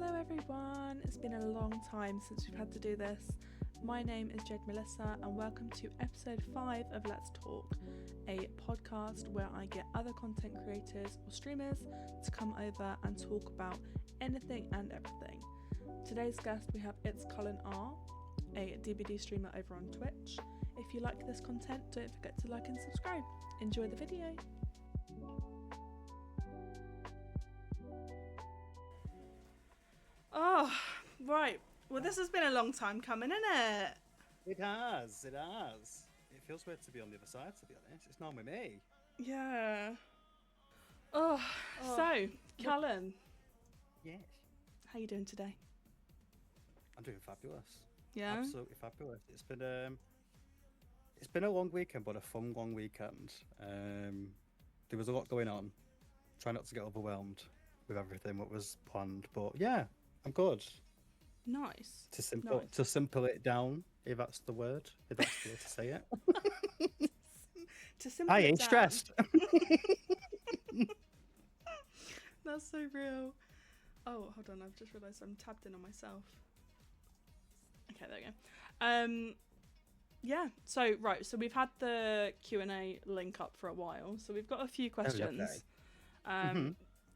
Hello everyone, it's been a long time since we've had to do this. My name is Jade Melissa and welcome to episode 5 of Let's Talk, a podcast where I get other content creators or streamers to come over and talk about anything and everything. Today's guest we have It's Colin R, a DBD streamer over on Twitch. If you like this content, don't forget to like and subscribe. Enjoy the video. Oh, right. Well, this has been a long time coming, innit? It has. It feels weird to be on the other side, to be honest. It's normally me. Yeah. Oh. So, Callan. Yes. How you doing today? I'm doing fabulous. Yeah? Absolutely fabulous. It's been a long weekend, but a fun long weekend. There was a lot going on. Try not to get overwhelmed with everything that was planned, but yeah, I'm good. Nice. To simple it down, if that's the word, if that's the way to say it. To simple I it ain't down. stressed. That's so real. Oh, hold on. I've just realised I'm tabbed in on myself. Okay, there we go. Yeah. So So we've had the Q&A link up for a while. So we've got a few questions.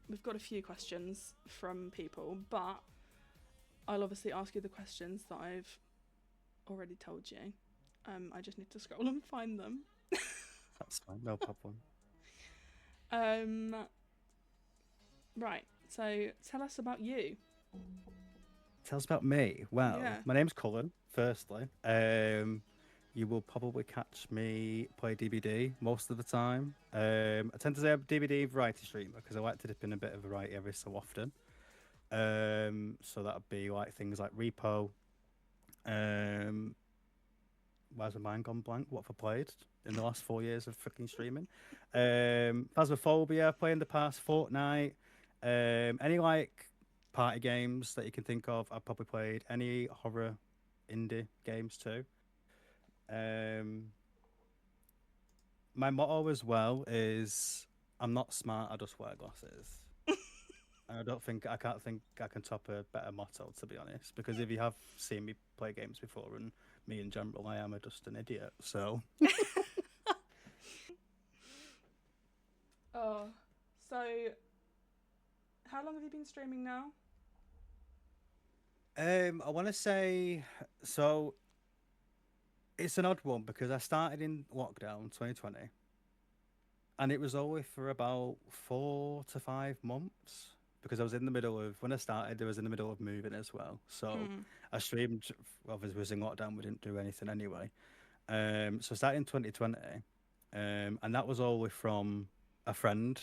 We've got a few questions from people, but I'll obviously ask you the questions that I've already told you. I just need to scroll and find them. That's fine, no problem. Right, so tell us about you. Tell us about me. Well, Yeah. My name's Colin, firstly. You will probably catch me play DBD most of the time. I tend to say I'm a DBD variety streamer because I like to dip in a bit of variety every so often. So that would be like things like Repo. Where's my mind gone blank? What have I played in the last 4 years of freaking streaming? Phasmophobia, played in the past, Fortnite. Any like party games that you can think of, I've probably played. Any horror indie games too. My motto as well is I'm not smart, I just wear glasses. I can't think I can top a better motto, to be honest, because if you have seen me play games before and me in general, I am just an idiot, so. Oh, so how long have you been streaming now? I want to say, so it's an odd one because I started in lockdown 2020 and it was only for about 4 to 5 months because I was in the middle of, when I started, I was in the middle of moving as well. So I streamed, obviously was in lockdown, we didn't do anything anyway. So I started in 2020 and that was only from a friend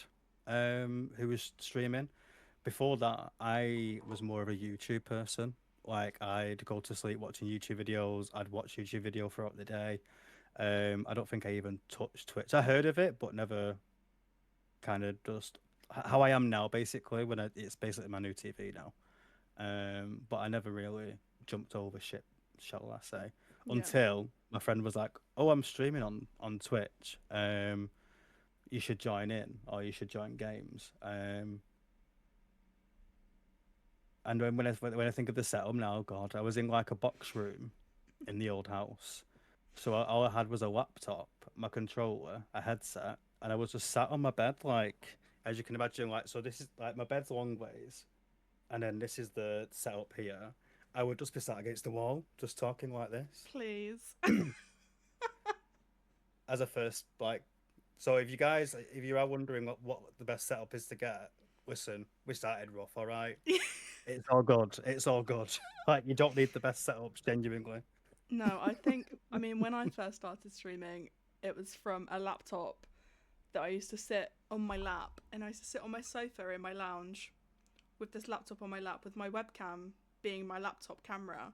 who was streaming. Before that, I was more of a YouTube person. Like, I'd go to sleep watching YouTube videos. I'd watch YouTube video throughout the day. I don't think I even touched Twitch. I heard of it, but never kind of just how I am now, basically, it's basically my new TV now. But I never really jumped over shit, shall I say, until my friend was like, "Oh, I'm streaming on Twitch. You should join in, or you should join games." And when I think of the setup now, God, I was in like a box room in the old house. So all I had was a laptop, my controller, a headset, and I was just sat on my bed, like, as you can imagine, like, so this is like my bed's long ways, and then this is the setup here. I would just be sat against the wall, just talking like this. Please. As a first, like, so if you are wondering what the best setup is to get, listen, we started rough, all right? It's all good. It's all good. Like, you don't need the best setups, genuinely. No, I mean, when I first started streaming, it was from a laptop that I used to sit on my lap, and I used to sit on my sofa in my lounge with this laptop on my lap with my webcam being my laptop camera.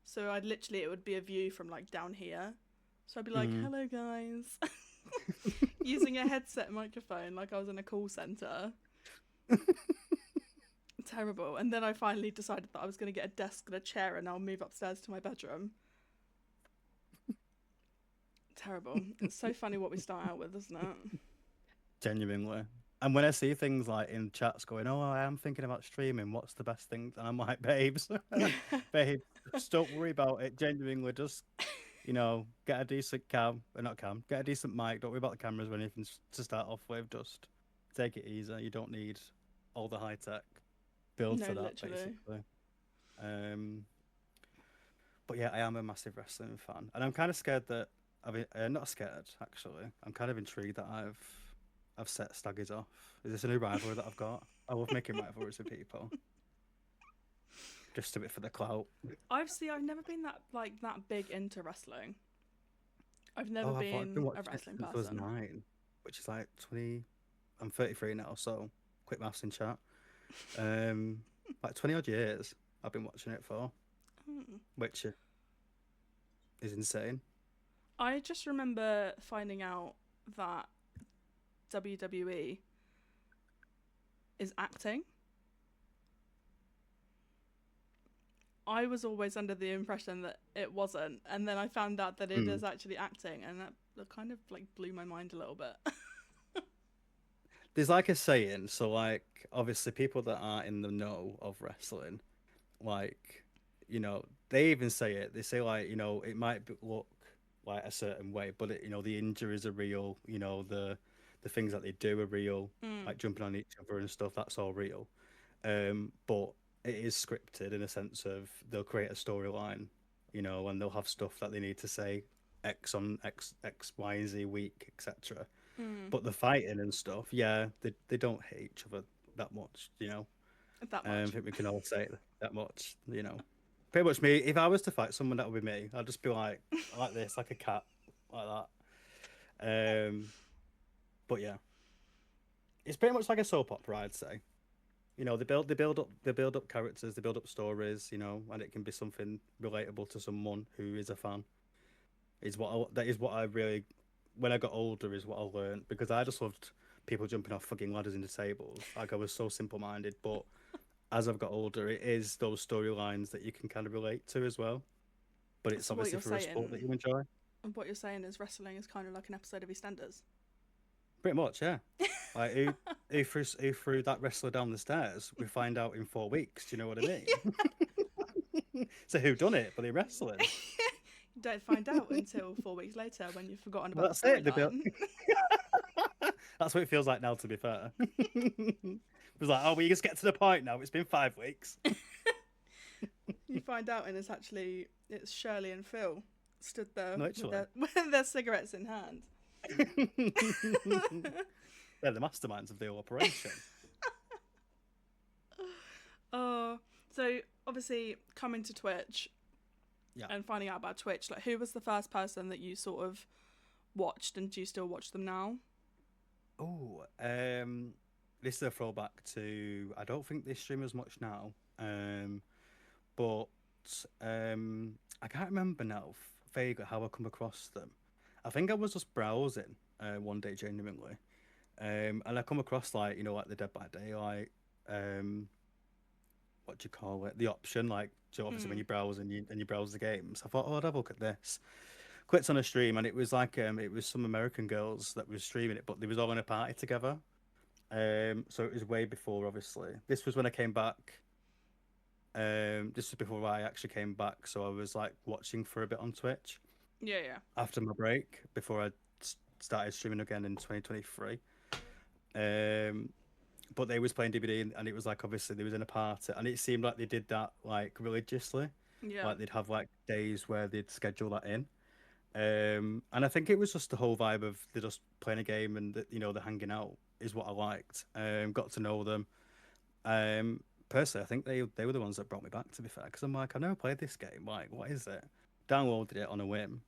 So it would be a view from like down here. So I'd be like, hello guys. Using a headset microphone like I was in a call center. Terrible. And then I finally decided that I was going to get a desk and a chair and I'll move upstairs to my bedroom. Terrible. It's so funny what we start out with, isn't it? Genuinely. And when I see things like in chats going, "Oh, I am thinking about streaming. What's the best thing?" And I'm like, "Babes, babe, just don't worry about it. Genuinely, just get a decent not cam, get a decent mic. Don't worry about the cameras or anything to start off with. Just take it easy. You don't need all the high tech build No, to that, literally. basically." Um, but yeah, I am a massive wrestling fan, and I'm kind of scared that not scared actually. I'm kind of intrigued that I've set Staggies off. Is this a new rivalry that I've got? I love making rivalries with people. Just a bit for the clout. I've never been that big into wrestling. I've never Oh, I've been been a watching it wrestling since I was person. 9, which is like 20. I'm 33 now, so quick maths in chat. Um, like 20 odd years I've been watching it for, Hmm. which is insane. I just remember finding out that WWE is acting. I was always under the impression that it wasn't, and then I found out that it Hmm. is actually acting, and that kind of like blew my mind a little bit. There's like a saying, so like obviously people that are in the know of wrestling, like they even say it. They say like it might look like a certain way, but the injuries are real. The things that they do are real, Mm, like jumping on each other and stuff. That's all real. But it is scripted in a sense of they'll create a storyline, and they'll have stuff that they need to say X on X Y and Z week, etc. mm, But the fighting and stuff, yeah, they don't hate each other that much. that I much. think we can all say it that much. Pretty much me. If I was to fight someone, that would be me. I'd just be like this, like a cat, like that. But yeah, it's pretty much like a soap opera, I'd say. They build up characters, they build up stories, and it can be something relatable to someone who is a fan. That is what I really, when I got older, is what I learned because I just loved people jumping off fucking ladders into tables. Like I was so simple minded, but as I've got older, it is those storylines that you can kind of relate to as well. But it's So what obviously you're for a sport that saying, you enjoy. what you're saying is wrestling is kind of like an episode of EastEnders. Pretty much, yeah. Like who threw that wrestler down the stairs? We find out in 4 weeks. Do you know what I mean? So who done it? But the wrestlers. You don't find out until 4 weeks later when you've forgotten Well, about the that's it. They built. storyline. That's what it feels like now. To be fair, it was like, oh, we just get to the point now. It's been 5 weeks. You find out, and it's Shirley and Phil stood there with Literally, their cigarettes in hand. they're the masterminds of the whole operation. Oh, so obviously coming to Twitch Yeah. and finding out about Twitch, like who was the first person that you sort of watched, and do you still watch them now? Oh, this is a throwback to. I don't think they stream as much now. But I can't remember now vaguely how I come across them. I think I was just browsing one day genuinely, and I come across like the Dead by Daylight, what do you call it? The option so obviously when Mm. you browse and you browse the games, I thought, oh, I'd have a look at this. Clicked on a stream and it was it was some American girls that was streaming it, but they was all in a party together. So it was way before obviously. This was when I came back. This was before I actually came back, so I was like watching for a bit on Twitch Yeah, yeah. after my break before I started streaming again in 2023. Um, but they was playing DVD and it was like obviously they was in a party and it seemed like they did that like religiously, Yeah. like they'd have like days where they'd schedule that in. And I think it was just the whole vibe of they're just playing a game and they're hanging out is what I liked. Got to know them. Personally, I think they were the ones that brought me back. To be fair, because I'm like, I've never played this game. Like, what is it? Downloaded it on a whim.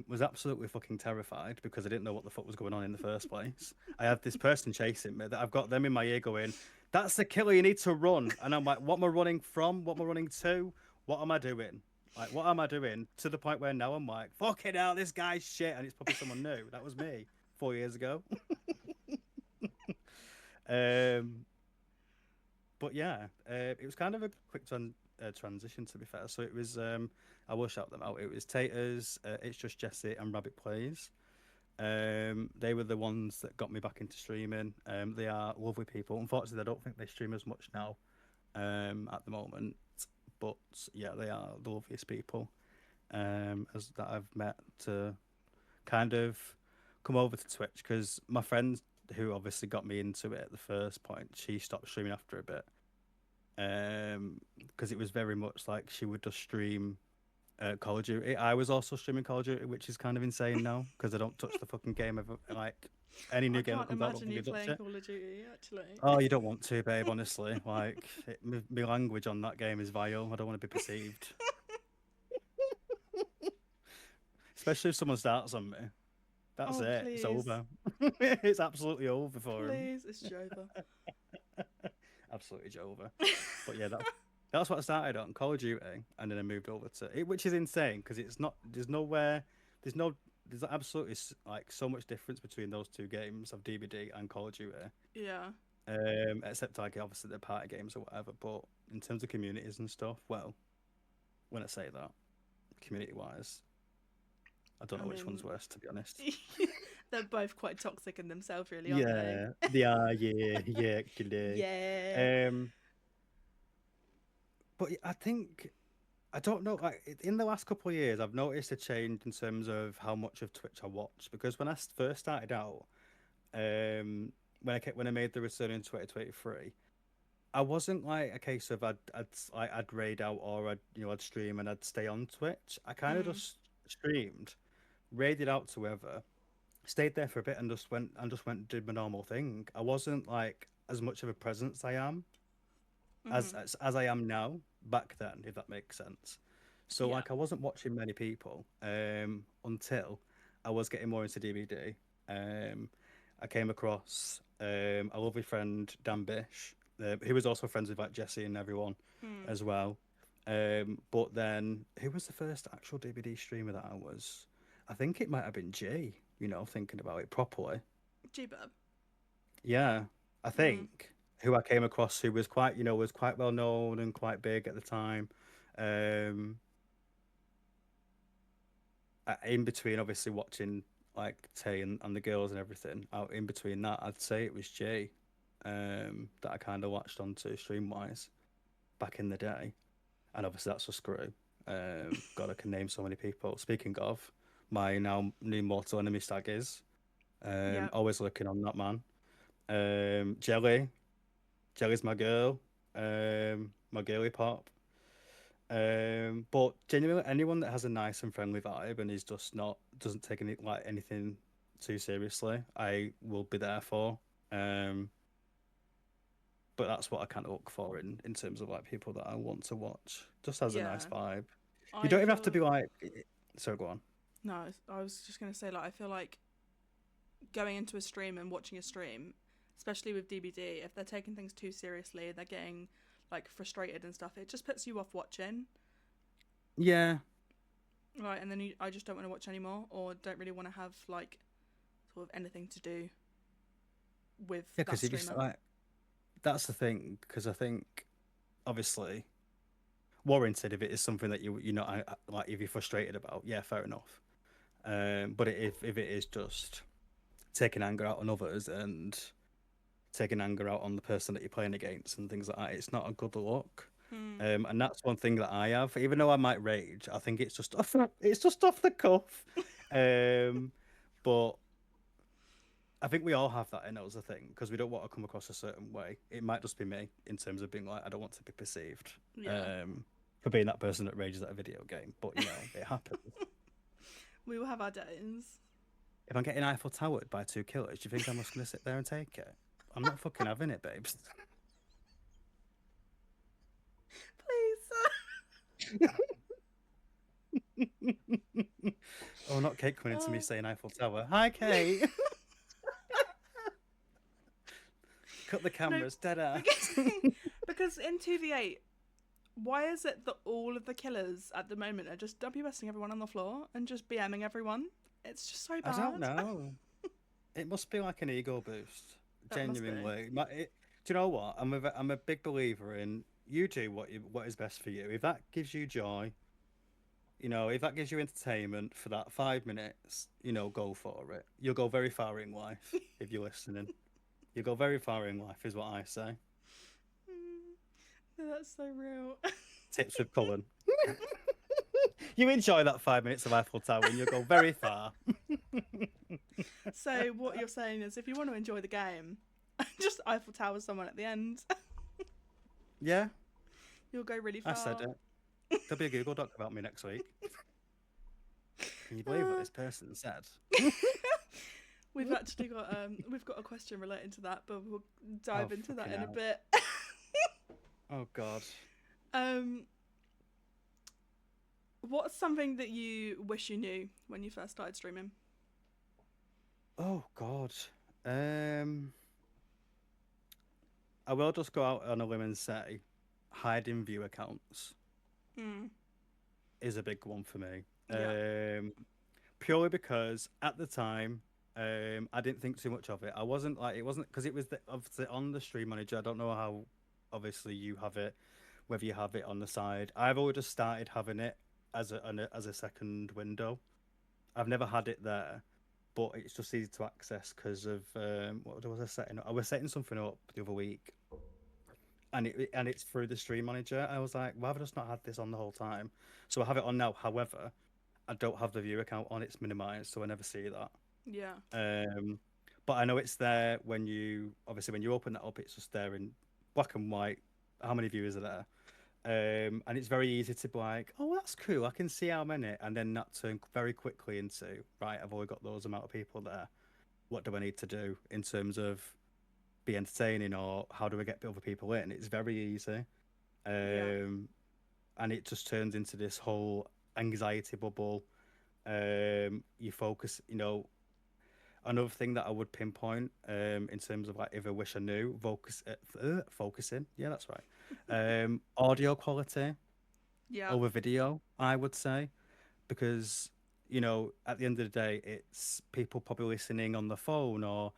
Was absolutely fucking terrified because I didn't know what the fuck was going on in the first place. I had this person chasing me that I've got them in my ear going, "That's the killer. You need to run." And I'm like, "What am I running from? What am I running to? What am I doing?" Like, what am I doing? To the point where now I'm like, "Fucking hell, this guy's shit," and it's probably someone new. That was me 4 years ago. um, but yeah, it was kind of a quick transition to be fair. So it was I will shout them out. It was Taters, It's Just Jesse, and Rabbit Plays. They were the ones that got me back into streaming. They are lovely people. Unfortunately, I don't think they stream as much now at the moment. But yeah, they are the loveliest people as that I've met to kind of come over to Twitch because my friend who obviously got me into it at the first point, she stopped streaming after a bit because it was very much like she would just stream Call of Duty. I was also streaming Call of Duty, which is kind of insane now because I don't touch the fucking game ever. Like any I new game that can't comes out, I don't imagine you fucking touch playing it. Call of Duty, actually. Oh, you don't want to, babe. Honestly, like my language on that game is vile. I don't want to be perceived, especially if someone starts on me. That's Oh, it. It's please. over. It's absolutely over for him. Please, it's Jova. Absolutely over. But yeah, that's what I started on Call of Duty, and then I moved over to it, which is insane because it's not. There's nowhere. There's no. There's absolutely like so much difference between those two games of DBD and Call of Duty. Yeah. Except like obviously the party games or whatever. But in terms of communities and stuff, well, when I say that, community wise, I don't I know which one's mean, worse to be honest. they're both quite toxic in themselves, really, aren't they? Yeah, they are. Yeah, yeah, actually. Yeah. Um, but I think I don't know. Like in the last couple of years, I've noticed a change in terms of how much of Twitch I watch. Because when I first started out, when I made the return in 2023, I wasn't like a case of I'd raid out or I'd stream and I'd stay on Twitch. I kind of Mm. just streamed, raided out to whoever, stayed there for a bit and just went and did my normal thing. I wasn't like as much of a presence I am Mhm. as I am now back then, if that makes sense. So Yeah. like I wasn't watching many people until I was getting more into DVD. I came across a lovely friend Dan Bish, who was also friends with like Jesse and everyone Mm. as well. But then who was the first actual DVD streamer that I was? I think it might have been G. You know, thinking about it properly. G-Bub. Yeah, I Mm. think who I came across who was quite, was quite well known and quite big at the time. Um, in between, obviously watching like Tay and the girls and everything. Out in between that, I'd say it was Jay, that I kind of watched onto stream wise back in the day, and obviously that's a screw. God, I can name so many people. Speaking of, my now new mortal enemy stag is Yep. always looking on that man. Jelly. Jelly's my girl, my girly pop. But genuinely, anyone that has a nice and friendly vibe and is just not doesn't take anything too seriously, I will be there for. Um, but that's what I kind of look for in terms of like people that I want to watch. Just has a nice Yeah. vibe. You I don't even have to feel be like. So go on. no. I was just gonna say, like, I feel like going into a stream and watching a stream, especially with DBD, if they're taking things too seriously, they're getting like frustrated and stuff. It just puts you off watching. Yeah, Right, and then I just don't want to watch anymore, or don't really want to have like sort of anything to do with yeah, that because if you streamer. like, that's the thing. Because I think obviously warranted if it is something that like if you're frustrated about, yeah, fair enough. But if it is just taking anger out on others and taking anger out on the person that you're playing against and things like that, it's not a good look. Hmm. And that's one thing that I have. Even though I might rage, I think it's just off the cuff. Um, but I think we all have that in us, I think, because we don't want to come across a certain way. It might just be me in terms of being like, I don't want to be perceived Yeah. for being that person that rages at a video game. But it happens. We will have our days. If I'm getting Eiffel Towered by 2 killers, do you think I'm just gonna sit there and take it? I'm not fucking having it, babes. Please. Oh, not Kate coming into me Oh. saying Eiffel Tower. Hi, Kate. Cut the No, cameras, dead ass. because in 2v8, why is it that all of the killers at the moment are just WSing everyone on the floor and just BMing everyone? It's just so I don't bad. know. It must be like an ego boost. That must be. Genuinely. Do you know what? I'm a big believer in you do what is best for you. If that gives you joy, You know, if that gives you entertainment for that 5 minutes, you know, go for it. You'll go very far in life if you're listening. You'll go very far in life, is what I say. That's so real. Tips with Cullen. You enjoy that 5 minutes of Eiffel Tower and you'll go very far. So what you're saying is, if you want to enjoy the game, just Eiffel Tower someone at the end. Yeah, You'll go really I said far. it. There'll be a Google Doc about me next week. Can you believe what Uh, this person said? we've actually got a question relating to that, but we'll Oh, dive into that fucking in a hell. bit. Oh, God. um, what's something that you wish you knew when you first started streaming? Oh, God. Um, I will just go out on a limb and say hiding view accounts Mm, is a big one for me. yeah, Purely because at the time, I didn't think too much of it. I wasn't like, it wasn't because it was obviously on the stream manager. I don't know how obviously you have it, whether you have it on the side. I've always just started having it as a second window. I've never had it there, but it's just easy to access because of what was I setting up? I was setting something up the other week, and it's through the stream manager. I was like, why have I just not had this on the whole time? So I have it on now. However, I don't have the view account on. It's minimized, so I never see that. yeah, Um, but I know it's there when you obviously when you open that up, it's just there in black and white. How many viewers are there? And it's very easy to be like, oh, that's cool. I can see how many, and then that turn very quickly into right. I've only got those amount of people there. What do I need to do in terms of be entertaining, or how do I get other people in? It's very easy, yeah, um, and it just turns into this whole anxiety bubble. You focus, you know, another thing that I would pinpoint in terms of like if I wish I knew, focusing. Yeah, that's right. Audio quality yeah, over video, I would say, because you know at the end of the day, it's people probably listening on the phone or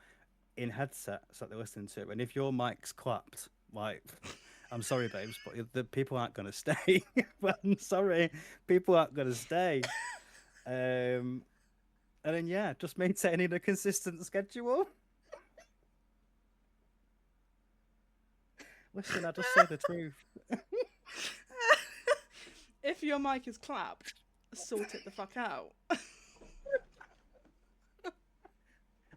in headsets that they're listening to, and if your mic's clapped, like. I'm sorry, babes, but the people aren't going to stay. Well, I'm sorry, people aren't going to stay. Um, and then yeah, just maintaining a consistent schedule. Listen, I just say the truth. If your mic is clapped, sort it the fuck out.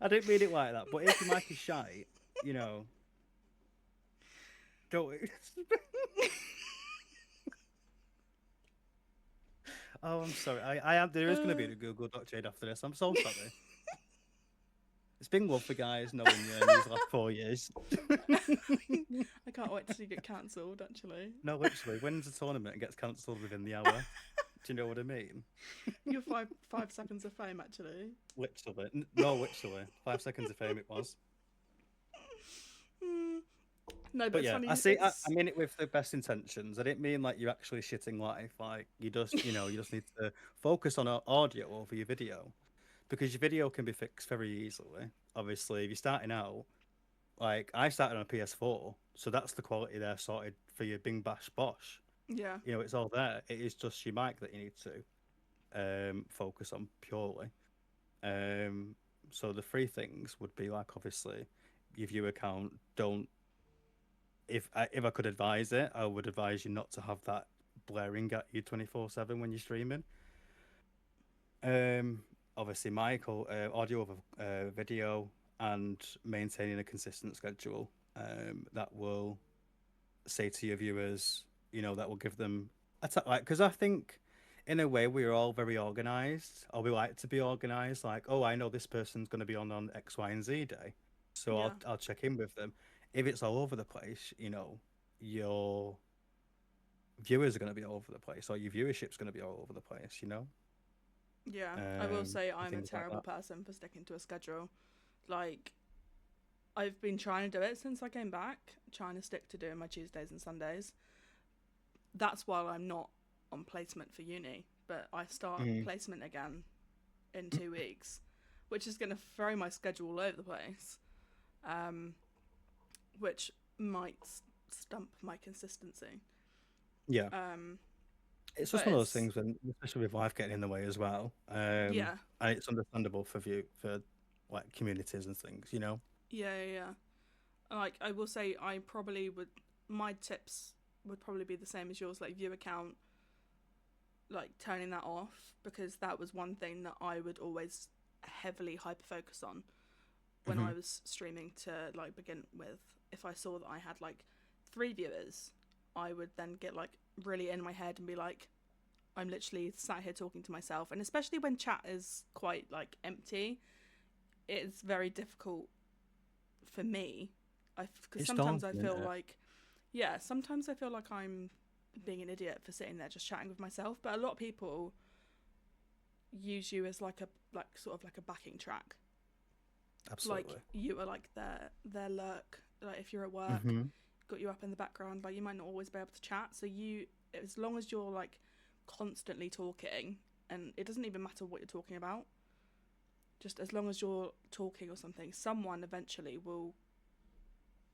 I didn't mean it like that, but if your mic is shy, you know, don't. Oh, I'm sorry. I am. There is going to be Uh, a Google Doc trade after this. I'm so sorry. It's been lovely, guys, knowing you in these last 4 years. I can't wait to see you get cancelled. Actually, No, literally, wins a tournament and gets cancelled within the hour. Do you know what I mean? your five seconds of fame. Actually, Literally. No, literally. 5 seconds of fame it was. mm. No, but But it's yeah, funny. I It's mean it with the best intentions. I didn't mean like you're actually shitting life. Like you just, you know, you just need to focus on audio over your video because your video can be fixed very easily. Obviously, if you're starting out, like I started on a PS4, so that's the quality there sorted for your Bing Bash Bosh. yeah, You know, it's all there. It is just your mic that you need to focus on purely. Um, so the three things would be like obviously your view account. Don't if I could advise it, I would advise you not to have that blaring at you 24/7 when you're streaming. Obviously, Michael, audio over video, and maintaining a consistent schedule. That will say to your viewers, you know, that will give them like because I think. In a way, we're all very organized, or we like to be organized. Like, oh, I know this person's going to be on X, Y, and Z day, so yeah, I'll check in with them. If it's all over the place, you know, your viewers are going to be all over the place, or your viewership's going to be all over the place, you know, yeah. I will say and I'm a things like terrible that. person for sticking to a schedule. Like I've been trying to do it since I came back, trying to stick to doing my Tuesdays and Sundays. That's while I'm not on placement for uni, but I start Mm. placement again in 2 weeks, which is going to throw my schedule all over the place, um, which might stump my consistency. Yeah, Um, It's But just one of those it's things, when, especially with life getting in the way as well. yeah, And it's understandable for like communities and things, you know. yeah. Like I will say, I probably would. My tips would probably be the same as yours. Like viewer count, like turning that off, because that was one thing that I would always heavily hyper focus on when Hmm. I was streaming to like begin with. If I saw that I had like 3 viewers, I would then get like really in my head and be like, I'm literally sat here talking to myself. And especially when chat is quite like empty, it's very difficult for me. Because It's sometimes I daunting, isn't feel it? like, yeah, sometimes I feel like I'm being an idiot for sitting there just chatting with myself. But a lot of people use you as like a like sort of like a backing track. Like Absolutely. you are like their lurk. Like if you're at work, Hmm. got you up in the background. Like you might not always be able to chat. So you, as long as you're like constantly talking, and it doesn't even matter what you're talking about. Just as long as you're talking or something, someone eventually will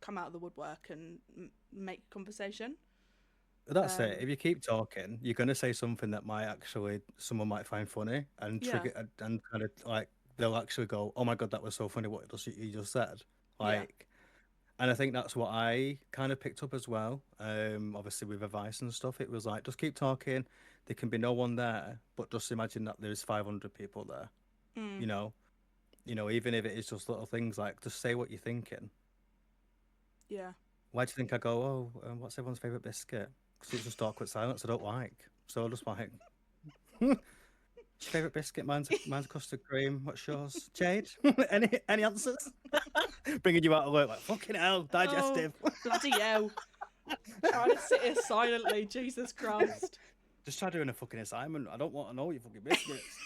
come out of the woodwork and make conversation. That's it. Um, If you keep talking, you're going to say something that might actually someone might find funny and yeah, trigger and kind of like they'll actually go, "Oh my god, that was so funny! What you just said." yeah, Like, and I think that's what I kind of picked up as well. Obviously with advice and stuff, it was like just keep talking. There can be no one there, but just imagine that there's 500 people there. mm, You know, even if it is just little things like just say what you're thinking. yeah. Why do you think I go, "Oh, what's everyone's favorite biscuit?" Because it's just awkward silence I don't like. So I just like, what's your favorite biscuit? Mine's custard cream. What's yours, Jade? Any answers? Bringing you out of work like fucking hell, Oh, digestive. bloody hell! Trying to sit here silently. Jesus Christ. Just try doing a fucking assignment. I don't want to know your fucking biscuits.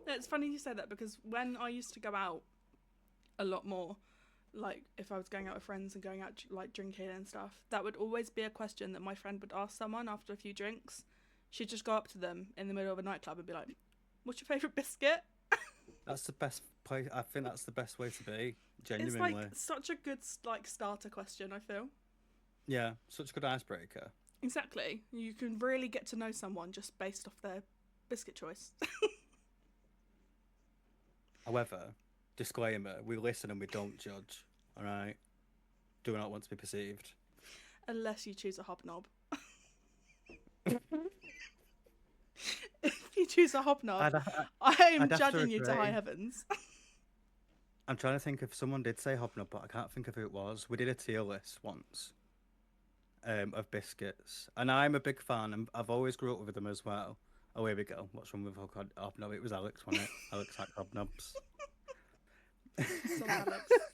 It's funny you say that because when I used to go out a lot more, like if I was going out with friends and going out like drinking and stuff, that would always be a question that my friend would ask someone after a few drinks. She'd just go up to them in the middle of a nightclub and be like, "What's your favourite biscuit?" That's the best place. I think that's the best way to be. It's like Genuinely, such a good like starter question, I feel. yeah, such a good icebreaker. Exactly. You can really get to know someone just based off their biscuit choice. However, disclaimer: we listen and we don't judge. All right, do not want to be perceived. Unless you choose a hobnob. If you choose a hobnob, I'd, I- I am I'd have to judging you to high agree. heavens. I'm trying to think if someone did say hobnob, but I can't think of who it was. We did a tier list once, of biscuits, and I'm a big fan. And I've always grew up with them as well. Oh, here we go. What's wrong with hobnob? It was Alex, wasn't it? Alex had hobnobs. Sod Alex.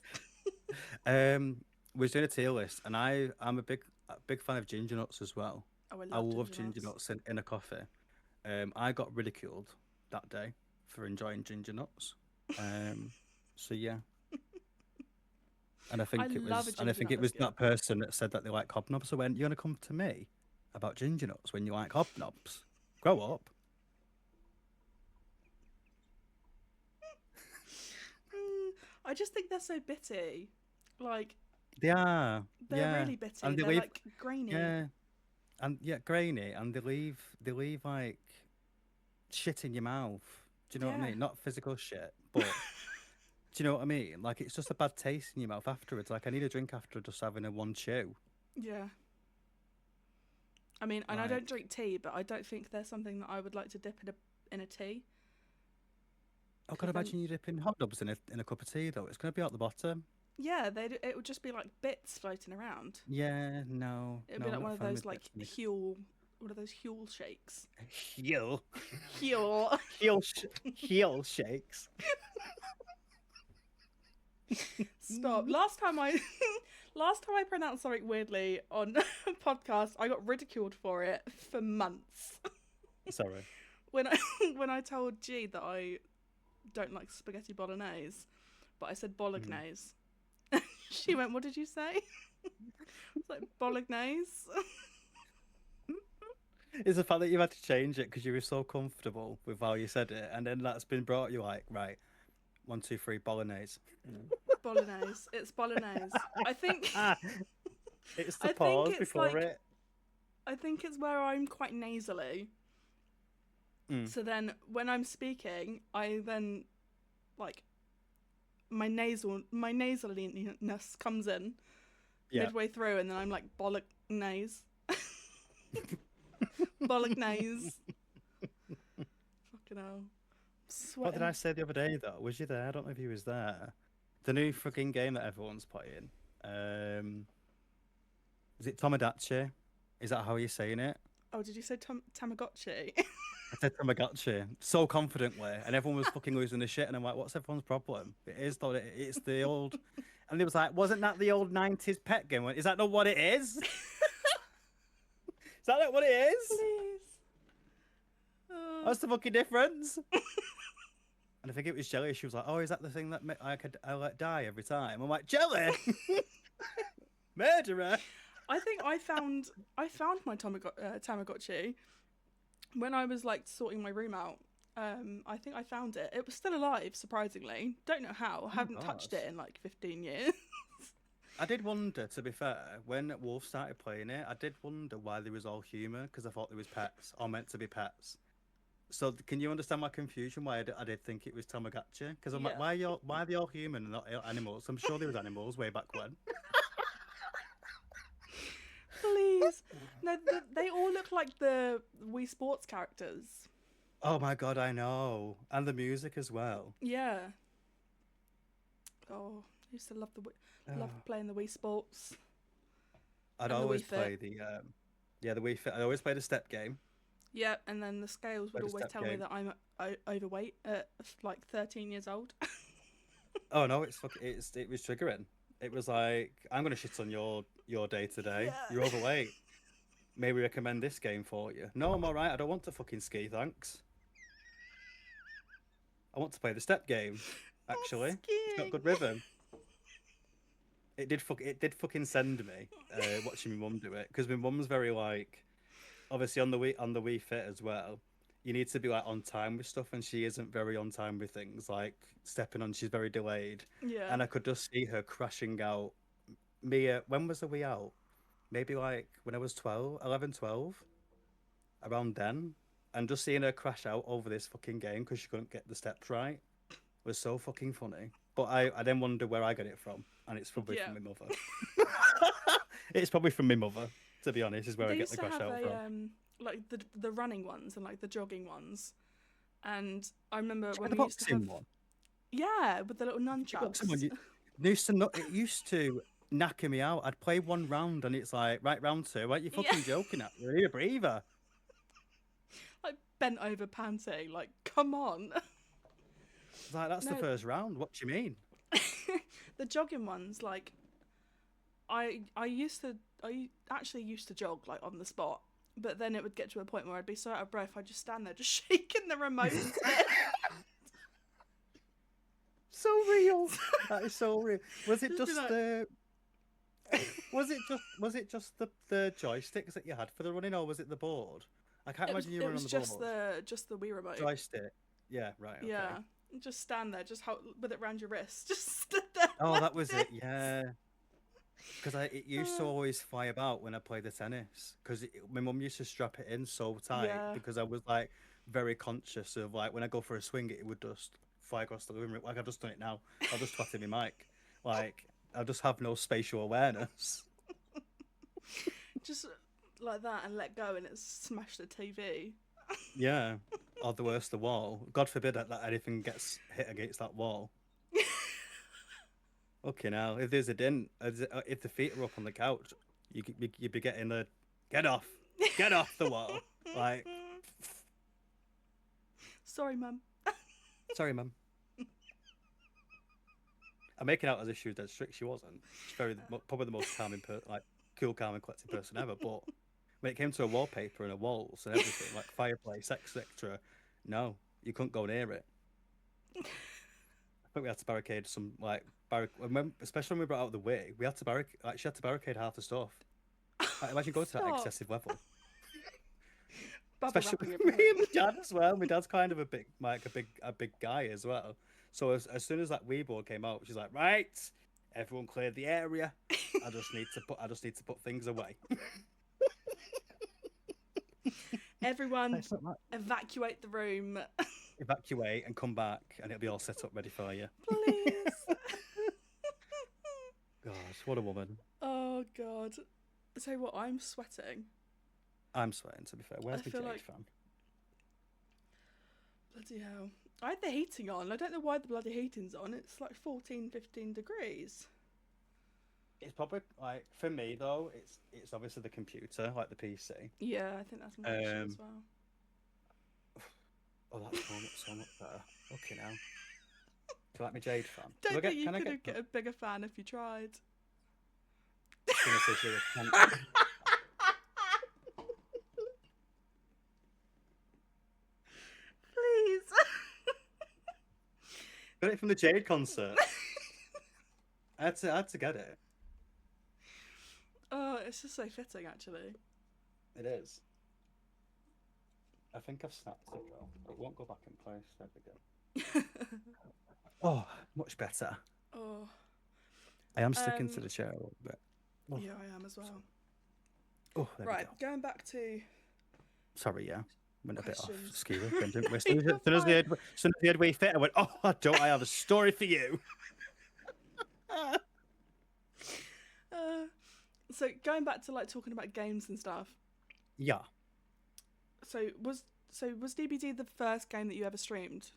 We was doing a tier list, and I'm a big fan of ginger nuts as well. Oh, I I love love ginger ginger nuts. nuts in a coffee. I got ridiculed that day for enjoying ginger nuts. Um, so yeah, and I I think it love a was, and I ginger think nut it was biscuit. that person that said that they like hobnobs. So when you're gonna come to me about ginger nuts when you like hobnobs, grow up. Mm, I just think they're so bitty. Like, They are, they're yeah, really bitty. and they They're leave, like grainy. yeah, and yeah, grainy, and they leave like shit in your mouth. Do you know what I Yeah. mean? Not physical shit, but do you know what I mean? Like it's just a bad taste in your mouth afterwards. Like I need a drink after just having a one chew. Yeah. I mean, and I don't Like, drink tea, but I don't think there's something that I would like to dip in a tea. I can Because then, imagine you dipping hot dogs in a cup of tea though. It's gonna be out the bottom. yeah, it would just be like bits floating around. Yeah, no, It would no, be I'm like not one a of fan those with like bits in it. one of those Huel shakes. Heel, Huel. heel shakes. Stop. Last time I pronounced something weirdly on a podcast, I got ridiculed for it for months. Sorry. When I when I told G that I don't like spaghetti bolognese, but I said Mm. bolognese. She went, "What did you say?" I was like, "Bolognese." It's the fact that you've had to change it because you were so comfortable with how you said it, and then that's been brought. You like, right, 1, 2, 3, bolognese. Bolognese. It's bolognese. I think Ah, it's the I think pause it's before like it. I think it's where I'm quite nasally. Mm. So then when I'm speaking, I then like my nasaliness comes in Yeah. midway through, and then I'm like bollock nase, bollock nase. Fucking hell, What did sweating. I say the other day though? Was you there? I don't know if you was there. The new fucking game that everyone's playing. Is it Tomodachi? Is that how you're saying it? Oh, did you say Tamagotchi? I said Tamagotchi so confidently, and everyone was fucking losing their shit. And I'm like, "What's everyone's problem?" It is though. It's the old. And it was like, "Wasn't that the old '90s pet game? Is that not what it is? Is that not what it is? Please. What's the fucking difference?" And I think it was Jelly. She was like, "Oh, is that the thing that I let die every time?" I'm like, "Jelly, murderer." I think I found my Tamagotchi when I was like sorting my room out. I think I found it. It was still alive, surprisingly. Don't know how. Oh my Haven't touched God. it in like 15 years. I did wonder, to be fair, when Wolf started playing it, I did wonder why they was all human because I thought they was pets or meant to be pets. So can you understand my confusion? Why I did think it was Tamagotchi? Because I'm like, Yeah. why are they all human and not animals? I'm sure there was animals way back when. Please. No, they all look like the Wii Sports characters. Oh my God, I know, and the music as well. Yeah. Oh, I used to love love playing the Wii Sports I'd and the always Wii Fit. play the Wii Fit. I always played a step game. Yeah, and then the scales would Played a always step tell me game. that I'm overweight at like 13 years old. Oh no, it was triggering. It was like, I'm gonna shit on your day today. You're Yeah. overweight. Maybe recommend this game for you. No, I'm all right. I don't want to fucking ski, thanks. I want to play the step game. Actually, it's got Skiing. good rhythm. It did fucking send me watching my mum do it because my mum's very like, obviously on the Wii Fit as well. You need to be like on time with stuff, and she isn't very on time with things. Like stepping on, she's very delayed, Yeah. and I could just see her crashing out. When was the Wii out? Maybe like when I was 12, 11, 12, around then, and just seeing her crash out over this fucking game because she couldn't get the steps right was so fucking funny. But I then wonder where I got it from, and it's probably Yeah. from my mother. It's probably from my mother, to be honest, is where I They get used the to crash have out a from. like the running ones and like the jogging ones, and I remember Try when the we used to have boxing one. with the little The boxing one. nunchucks. It used to knacker me out. I'd play one round, and it's like, right, round two. Aren't you Yeah, fucking joking at me? I need a breather. like bent over panting. Like, come on. It's like, that's the No, first round. What do you mean? the jogging ones. Like, I actually used to jog like on the spot, but then it would get to a point where I'd be so out of breath I'd just stand there just shaking the remote. So real. That is so real. Was it Just be just like- the? Was it just the joysticks that you had for the running, or was it the board? I can't imagine you it running was on the just board. the Wii remote. Joystick. Yeah. Right. Okay. Yeah, just stand there, just hold with it round your wrist, just stood there. Oh, that like was this. it. Yeah. Because it used to always fly about when I played the tennis. Because my mum used to strap it in so tight Yeah. because I was like very conscious of like when I go for a swing, it would just fly across the living room. Like I've just done it now. I'll just twat in my mic. Like I just have no spatial awareness. Just like that and let go and it smashed the TV. Yeah. Or the worst, the wall. God forbid that anything gets hit against that wall. Okay, now if there's a dent, if the feet are up on the couch, you'd be getting the get off the wall. Like, Sorry, Mum. sorry, mum. I'm making out as if she was dead strict. She wasn't. She's probably the most calming, cool, calm, and collected person ever. But when it came to a wallpaper and a walls and everything, like fireplace, etc., no, you couldn't go near it. I think we had to barricade some especially when we brought out the Wii, we had to she had to barricade half the stuff. Like, imagine going to that Stop. excessive level. Bubble Especially wrapping with me and everything. my dad as well. My dad's kind of a big guy as well. So as soon as that Wii board came out, she's like, right, everyone cleared the area. I just need to put things away. Everyone, It's not like evacuate the room, evacuate and come back, and it'll be all set up ready for you. please. Gosh, what a woman. Oh God. So what? I'm sweating. I'm sweating, to be fair. Where's I my feel Jade like- fan? Bloody hell. I had the heating on. I don't know why the bloody heating's on. It's like 14, 15 degrees. It's probably like for me though. It's obviously the computer, like the PC. Yeah, I think that's my issue as well. Oh, that's so much better. Okay, now. Do you like my Jade fan? Don't think you Can I could get a bigger fan if you tried. Gonna say she was- Please. Got it from the Jade concert. I had to get it. Oh, it's just so fitting, actually. It is. I think I've snapped it though. It won't go back in place. There we go. Oh, much better. Oh, I am sticking to the chair a little bit. Oh. yeah, I am as well. Oh, there we Right, go. going back to Sorry, yeah. Went a bit off questions. ski with them, didn't we? As You're soon as the headway fit, I went, oh, I have a story for you. So going back to like talking about games and stuff. Yeah. So was DBD the first game that you ever streamed?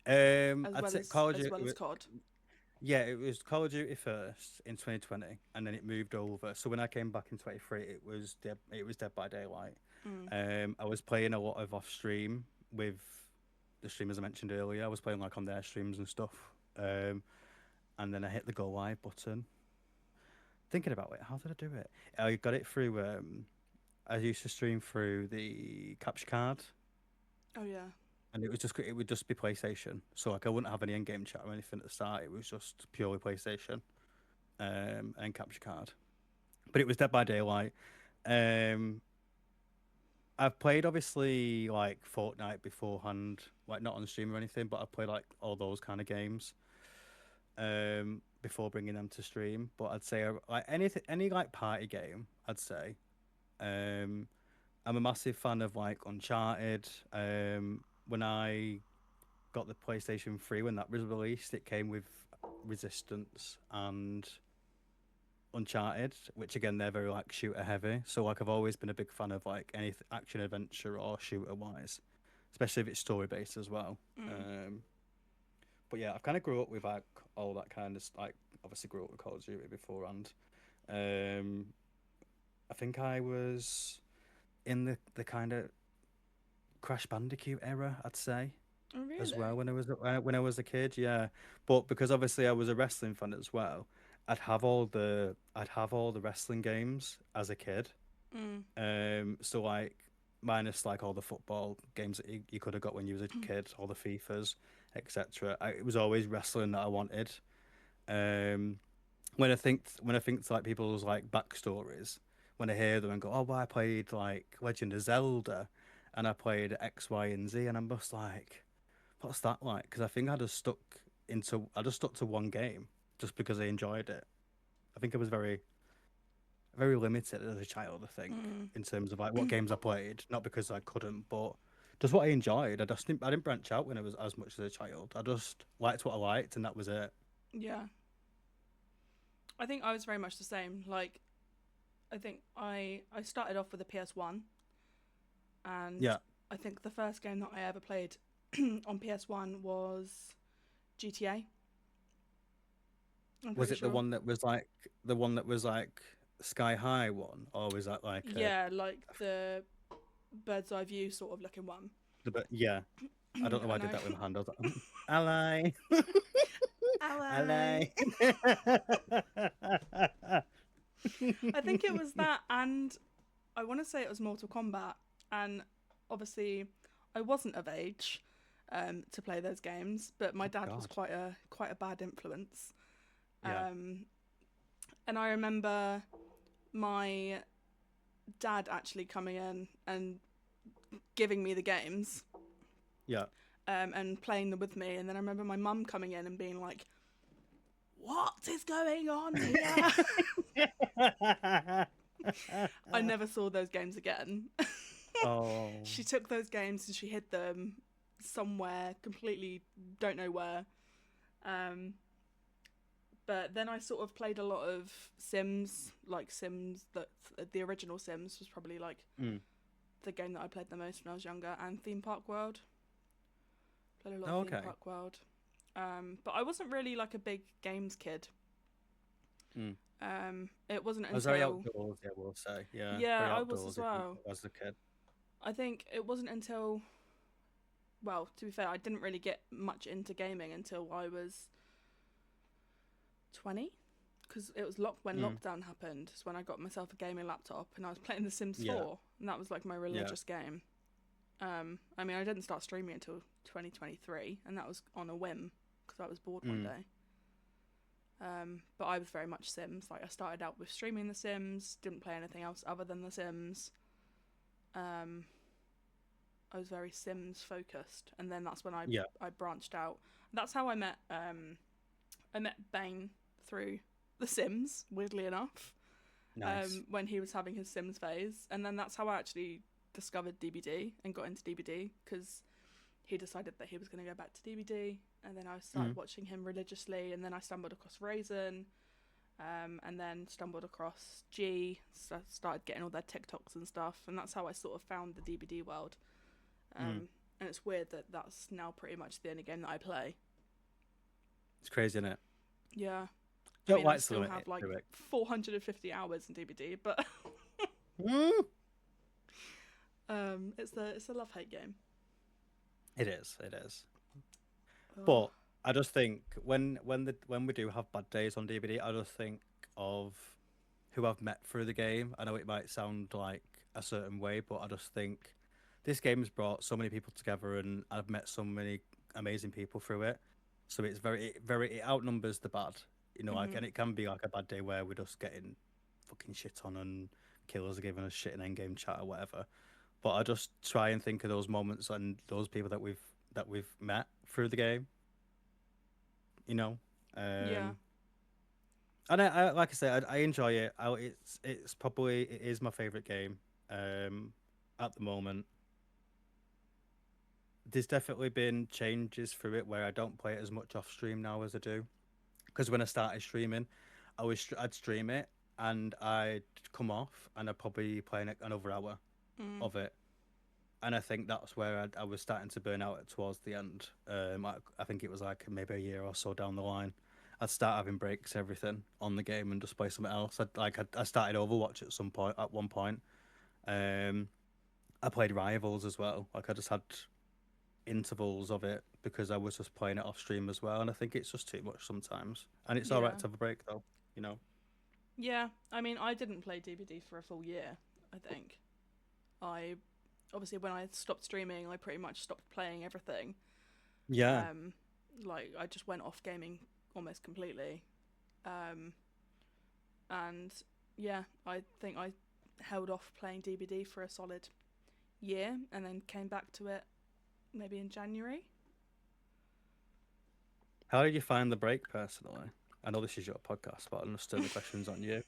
I'd As say well as COD. Yeah, it was Call of Duty first in 2020, and then it moved over. So when I came back in 23, it was Dead by Daylight. I was playing a lot of off stream with the streamers I mentioned earlier. I was playing like on their streams and stuff, and then I hit the go live button. Thinking about it, how did I do it? I got it through. I used to stream through the capture card. Oh yeah. And it would just be PlayStation. So like I wouldn't have any in-game chat or anything at the start. It was just purely PlayStation, and capture card. But it was Dead by Daylight. I've played obviously like Fortnite beforehand, like not on stream or anything, but I've played like all those kind of games before bringing them to stream. But I'd say like any like party game, I'd say. I'm a massive fan of like Uncharted. When I got the PlayStation 3 when that was released, it came with Resistance and Uncharted, which again they're very like shooter heavy. So like I've always been a big fan of like any action adventure or shooter wise, especially if it's story based as well. But yeah, I've kind of grew up with like all that kind of like obviously grew up with Call of Duty beforehand. I think I was in the kind of Crash Bandicoot era, I'd say. Oh, really? As well when I was a kid, yeah. But because obviously I was a wrestling fan as well, I'd have all the wrestling games as a kid. So like minus like all the football games that you could have got when you was a kid, all the FIFAs, etc. It was always wrestling that I wanted. When I think to like people's like backstories, when I hear them and go, oh, well, I played like Legend of Zelda, and I played X, Y, and Z, and I'm just like, what's that like? Because I think I just stuck to one game just because I enjoyed it. I think I was very, very limited as a child. I think in terms of like what games I played, not because I couldn't, but just what I enjoyed. I didn't branch out when I was as much as a child. I just liked what I liked, and that was it. Yeah. I think I was very much the same. Like, I think I started off with a PS1, and Yeah. I think the first game that I ever played on PS1 was GTA. Was it the one that was like Sky High one, or was that like yeah, like the bird's eye view sort of looking one. yeah? I don't know why I did that with my hand. I was like, ally. Ally. I think it was that, and I want to say it was Mortal Kombat, and obviously I wasn't of age to play those games, but my dad was quite a bad influence. Yeah. And I remember my dad actually coming in and giving me the games. Yeah. And playing them with me, and then I remember my mum coming in and being like, "What is going on here?" I never saw those games again. Oh. She took those games and she hid them somewhere, completely don't know where. Um, but then I sort of played a lot of Sims, like Sims that the original Sims was probably like Mm. the game that I played the most when I was younger, and Theme Park World. Played a lot of Oh, Theme okay. Park World. But I wasn't really like a big games kid. Mm. It wasn't I was very until outdoorsy, I will say. Yeah, yeah, very I was as outdoorsy well. as a kid. I think it wasn't until well, to be fair, I didn't really get much into gaming until I was 20 because it was when Mm. lockdown happened. Is when I got myself a gaming laptop and I was playing The Sims Yeah, 4, and that was like my yeah. religious game. I mean, I didn't start streaming until 2023, and that was on a whim because I was bored one Mm. day. But I was very much Sims. Like I started out with streaming The Sims, didn't play anything else other than The Sims. Um, I was very Sims focused, and then that's when Yeah. I branched out. That's how I met Bane through The Sims. Weirdly enough, Nice. when he was having his Sims phase, and then that's how I actually discovered DBD and got into DBD because he decided that he was going to go back to DBD, and then I started Mm. watching him religiously, and then I stumbled across Raisin, and then stumbled across G, so started getting all their TikToks and stuff, and that's how I sort of found the DBD world. Mm. And it's weird that that's now pretty much the only game that I play. It's crazy, isn't it? Yeah. I Don't mean, I like to still limit have it like to it. 450 hours in DBD, but Mm. it's a love hate game. It is. It is. Oh. But I just think when we do have bad days on DVD, I just think of who I've met through the game. I know it might sound like a certain way, but I just think this game has brought so many people together, and I've met so many amazing people through it. So it's it outnumbers the bad, like, Mhm. and it can be like a bad day where we're just getting fucking shit on and killers are giving us shit in end game chat or whatever. But I just try and think of those moments and those people that we've met through the game, you know. Yeah. Um, and I like I said, I enjoy it. It's probably it is my favorite game at the moment. There's definitely been changes through it where I don't play it as much off stream now as I do. Because when I started streaming, I'd stream it and I'd come off and I'd probably play another hour Mm. of it. And I think that's where I was starting to burn out towards the end. I think it was like maybe a year or so down the line. I'd start having breaks, everything on the game, and just play something else. I started Overwatch at some point. At one point, um, I played Rivals as well. Like I just had intervals of it because I was just playing it off stream as well. And I think it's just too much sometimes. And it's all right Yeah. to have a break though, you know. Yeah. I mean, I didn't play DBD for a full year. I think I obviously when I stopped streaming, I pretty much stopped playing everything. Yeah. Um, like I just went off gaming almost completely. Um, and yeah, I think I held off playing DBD for a solid year, and then came back to it maybe in January. How did you find the break personally? I know this is your podcast, but I understand the questions on you.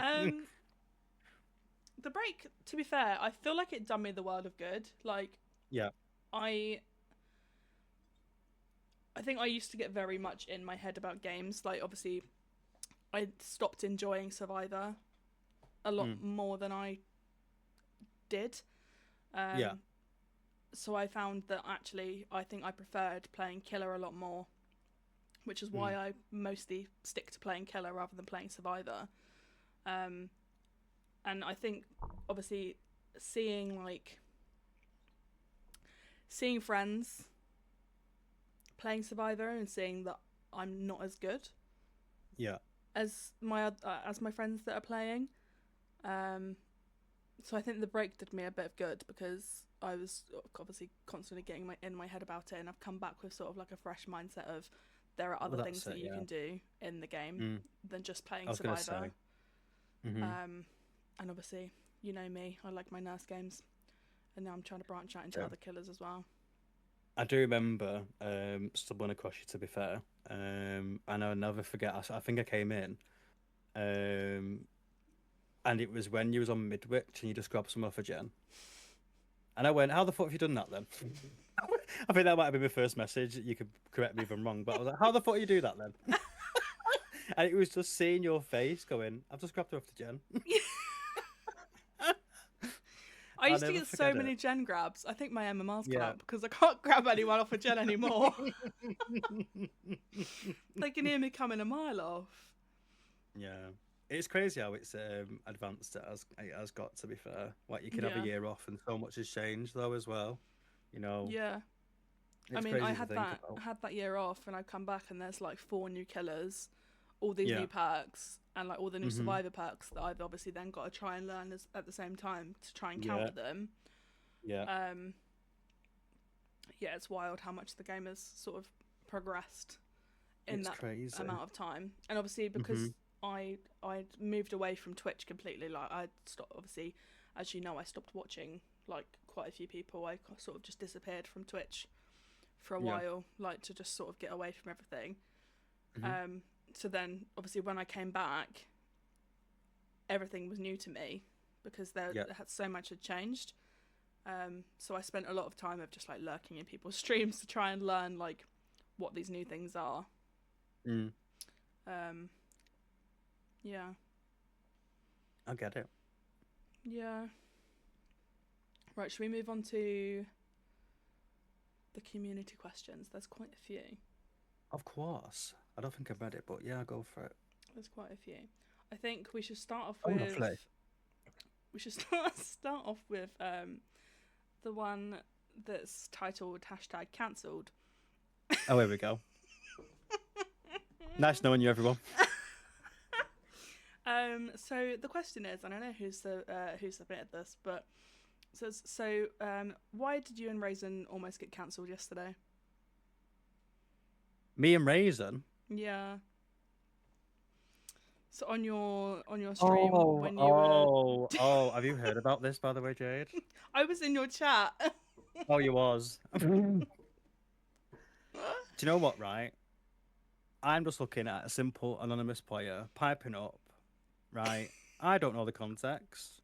um, the break, to be fair, I feel like it done me the world of good. Like Yeah. I I think I used to get very much in my head about games. Like obviously I stopped enjoying Survivor a lot Mm. more than I did. Yeah. Um, so I found that actually I think I preferred playing Killer a lot more, which is why Mm. I mostly stick to playing Killer rather than playing Survivor. Um, and I think obviously seeing like seeing friends playing Survivor and seeing that I'm not as good Yeah. as my friends that are playing. Um, so I think the break did me a bit of good because I was obviously constantly getting in my head about it, and I've come back with sort of like a fresh mindset of there are Well, other things that's that it. you Yeah. can do in the game Mm. than just I playing was gonna Survivor. say. Hmm. And obviously, you know me, I like my nurse games, and now I'm trying to branch out into Yeah. other killers as well. I do remember stumbling across you. To be fair, and I'll never forget. I think I came in, um, and it was when you was on Midwich and you just grabbed some off a Jen. And I went, how the fuck have you done that then? I think that might have been my first message. You could correct me if I'm wrong, but I was like, how the fuck you do that then? And it was just seeing your face going, I've just grabbed her off the Jen. I used to never get so forget many it. Jen grabs. I think my MMR's come Yeah. out because I can't grab anyone off a Jen anymore. They can hear me coming a mile off. Yeah. It's crazy how it's advanced it has got, to be fair. Like, you can have a Yeah. year off and so much has changed, though, as well. You know, Yeah. it's I mean, crazy I to had think that about. I had that year off, and I come back and there's like 4 new killers, all these Yeah. new perks, and like all the new Mhm. survivor perks that I've obviously then got to try and learn at the same time to try and Yeah. counter them. Yeah. Yeah, it's wild how much the game has sort of progressed in It's that crazy. amount of time. And obviously because I moved away from Twitch completely, like I stopped, obviously, as you know, I stopped watching like quite a few people. I sort of just disappeared from Twitch for a Yeah. while, like to just sort of get away from everything. Mhm. So then obviously when I came back, everything was new to me because so much had changed. So I spent a lot of time of just like lurking in people's streams to try and learn like what these new things are. Mm. Yeah. I get it. Yeah. Right, should we move on to the community questions? There's quite a few. Of course. I don't think I've read it, but yeah, go for it. There's quite a few. I think we should start off Oh, with. lovely. We should start off with the one that's titled #cancelled. Oh, here we go. Nice knowing you, everyone. So the question is, and I know who submitted this, but it says, so why did you and Raisin almost get cancelled yesterday? Me and Raisin. Yeah. So on your stream when you were have you heard about this, by the way, Jade? I was in your chat. Oh, you was. Do you know what, right? I'm just looking at a simple anonymous player piping up, right? I don't know the context.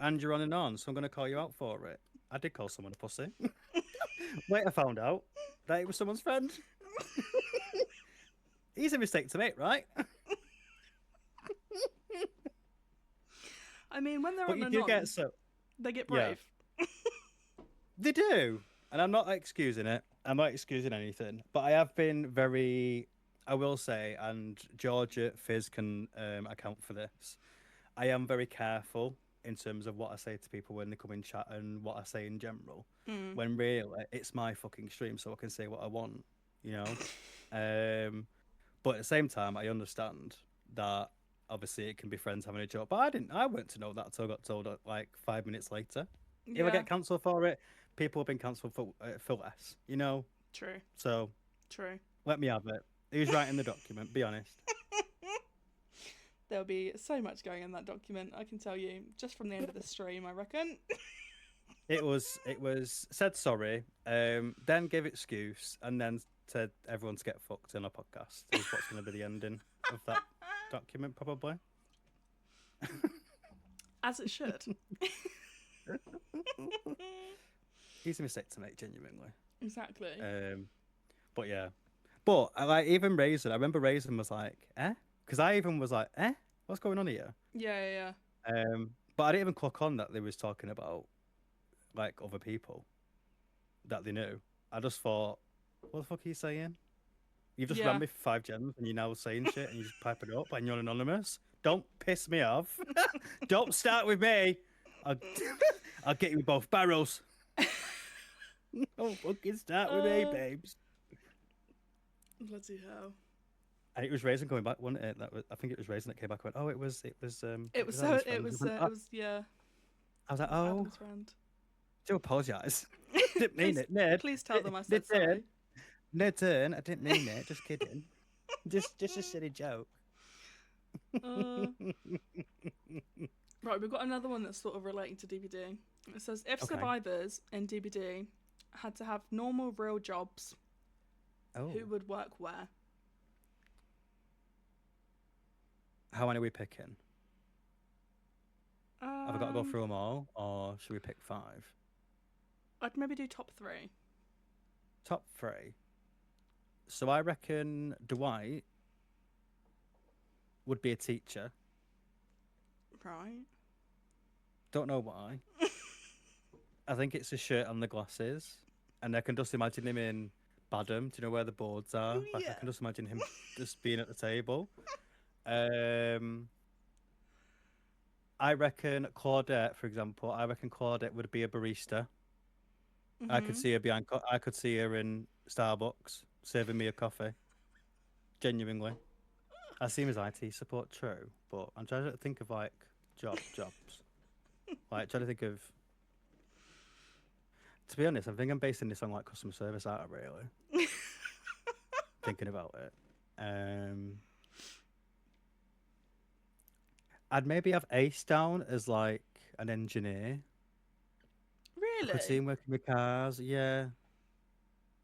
And you're on and on, so I'm going to call you out for it. I did call someone a pussy. Later found out that it was someone's friend. Easy mistake to make, right? I mean, when they're But on you the do non, get so... they get brave. Yeah. They do. And I'm not excusing it. I'm not excusing anything. But I have been very, I will say, and Georgia Fizz can account for this, I am very careful in terms of what I say to people when they come in chat and what I say in general. When really, it's my fucking stream, so I can say what I want, you know? But at the same time, I understand that obviously it can be friends having a joke. But I weren't to know that until I got told like 5 minutes later. Yeah. If I get cancelled for it, people have been cancelled for less, you know? True. So, True. let me have it. Who's writing the document? Be honest. There'll be so much going in that document, I can tell you, just from the end of the stream, I reckon. It was said sorry, then gave excuse, and then said everyone to get fucked in a podcast. Is what's going to be the ending of that document, probably. As it should. Easy mistake to make, genuinely. Exactly. But yeah. But like even Raisin, I remember Raisin was like, eh? Because I even was like, eh? What's going on here? Yeah. But I didn't even clock on that they was talking about like other people that they knew. I just thought, what the fuck are you saying? You've just ran me for 5 gems and you're now saying shit and you just pipe it up and you're anonymous. Don't piss me off. Don't start with me. I'll get you both barrels. Don't fucking start with me, babes. Bloody hell. And it was Raisin coming back, wasn't it? I think it was Raisin that came back and went, oh, it was yeah. I was like, oh, Adam's friend. do apologise. Didn't mean it, Ned. Please tell them I said sorry. Ned turn. I didn't mean it. Just kidding. just a silly joke. Right, we've got another one that's sort of relating to DBD. It says, if survivors in DBD had to have normal, real jobs, who would work where? How many are we picking? Have I got to go Um, through them all, or should we pick five? I'd maybe do top three. Top three. So I reckon Dwight would be a teacher. Right. Don't know why. I think it's the shirt and the glasses, and I can just imagine him in Badham. Do you know where the boards are? Like I Yeah. can just imagine him just being at the table. Um, I reckon Claudette, for example. I reckon Claudette would be a barista. I could Mhm. see her behind. I could see her in Starbucks serving me a coffee. Genuinely, I see him as IT support. True, but I'm trying to think of like jobs. Like trying to think of. To be honest, I think I'm basing this on like customer service out really. Thinking about it. Um, I'd maybe have Ace down as like an engineer. I could see Really? him working with cars. Yeah,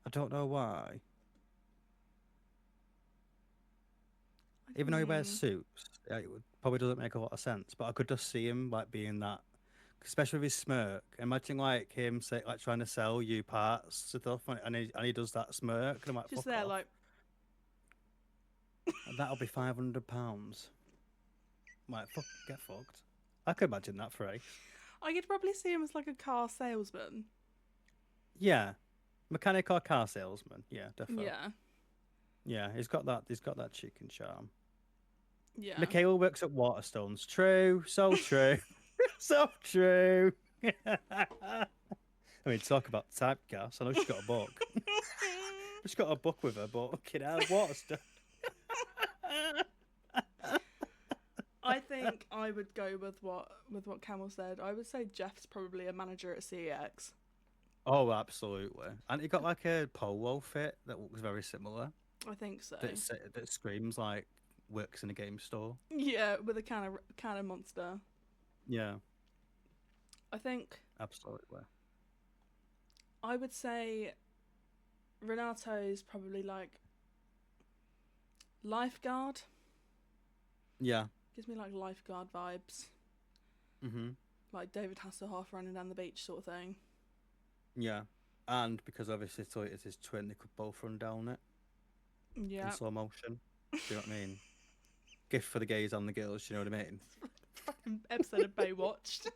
I don't know why. Even though he wears Hmm. suits, probably doesn't make a lot of sense. But I could just see him like being that, especially with his smirk. Imagine like him say like trying to sell you parts and stuff, and he does that smirk, and I'm like, Just fuck there, off. like, And that'll be £500. Like, get fucked. I could imagine that for Ace. I could probably see him as like a car salesman. Yeah, mechanic or car salesman. Yeah, defo. Yeah. Yeah, he's got that. He's got that chicken charm. Yeah. Michaela works at Waterstones. True, so true, so true. I mean, talk about typecast. I know she's got a book. She's got a book with her, but fucking hell, Waterstone. I think I would go with what Camel said. I would say Jeff's probably a manager at CEX. Oh, absolutely. And he got like a polo fit that looks very similar. I think so. That screams like works in a game store. Yeah, with a can of Monster. Yeah, I think absolutely. I would say Renato's probably like lifeguard. Yeah. Gives me like lifeguard vibes. Mhm. Like David Hasselhoff running down the beach sort of thing. Yeah. And because obviously it's his twin, they could both run down it in Yeah. slow motion. Do you know what I mean? Gift for the gays and the girls. Do you know what I mean? Fucking episode of Baywatch.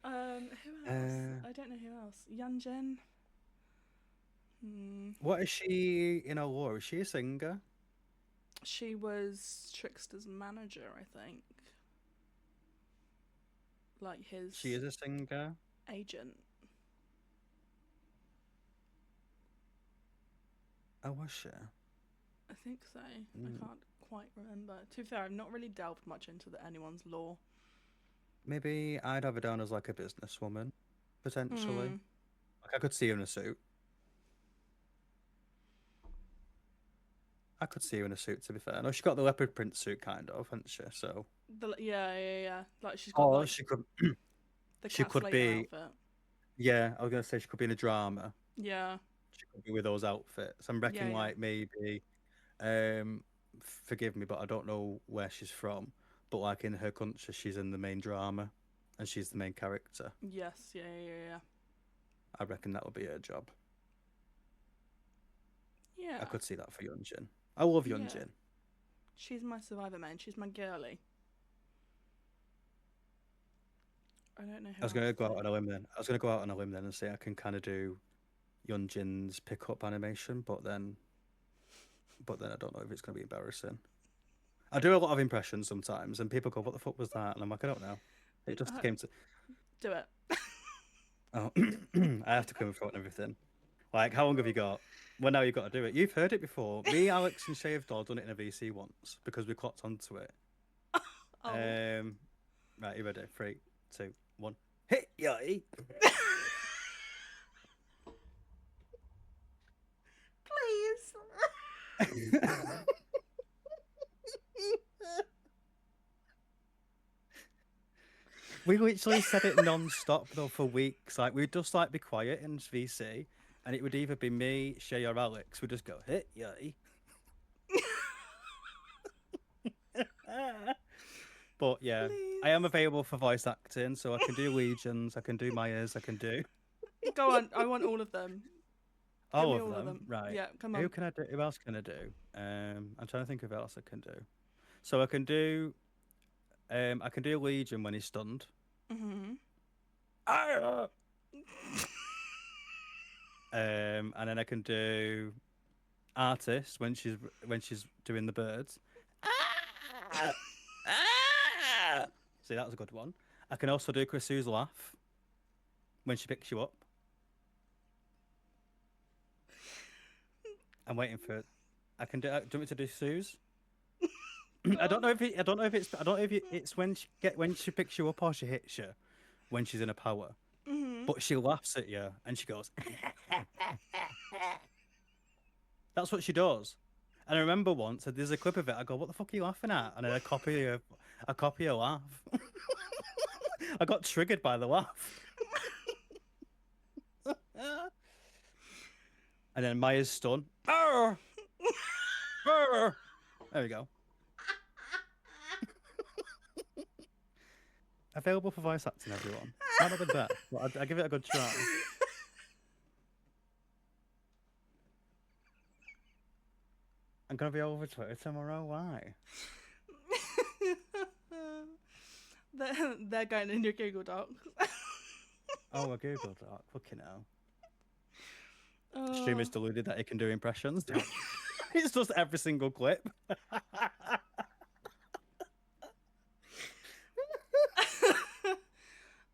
uh, who else? I don't know who else. Yunjin. What is she in Allure? Is she a singer? She was Trickster's manager, I think. Like his She is a singer. agent. Oh, was she? I think so. I can't quite remember. To be fair, I've not really delved much into anyone's lore. Maybe I'd have her down as like a businesswoman, potentially. Like I could see her in a suit. I could see her in a suit, to be fair. No, she got the leopard print suit, kind of, hasn't she? So. Yeah. Like she's got Oh, like she could. the She cat could Slater be. outfit. Yeah, I was gonna say she could be in a drama. Yeah. She could be with those outfits. I'm Yeah, reckoning yeah. like maybe. Um, Forgive me, but I don't know where she's from. But like in her country, she's in the main drama, and she's the main character. Yes, yeah. I reckon that would be her job. Yeah. I could see that for Yunjin. I love Yeah. Yunjin. She's my survivor main. She's my girly. I don't know who I was gonna else go out to on a limb then. I was gonna go out on a limb then and say I can kind of do Yunjin's pickup animation, but then I don't know if it's gonna be embarrassing. I do a lot of impressions sometimes, and people go, "What the fuck was that?" And I'm like, "I don't know." It just came to. do it. Oh, I have to come in front and everything. Like, how long have you got? Well, now you've got to do it. You've heard it before. Me, Alex, and Shaved Doll done it in a VC once because we clocked onto it. Oh. Right, you ready? 3, 2, 1. Hit yay! Please. We literally said it non-stop though for weeks. Like we'd just like be quiet in VC, and it would either be me, Shay, or Alex. We'd just go hit yay. But yeah, I am Please. available for voice acting, so I can do Legions, I can do Myers, I can do Go on. I want all of them. Give all me of all of them. them. Right. Yeah, come Who on. can I do? Who else can I do? I'm trying to think of who else I can do. So I can do Legion when he's stunned. Hmm. Ah! And then I can do Artist when she's doing the birds. Ah! Ah! See, that was a good one. I can also do Chris's laugh when she picks you up. I'm waiting for it. I can do. Do you want me to do Sue's? Go on. I don't know if it's when she picks you up or she hits you when she's in a power. Hmm. But she laughs at you and she goes. That's what she does. And I remember once there's a clip of it. I go, "What the fuck are you laughing at?" And then I copy her laugh. I got triggered by the laugh. And then Maya's stunned. Arr! Arr! There we go. Available for voice acting, everyone. Might not be the best, but I give it a good try. I'm gonna be over Twitter tomorrow. Why? They're going in your Google Docs. Oh, I googled that. Fucking hell. Oh. Streamer's deluded that he can do impressions. It's just every single clip.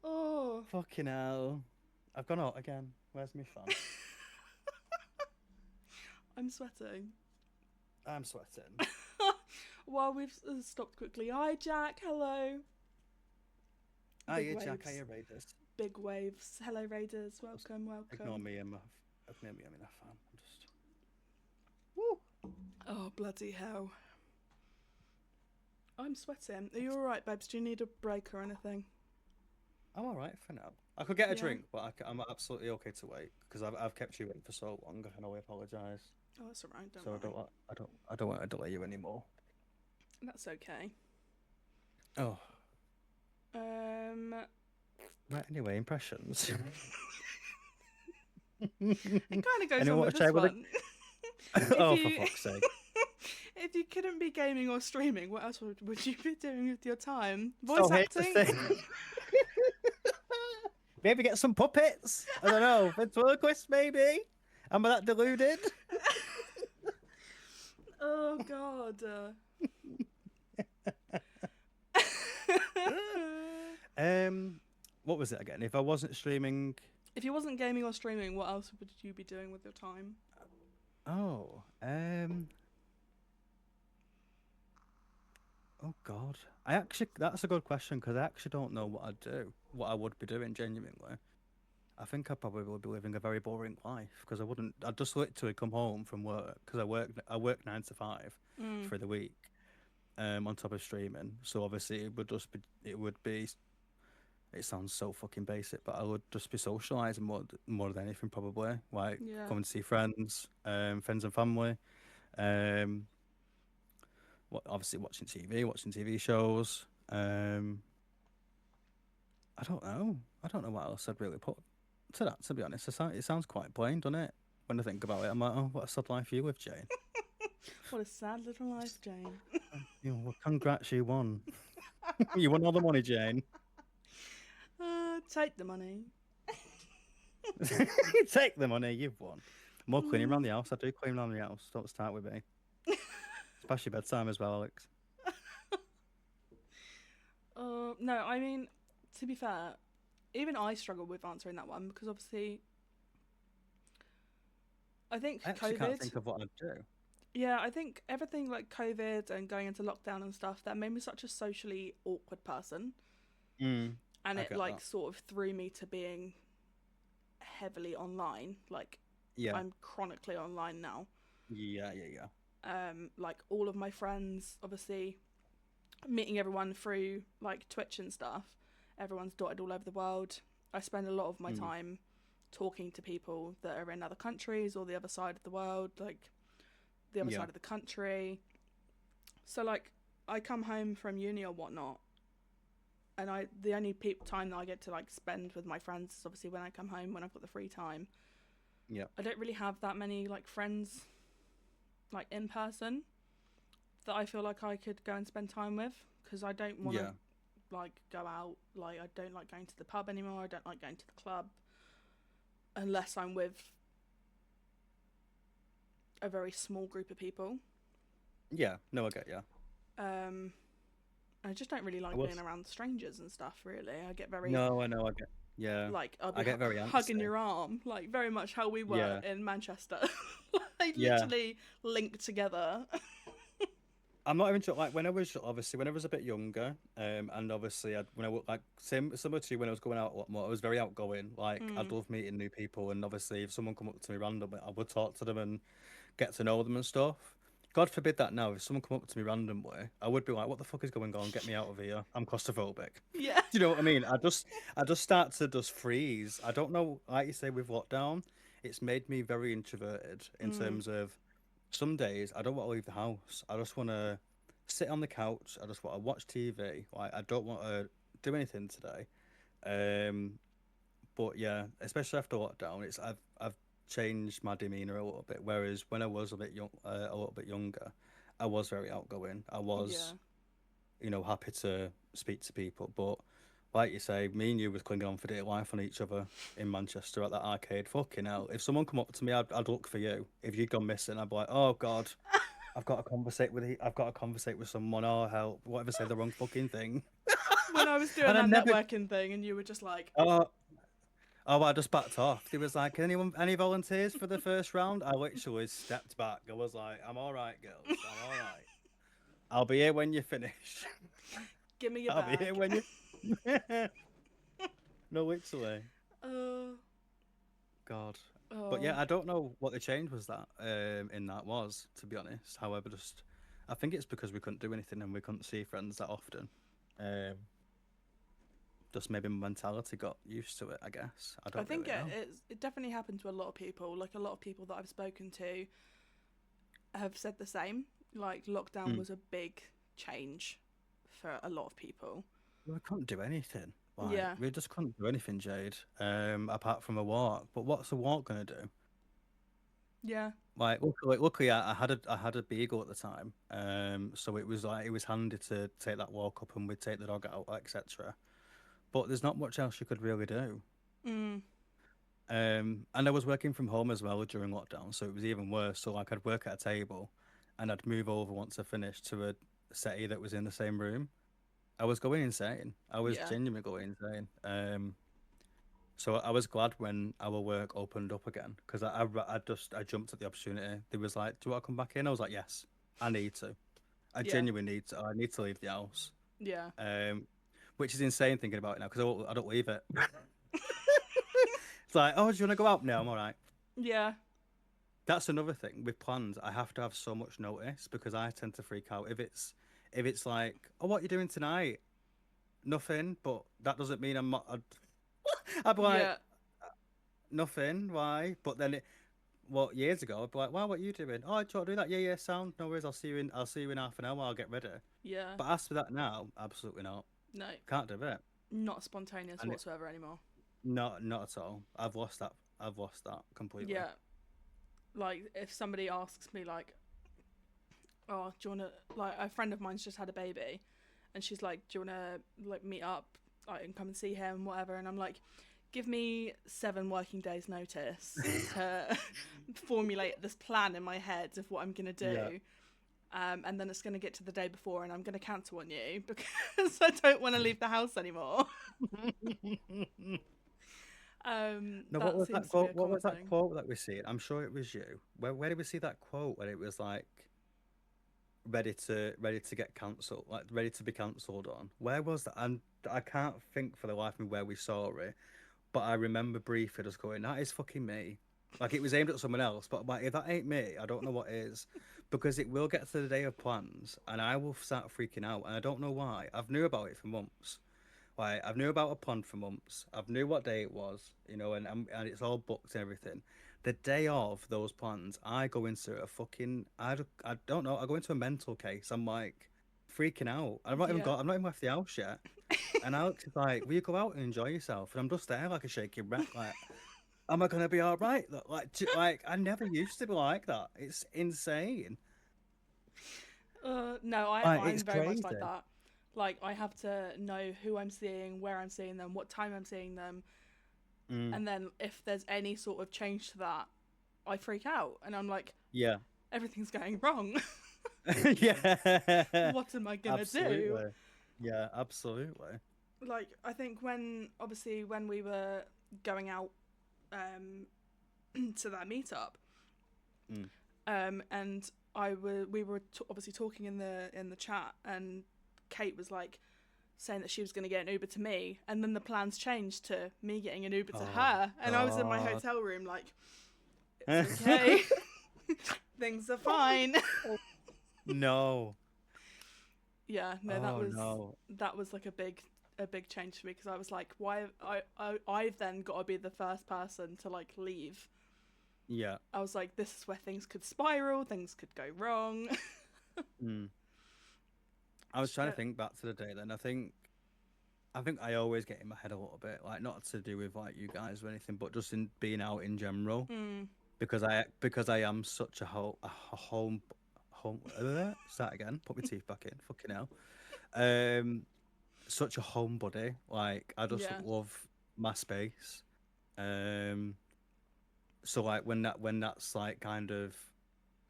Oh. Fucking hell. I've gone out again. Where's my phone? I'm sweating. I'm sweating. While we've stopped quickly. Hi, Jack. Hello. Ah, Big yeah, Jack. waves. How you Raiders? Big waves. Hello, Raiders. Welcome, welcome. Ignore me and my phone. I'm just. Woo. Oh, bloody hell. I'm sweating. Are you alright, babes? Do you need a break or anything? I'm all right for now. I could get a Yeah. drink, but I'm absolutely okay to wait because I've kept you waiting for so long. I know I apologise. Oh, that's alright. Don't So worry. I don't want to delay you anymore. That's okay. Oh. Um. Right. Anyway, impressions. It kind of goes Anyone on want with to share this with one. Oh, you- for fuck's sake! If you couldn't be gaming or streaming, what else would you be doing with your time? So Voice hate to acting? say. Maybe get some puppets. I don't know. Ventriloquist, maybe. Am I that deluded? Oh God. What was it again? If I wasn't streaming. If you wasn't gaming or streaming, what else would you be doing with your time? Oh, oh God. That's a good question because I actually don't know what I'd do, what I would be doing genuinely. I think I probably would be living a very boring life because I'd just literally come home from work because I work 9 to 5 for the week, on top of streaming. So obviously it sounds so fucking basic, but I would just be socialising more than anything probably, like Yeah. going to see friends, friends and family, um, obviously watching TV shows. I don't know. I don't know what else I'd really put to that, to be honest. It sounds quite plain, doesn't it? When I think about it, I'm like, oh, what a sad life you live, Jane. What a sad little life, Jane. Well, congrats, you won. You won all the money, Jane. Take the money. Take the money, you've won. More cleaning around the house. I do clean around the house. Don't start with me. It's past your bedtime as well, Alex. No, I mean, to be fair, even I struggle with answering that one because obviously, I think I actually can't think of what I'd do. Yeah, I think everything like COVID and going into lockdown and stuff that made me such a socially awkward person, and I it get like that. sort of threw me to being heavily online. Like Yeah. I'm chronically online now. Yeah. Like all of my friends, obviously, meeting everyone through like Twitch and stuff. Everyone's dotted all over the world. I spend a lot of my time talking to people that are in other countries or the other side of the world, like the other side of the country. So like I come home from uni or whatnot and the only time that I get to like spend with my friends is obviously when I come home when I've got the free time. Yeah. I don't really have that many like friends like in person that I feel like I could go and spend time with, because I don't want to Yeah. like go out. Like I don't like going to the pub anymore. I don't like going to the club unless I'm with a very small group of people. Yeah. No, I get you. Um, I just don't really I like being was. around strangers and stuff. Really, I get very No, I know. I get. Yeah. like I'll I be get very hugging antsy. your arm, like very much how we were Yeah. in Manchester. Like Yeah. literally linked together. I'm not even sure. Like when I was obviously when I was a bit younger, and obviously when I like same similar to you when I was going out a lot more, I was very outgoing. Like I'd Mm, love meeting new people, and obviously if someone come up to me randomly, I would talk to them and get to know them and stuff. God forbid that now. If someone come up to me randomly, I would be like, "What the fuck is going on? Get me out of here! I'm claustrophobic." yeah. Do you know what I mean? I just start to just freeze. I don't know. Like you say, with lockdown, it's made me very introverted in Mm, terms of some days I don't want to leave the house. I just want to sit on the couch. I just want to watch TV. Like I don't want to do anything today. Um, but yeah, especially after lockdown, it's I've changed my demeanor a little bit. Whereas when I was a bit young, a little bit younger, I was very outgoing. I yeah. was, happy to speak to people. But like you say, me and you was clinging on for dear life on each other in Manchester at that arcade. Fucking hell! If someone come up to me, I'd look for you. If you'd gone missing, I'd be like, oh God, I've got to conversate with someone. Oh help! Whatever, say the wrong fucking thing. When I was doing And I that never. networking thing, and you were just like, Oh, oh, I just backed off. There was like, any volunteers for the first round? I literally stepped back. I was like, I'm all right, girls. I'm all right. I'll be here when you finish. "Give me your I'll be here bag." when you. No, literally. uh, God. But oh, yeah, I don't know what the change was that in that was, to be honest. However, just I think it's because we couldn't do anything and we couldn't see friends that often. Um, just maybe my mentality got used to it. I guess I I don't think really know. it definitely happened to a lot of people. Like a lot of people that I've spoken to have said the same. Like lockdown Mm. was a big change for a lot of people. We couldn't do anything. Like Yeah, we just couldn't do anything, Jade. Apart from a walk. But what's a walk gonna do? yeah, Like luckily, I had a beagle at the time. So it was like it was handy to take that walk up and we'd take the dog out, etc. But there's not much else you could really do. mm, And I was working from home as well during lockdown, so it was even worse. So like I'd work at a table, and I'd move over once I finished to a settee that was in the same room. I was going insane. I was yeah, genuinely going insane. So I was glad when our work opened up again because I jumped at the opportunity. They was like, "Do you want to come back in?" I was like, "Yes, I need to. I yeah, genuinely need to. I need to leave the house." yeah, Um, which is insane thinking about it now because I don't leave it. It's like, "Oh, do you want to go out?" No, I'm all right. yeah, That's another thing with plans. I have to have so much notice because I tend to freak out if it's like, "Oh, what are you doing tonight?" Nothing, but that doesn't mean I'm not. I'd be like, yeah, nothing. Why? But then years ago, I'd be like, wow, what are you doing? Oh, do you want to do that? Yeah, yeah, sound. No worries. I'll see you in half an hour. I'll get ready. yeah. But as for that now, absolutely not. No, Can't do it. not spontaneous And it, whatsoever anymore. not at all. I've lost that. I've lost that completely. Yeah, like if somebody asks me like, "Oh, do you wanna like a friend of mine's just had a baby," and she's like, "Do you wanna like meet up like, and come and see him, whatever?" And I'm like, "Give me 7 working days notice to formulate this plan in my head of what I'm gonna Yeah. do." And then it's going to get to the day before and I'm going to cancel on you because I don't want to leave the house anymore. No, what That was that seems to be quote? a What common was that thing. quote that we see? I'm sure it was you. Where did we see that quote? When it was like ready to get cancelled, like ready to be cancelled on. Where was that? And I can't think for the life of me where we saw it, but I remember briefly just going, "That is fucking me." Like it was aimed at someone else, but like, if that ain't me, I don't know what is, because it will get to the day of plans, and I will start freaking out, and I don't know why. I've knew about it for months. Like I've knew about a plan for months. I've knew what day it was, and it's all booked and everything. The day of those plans, I go into a fucking I don't know. I go into a mental case. I'm like freaking out. Yeah. I've not even left the house yet. And Alex is like, "Will you go out and enjoy yourself?" And I'm just there like a shaking wreck, like, "Am I gonna be all right?" Like I never used to be like that. It's insane. No, Like it's I'm very much like crazy. that. Like, I have to know who I'm seeing, where I'm seeing them, what time I'm seeing them, Mm, and then if there's any sort of change to that, I freak out and I'm like, yeah. everything's going wrong. Yeah. What am I gonna do? Absolutely. Yeah, absolutely. Like, I think when obviously when we were going out um, to that meetup, Mm. and we were obviously talking in the chat, and Kate was like saying that she was going to get an Uber to me, and then the plans changed to me getting an Uber to Oh her, and I was in my God. hotel room like, it's okay, things are fine. No. Yeah, no, Oh no. that was like a big change for me because I was like, why I've then got to be the first person to like leave. Yeah. I was like, this is where things could spiral, things could go wrong. Mm. I was trying to Shit. think back to the day then. I think I always get in my head a little bit, like not to do with like you guys or anything, but just in being out in general. Mm. Because I am such a home start again, put my teeth back in, fucking hell. Um Such a homebody. Like I just Yeah. love my space. Um so like when that's like kind of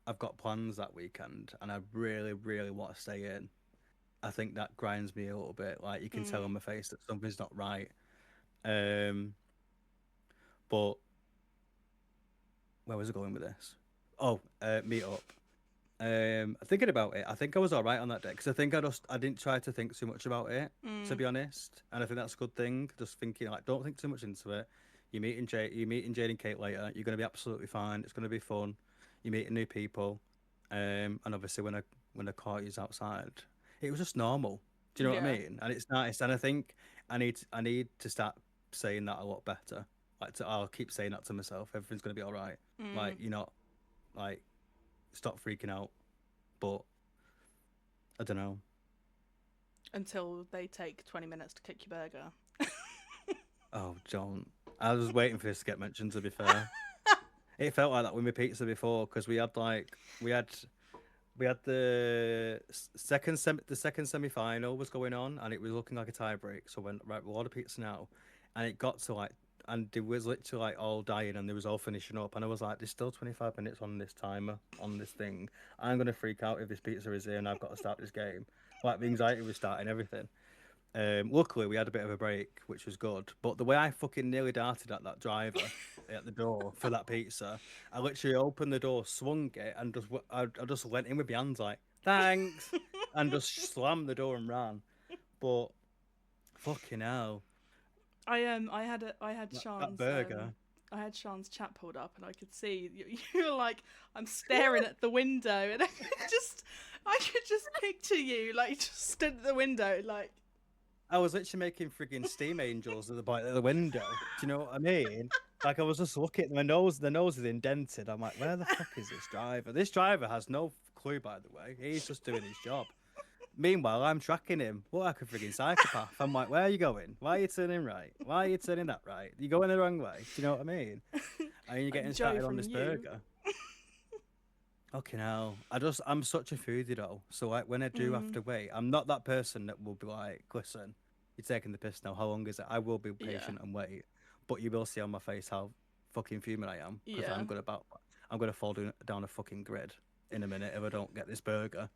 I've got plans that weekend and I really, really want to stay in. I think that grinds me a little bit. Like you can tell on Mm. my face that something's not right. Um, but where was I going with this? Oh, meet up. Thinking about it, I think I was all right on that day because I didn't try to think too much about it, to Mm. be honest, and I think that's a good thing. Just thinking like, don't think too much into it. You're meeting Jade and Kate later. You're gonna be absolutely fine. It's gonna be fun. You're meeting new people, and obviously when I caught you outside, it was just normal. Do you know what I Yeah. mean? And it's nice. And I think I need to start saying that a lot better. I'll keep saying that to myself. Everything's gonna be all right. Mm. Like you're not like stop freaking out. But I don't know. Until they take 20 minutes to cook your burger. Oh, John. I was waiting for this to get mentioned, to be fair. It felt like that with my pizza before because we had the second semi final was going on and it was looking like a tie break. So I went right, we'll order pizza now, and it got to like and it was literally like all dying and they was all finishing up and I was like, there's still 25 minutes on this timer on this thing. I'm gonna freak out if this pizza is here and I've got to start this game. Like the anxiety was starting everything. Luckily, we had a bit of a break, which was good. But the way I fucking nearly darted at that driver at the door for that pizza, I literally opened the door, swung it, and I just went in with my hands like thanks, and just slammed the door and ran. But fucking hell, I had that Sean's burger. I had Sean's chat pulled up and I could see you were like, I'm staring at the window, and I could just picture you like just stood at the window like. I was literally making frigging steam angels at the window. Do you know what I mean? Like I was just looking, the nose is indented. I'm like, where the fuck is this driver? This driver has no clue, by the way. He's just doing his job. Meanwhile, I'm tracking him. What like a frigging psychopath. I'm like, where are you going? Why are you turning right? Why are you turning that right? You're going the wrong way. Do you know what I mean? And you're Like getting Joe started on from this You. burger. Fucking hell. I'm such a foodie though. So like when I do have Mm, to wait, I'm not that person that will be like, listen, you're taking the piss now. How long is it? I will be yeah, patient and wait. But you will see on my face how fucking fuming I am because yeah. I'm gonna fall down a fucking grid in a minute if I don't get this burger.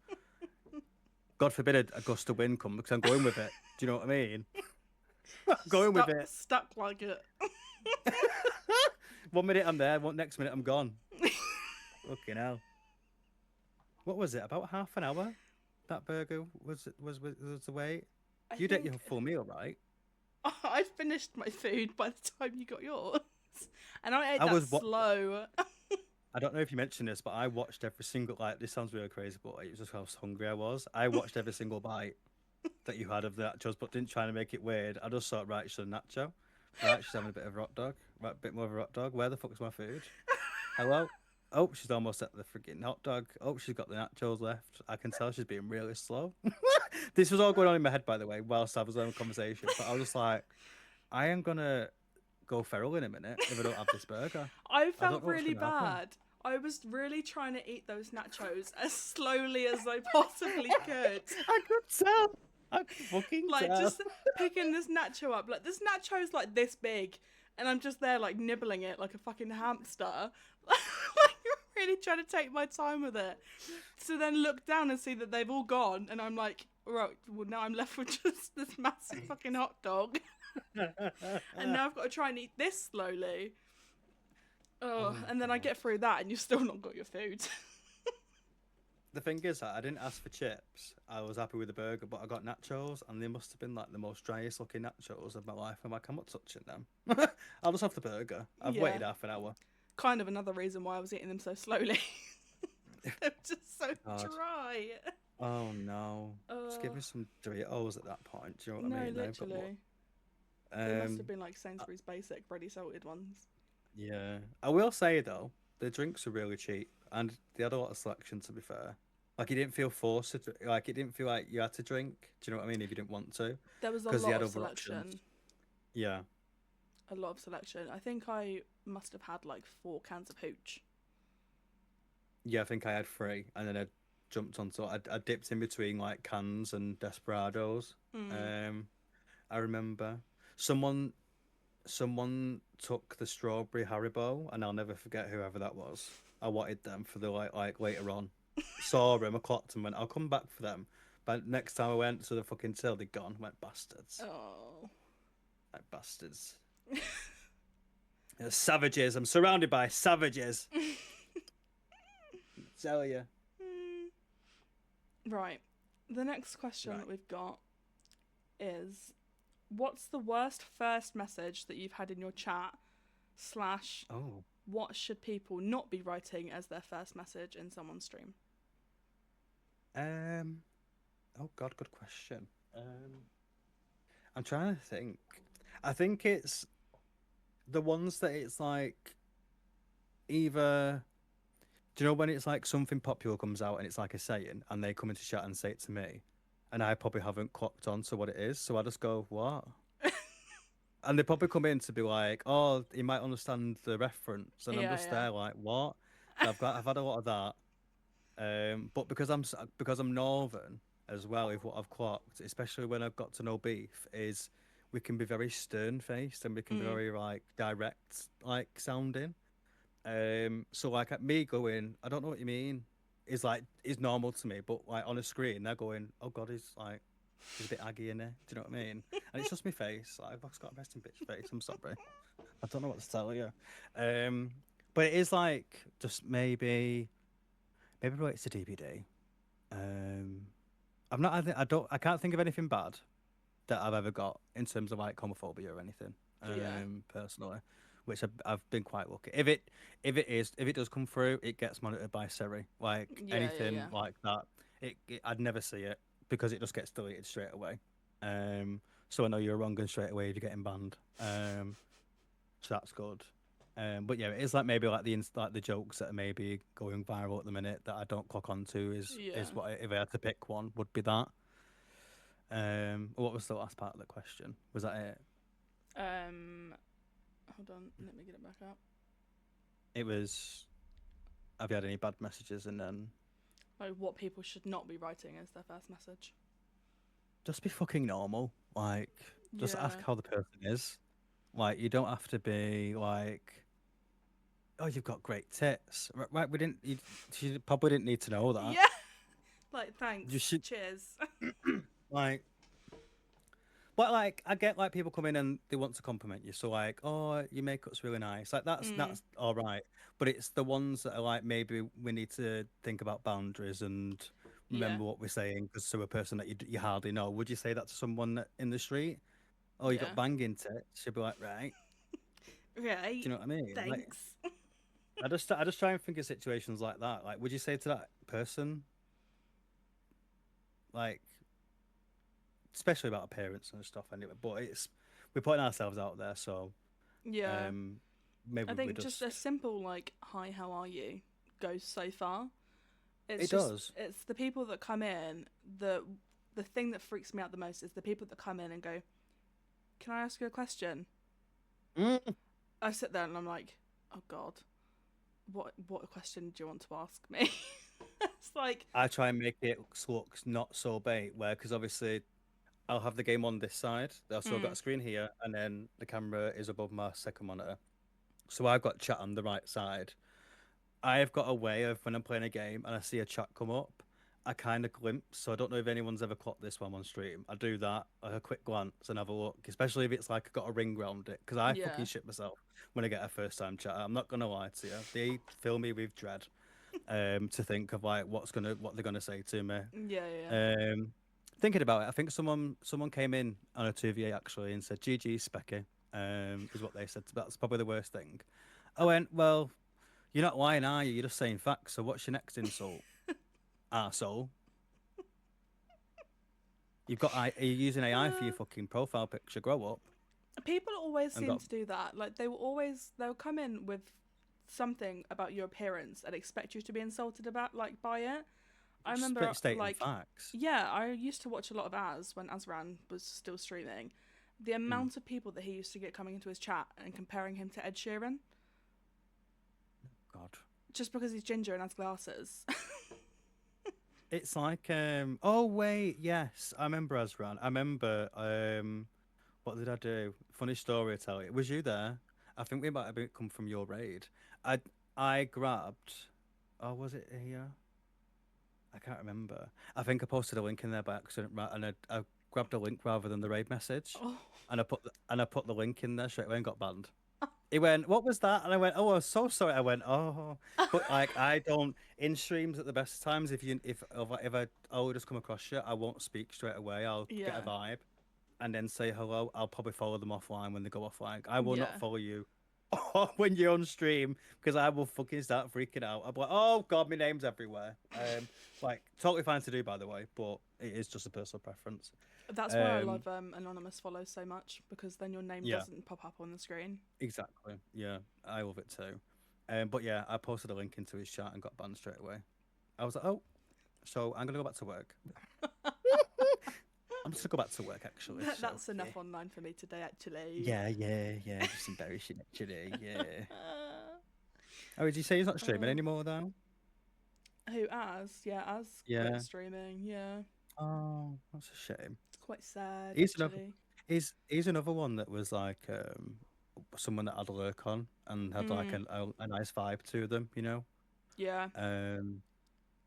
God forbid a gust of wind come because I'm going with it. Do you know what I mean? I'm going with it. Stuck like it. 1 minute I'm there, next minute I'm gone. Fucking hell. What was it? About half an hour? That burger was the wait. I You'd ate your think full meal, right? I'd finished my food by the time you got yours, and I ate I that was what slow. I don't know if you mentioned this, but I watched every single like this sounds really crazy, but it was just how hungry I was. I watched every single bite that you had of the nachos, but didn't try to make it weird. I just thought, right, she's a nacho. Right, she's having a bit of a hot dog. Right, a bit more of a hot dog. Where the fuck is my food? Hello? Oh, she's almost at the freaking hot dog. Oh, she's got the nachos left. I can tell she's being really slow. This was all going on in my head, by the way, whilst I was having a conversation. But I was just like, I am gonna go feral in a minute if I don't have this burger. I I don't felt know what's really gonna happen. bad. I was really trying to eat those nachos as slowly as I possibly could. I could tell. I could fucking Like, tell. just picking this nacho up. Like, this nacho's like this big, and I'm just there, like, nibbling it like a fucking hamster. Like, really trying to take my time with it. To then look down and see that they've all gone, and I'm like, right, well, now I'm left with just this massive fucking hot dog. And now I've got to try and eat this slowly. Oh, my and then I God. get through that, and you've still not got your food. The thing is, I didn't ask for chips. I was happy with the burger, but I got nachos, and they must have been like the most driest looking nachos of my life. I'm like, I'm not touching them. I'll just have the burger. I've Yeah. waited half an hour. Kind of another reason why I was eating them so slowly. They're just so God. dry. Oh no. Just give Oh, me some Doritos at that point. Do you know what no, I mean? They've got more. literally. They must have been like Uh, Sainsbury's basic ready salted ones. yeah. I will say though, the drinks are really cheap, and they had a lot of selection. To be fair, like you didn't feel forced to, like it didn't feel like you had to drink. Do you know what I mean? If you didn't want to, There was a because they lot had of other options. selection. Yeah. A lot of selection. I think I must have had like 4 cans of hooch. Yeah, I think I had three, and then I jumped onto. I dipped in between like cans and desperados. Mm. Um, I remember someone someone took the strawberry Haribo, and I'll never forget whoever that was. I wanted them for the like later on. Saw them, I clocked them, went, I'll come back for them. But next time I went to the fucking till, they'd gone. Went bastards, Oh. like bastards. They're savages. I'm surrounded by savages. Tell you. Mm. Right. The next question Right. that we've got is, what's the worst first message that you've had in your chat? Slash, Oh. what should people not be writing as their first message in someone's stream? Um. Oh God, good question. I'm trying to think. I think it's the ones that it's like either. Do you know when it's like something popular comes out and it's like a saying, and they come into chat and say it to me, and I probably haven't clocked on to what it is, so I just go, "What?" And they probably come in to be like, "Oh, you might understand the reference," and I'm just Yeah, there like, "What?" So I've had a lot of that. But because I'm northern as well, with what I've clocked, especially when I've got to know beef, is we can be very stern faced and we can yeah. be Mm. very like direct like sounding. So like at me going, I don't know what you mean, is normal to me, but like on a screen they're going, oh God, he's a bit aggy in there. Do you know what I mean? And it's just my face. Like, I've just got a resting bitch face. I'm sorry. I don't know what to tell you. Um, but it is like just maybe relates to DBD. Um, I'm not. I don't. I can't think of anything bad that I've ever got in terms of like homophobia or anything. Yeah. Personally, which I've been quite lucky. If it does come through, it gets monitored by Siri. Like Yeah, yeah, anything yeah. like that, I'd never see it because it just gets deleted straight away. So I know you're wrong and straight away if you're getting banned. So that's good. But yeah, it is like maybe like the jokes that are maybe going viral at the minute that I don't clock onto Yeah. is what if I had to pick one would be that. What was the last part of the question? Was that it? Um, hold on, let me get it back up. It was. Have you had any bad messages? And then Like, what people should not be writing as their first message. just be fucking normal. Like, just Yeah. ask how the person is. Like, you don't have to be like, oh, you've got great tits. Right? We didn't. She probably didn't need to know that. Yeah. Like, thanks. You should Cheers. like. But like, I get like people come in and they want to compliment you. So like, oh, your makeup's really nice. Like Mm. that's all right. But it's the ones that are like maybe we need to think about boundaries and Yeah. remember what we're saying because to a person that you hardly know, would you say that to someone in the street? Oh, you got Yeah. banging tits. She'd be like, right. Right. Do you know what I mean? Like, Thanks. I just try and think of situations like that. Like, would you say to that person, like, especially about appearance and stuff anyway? But it's we're putting ourselves out there, so Yeah. Um, maybe I we think just just a simple, like, hi, how are you? goes so far. It It's just does. it's the people that come in. The thing that freaks me out the most is the people that come in and go, "Can I ask you a question?" Mm. I sit there and I'm like, "Oh God, what question do you want to ask me?" It's like, I try and make it look not so bait, where because obviously I'll have the game on this side. So I've got mm, a screen here, and then the camera is above my second monitor. So I've got chat on the right side. I've got a way of when I'm playing a game and I see a chat come up, I kind of glimpse. So I don't know if anyone's ever clocked this one on stream. I do that, like a quick glance and have a look, especially if it's like got a ring round it, because I yeah, fucking shit myself when I get a first time chat. I'm not gonna lie to you. They fill me with dread, to think of like what they're gonna say to me. yeah, yeah. Um, thinking about it, I think someone came in on a 2v8 actually and said GG Specky, is what they said. That's probably the worst thing. I went, well, you're not lying, are you? You're just saying facts. So what's your next insult? Arsehole. Are you using AI for your Uh, fucking profile picture? Grow up People always and seem got to do that. Like they'll come in with something about your appearance and expect you to be insulted about like by it. I remember stating like, facts. yeah, I used to watch a lot of Az when Azran was still streaming. The Mm. amount of people that he used to get coming into his chat and comparing him to Ed Sheeran God. just because he's ginger and has glasses. It's like oh wait, yes. I remember Azran. I remember what did I do? Funny story to tell you. Was you there? I think we might have come from your raid. I I grabbed, oh was it here? I can't remember. I think I posted a link in there by accident, and I grabbed a link rather than the raid message, Oh, and I put the link in there straight away and got banned. He went, "What was that?" And I went, "Oh, I'm so sorry." I went, "Oh," but like I don't in streams at the best times. If I'll just come across you, I won't speak straight away. I'll get a yeah, vibe and then say hello. I'll probably follow them offline when they go offline. I will not yeah. follow you when you're on stream because I will fucking start freaking out. I'm like, oh god, my name's everywhere. Like totally fine to do by the way, but it is just a personal preference. That's why I Um, love anonymous follows so much because then your name yeah, doesn't pop up on the screen. exactly. Yeah, I love it too. But yeah, I posted a link into his chat and got banned straight away. I was like, oh, so I'm gonna go back to work. I'm just gonna go back to work actually. So That's yeah, enough online for me today, actually. yeah. Just embarrassing actually. Yeah. Oh, did you say he's not streaming Oh, anymore though? who as? Yeah, as quit Yeah. streaming. Yeah, Oh, that's a shame. it's quite sad, He's another. actually. He's another one that was like someone that I'd lurk on and had like Mm, a nice vibe to them, you know. yeah, Um,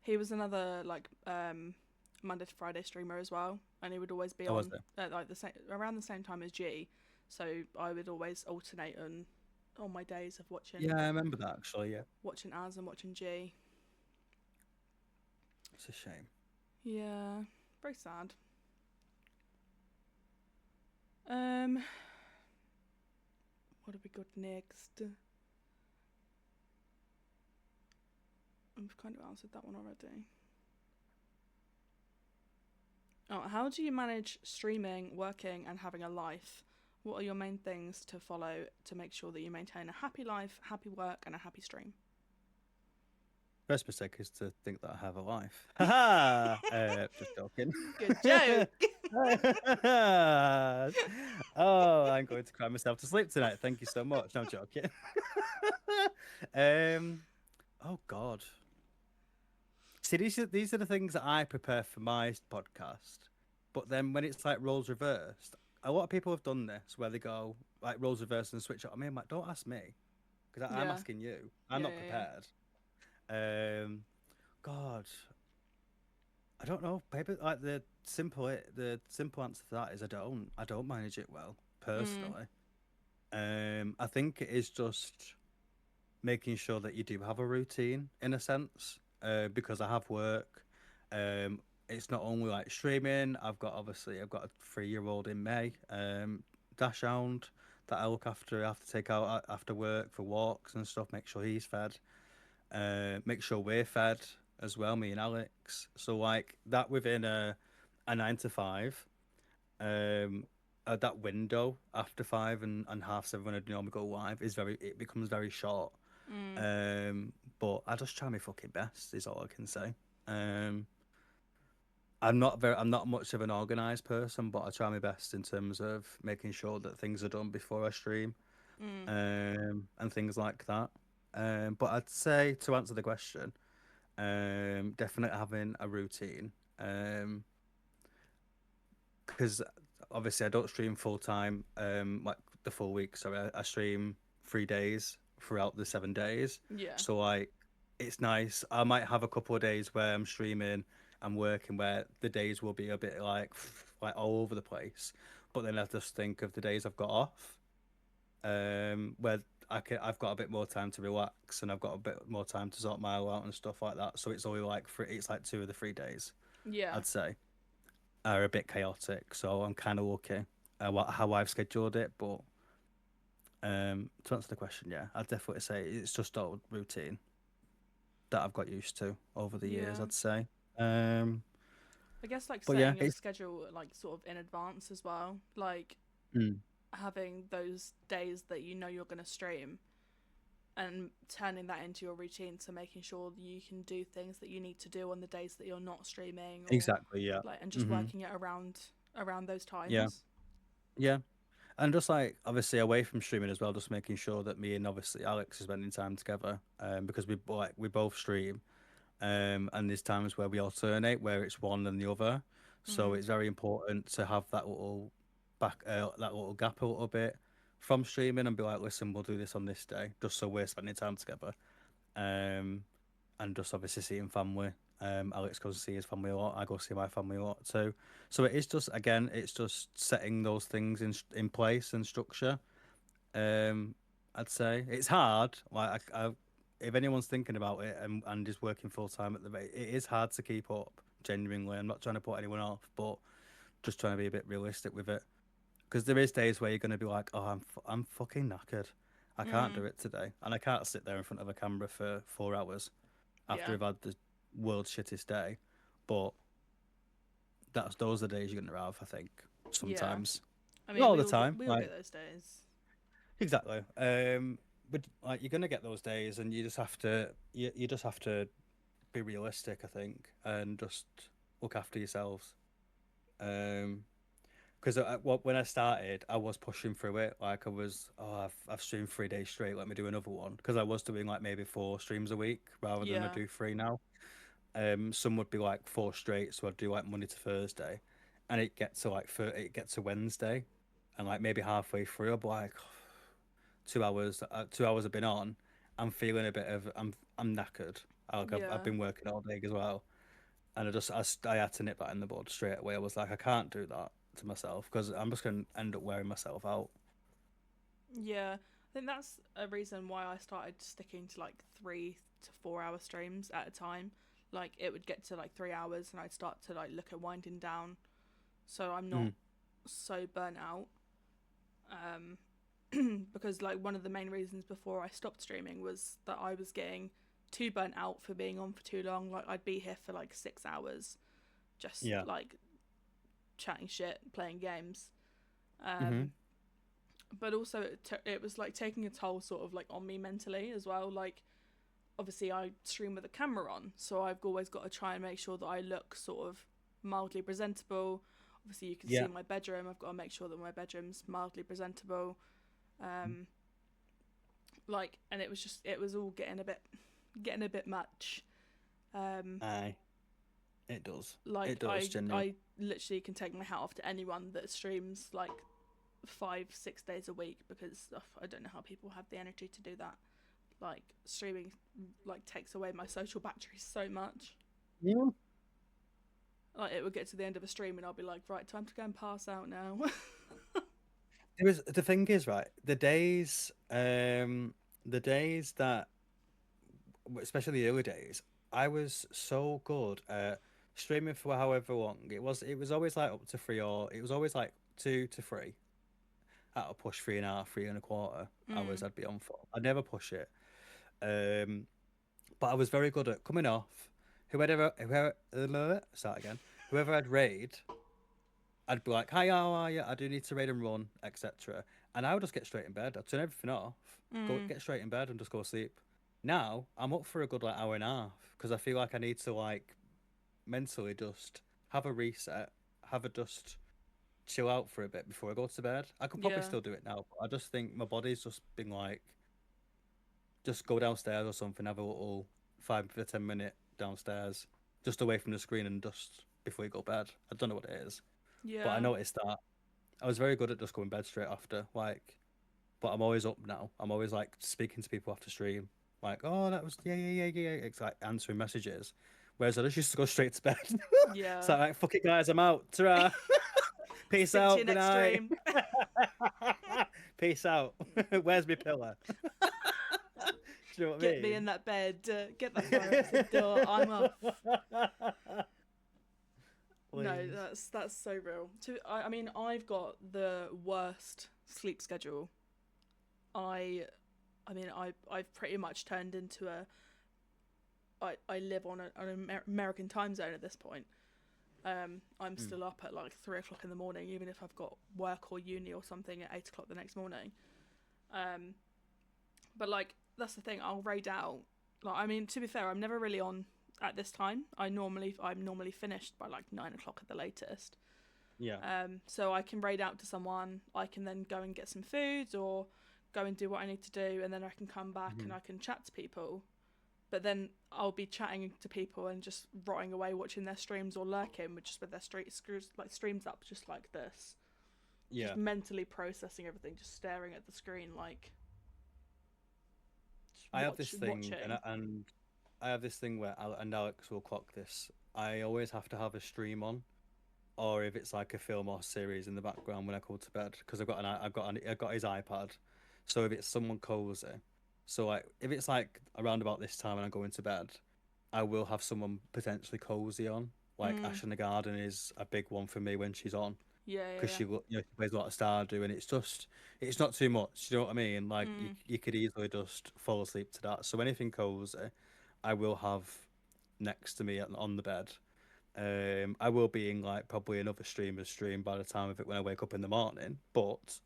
he was another like Monday to Friday streamer as well, and he would always be I was on there. at like the same around the same time as G. So I would always alternate on my days of Yeah, I remember that actually. Yeah, watching Az and watching G. it's a shame. Yeah, very sad. Um, what have we got next? We've kind of answered that one already. Oh, how do you manage streaming, working, and having a life? What are your main things to follow to make sure that you maintain a happy life, happy work, and a happy stream? First mistake is to think that I have a life. Haha! Just joking. Good joke. Oh, I'm going to cry myself to sleep tonight. Thank you so much. No, I'm joking. um, oh God. See, these are the things that I prepare for my podcast. But then when it's like roles reversed, a lot of people have done this where they go like roles reversed and switch up. I mean, like, don't ask me because I'm Yeah, asking you. I'm yeah, not yeah, prepared. God, I don't know. Maybe like the simple answer to that is I don't manage it well yeah. Mm, personally. I think it is just making sure that you do have a routine in a sense. Because I have work. It's not only like streaming. I've got a 3-year-old in May. Dashhound that I look after. I have to take out after work for walks and stuff. Make sure he's fed. Make sure we're fed as well, me and Alex. So like that within a 9 to 5, um, that window after 5 and half 7 when I normally go live it becomes very short. Mm. But I just try my fucking best. Is all I can say. Um, I'm not much of an organized person, but I try my best in terms of making sure that things are done before I stream, Mm. and things like that. But I'd say to answer the question, definitely having a routine. Because obviously I don't stream full time, like the full week. So I stream 3 days throughout the 7 days. Yeah. So like, it's nice. I might have a couple of days where I'm streaming and working, where the days will be a bit like like all over the place. But then I just think of the days I've got off, where I've got a bit more time to relax and I've got a bit more time to sort my out and stuff like that. So it's only like it's like 2 of the 3 days, Yeah. I'd say, are a bit chaotic. So I'm kind of lucky how I've scheduled it. But to answer the question, yeah, I'd definitely say it's just old routine that I've got used to over the years, Yeah. I'd say. Um, I guess like but yeah, setting your it's schedule like sort of in advance as well. Like mm, having those days that you know you're going to stream and turning that into your routine, so making sure that you can do things that you need to do on the days that you're not streaming, or exactly, yeah. like, and just Hmm. working it around those Yeah, times. yeah. And just like obviously away from streaming as well, just making sure that me and obviously Alex are spending time together, because we both stream, and there's times where we alternate, where it's one and the other. So Mm. it's very important to have that little gap a little bit from streaming and be like, listen, we'll do this on this day, just so we're spending time together. Um, and just obviously seeing family. Alex goes to see his family a lot. I go see my family a lot too. So it is just again, it's just setting those things in place and structure. Um, I'd say it's hard. If anyone's thinking about it and is working full time at the rate, it is hard to keep up. Genuinely, I'm not trying to put anyone off, but just trying to be a bit realistic with it. Because there is days where you're going to be like, oh, I'm fucking knackered. I can't Mm. do it today, and I can't sit there in front of a camera for 4 hours after Yeah. I've had the world's shittest day. But those are the days you're going to have. I think Yeah. sometimes, I not mean, all the time. we all Like get those days. exactly. But like you're gonna get those days, and you just have to be realistic, I think, and just look after yourselves. Um, because when I started, I was pushing through it. Like I was, oh, I've streamed 3 days straight. Let me do another one. Because I was doing like maybe 4 streams a week rather than I Yeah. do three now. Some would be like four straight, so I'd do like Monday to Thursday, and it gets to Wednesday, and like maybe halfway through, I'd be like, 2 hours. 2 hours I've been on. I'm feeling a bit of I'm knackered. I've Yeah. been working all day as well, and I had to nip that in the bud straight away. I was like, I can't do that to myself because I'm just gonna end up wearing myself out. Yeah. I think that's a reason why I started sticking to like 3 to 4 hour streams at a time. Like it would get to like 3 hours and I'd start to like look at winding down, so I'm not Mm. so burnt out. Um, because like one of the main reasons before I stopped streaming was that I was getting too burnt out for being on for too long. Like I'd be here for like 6 hours, just Yeah. like chatting shit, playing games. Mhm. Um, but also it was like taking a toll sort of like on me mentally as well. Like obviously I stream with a camera on, so I've always got to try and make sure that I look sort of mildly presentable. Obviously you can see Yeah. my bedroom. I've got to make sure that my bedroom's mildly presentable. Um, and it was all getting a bit much. Um, Aye. It does. like It does. Genuinely. I literally can take my hat off to anyone that streams like 5 6 days a week, because I don't know how people have the energy to do that. Like streaming like takes away my social batteries so much. Yeah. Like it would get to the end of a stream and I'll be like, right, time to go and pass out now. The thing is, right, the days that, especially the early days, I was so good at streaming for however long. It was always like up to three, or it was always like 2 to 3 at a push, 3.5, 3.25 hours Mm. I'd be on for. I'd never push it. Um, but I was very good at coming off. Start again. Whoever I'd raid, I'd be like, "Hi, how are you? I do need to raid and run, etc." And I would just get straight in bed. I'd turn everything off, go Mm. get straight in bed, and just go to sleep. Now I'm up for a good like hour and a half because I feel like I need to like mentally just have a reset, have a just chill out for a bit before I go to bed. I could probably Yeah. still do it now, but I just think my body's just been like, just go downstairs or something, have a little 5 to 10 minute downstairs, just away from the screen and just before you go to bed. I don't know what it is, but I Yeah. noticed that I was very good at just going to bed straight after, like, but I'm always up now. I'm always like speaking to people after stream, like, oh, that was, yeah, yeah, yeah, yeah. It's like answering messages. Whereas I just used to go straight to bed. Yeah. So like, fuck it, guys, I'm out. Ta-ra. Peace Speak to you out. Good next night. stream. Peace out. Where's my pillow? Do you know what I Get me mean? in that bed. Get that fire out the door. I'm off. No, Please. that's so real. I mean, I've got the worst sleep schedule. I, I mean, I've pretty much turned into a. I live on an American time zone at this point. I'm Mm. still up at like 3 o'clock in the morning, even if I've got work or uni or something at 8 o'clock the next morning. Um, but like that's the thing. I'll raid out. Like I mean, to be fair, I'm never really on at this time. I'm normally finished by like 9 o'clock at the latest. Yeah. So I can raid out to someone. I can then go and get some food or go and do what I need to do, and then I can come back and Mhm. I can chat to people. But then I'll be chatting to people and just rotting away watching their streams or lurking with just with their streams up just like this. Yeah. Just mentally processing everything, just staring at the screen like I have this thing, watching. and I have this thing where and Alex will clock this. I always have to have a stream on, or if it's like a film or series in the background when I go to bed, because I've got his iPad. So if it's someone cozy, so like if it's like around about this time and I'm going to bed, I will have someone potentially cozy on. Like Mm, Ash in the Garden is a big one for me when she's on, yeah, yeah, because yeah. she plays a lot of Stardew, and it's not too much. You know what I mean? Like Mm, you could easily just fall asleep to that. So anything cozy, I will have next to me on the bed. I will be in like probably another streamer's stream by the time of it when I wake up in the morning, but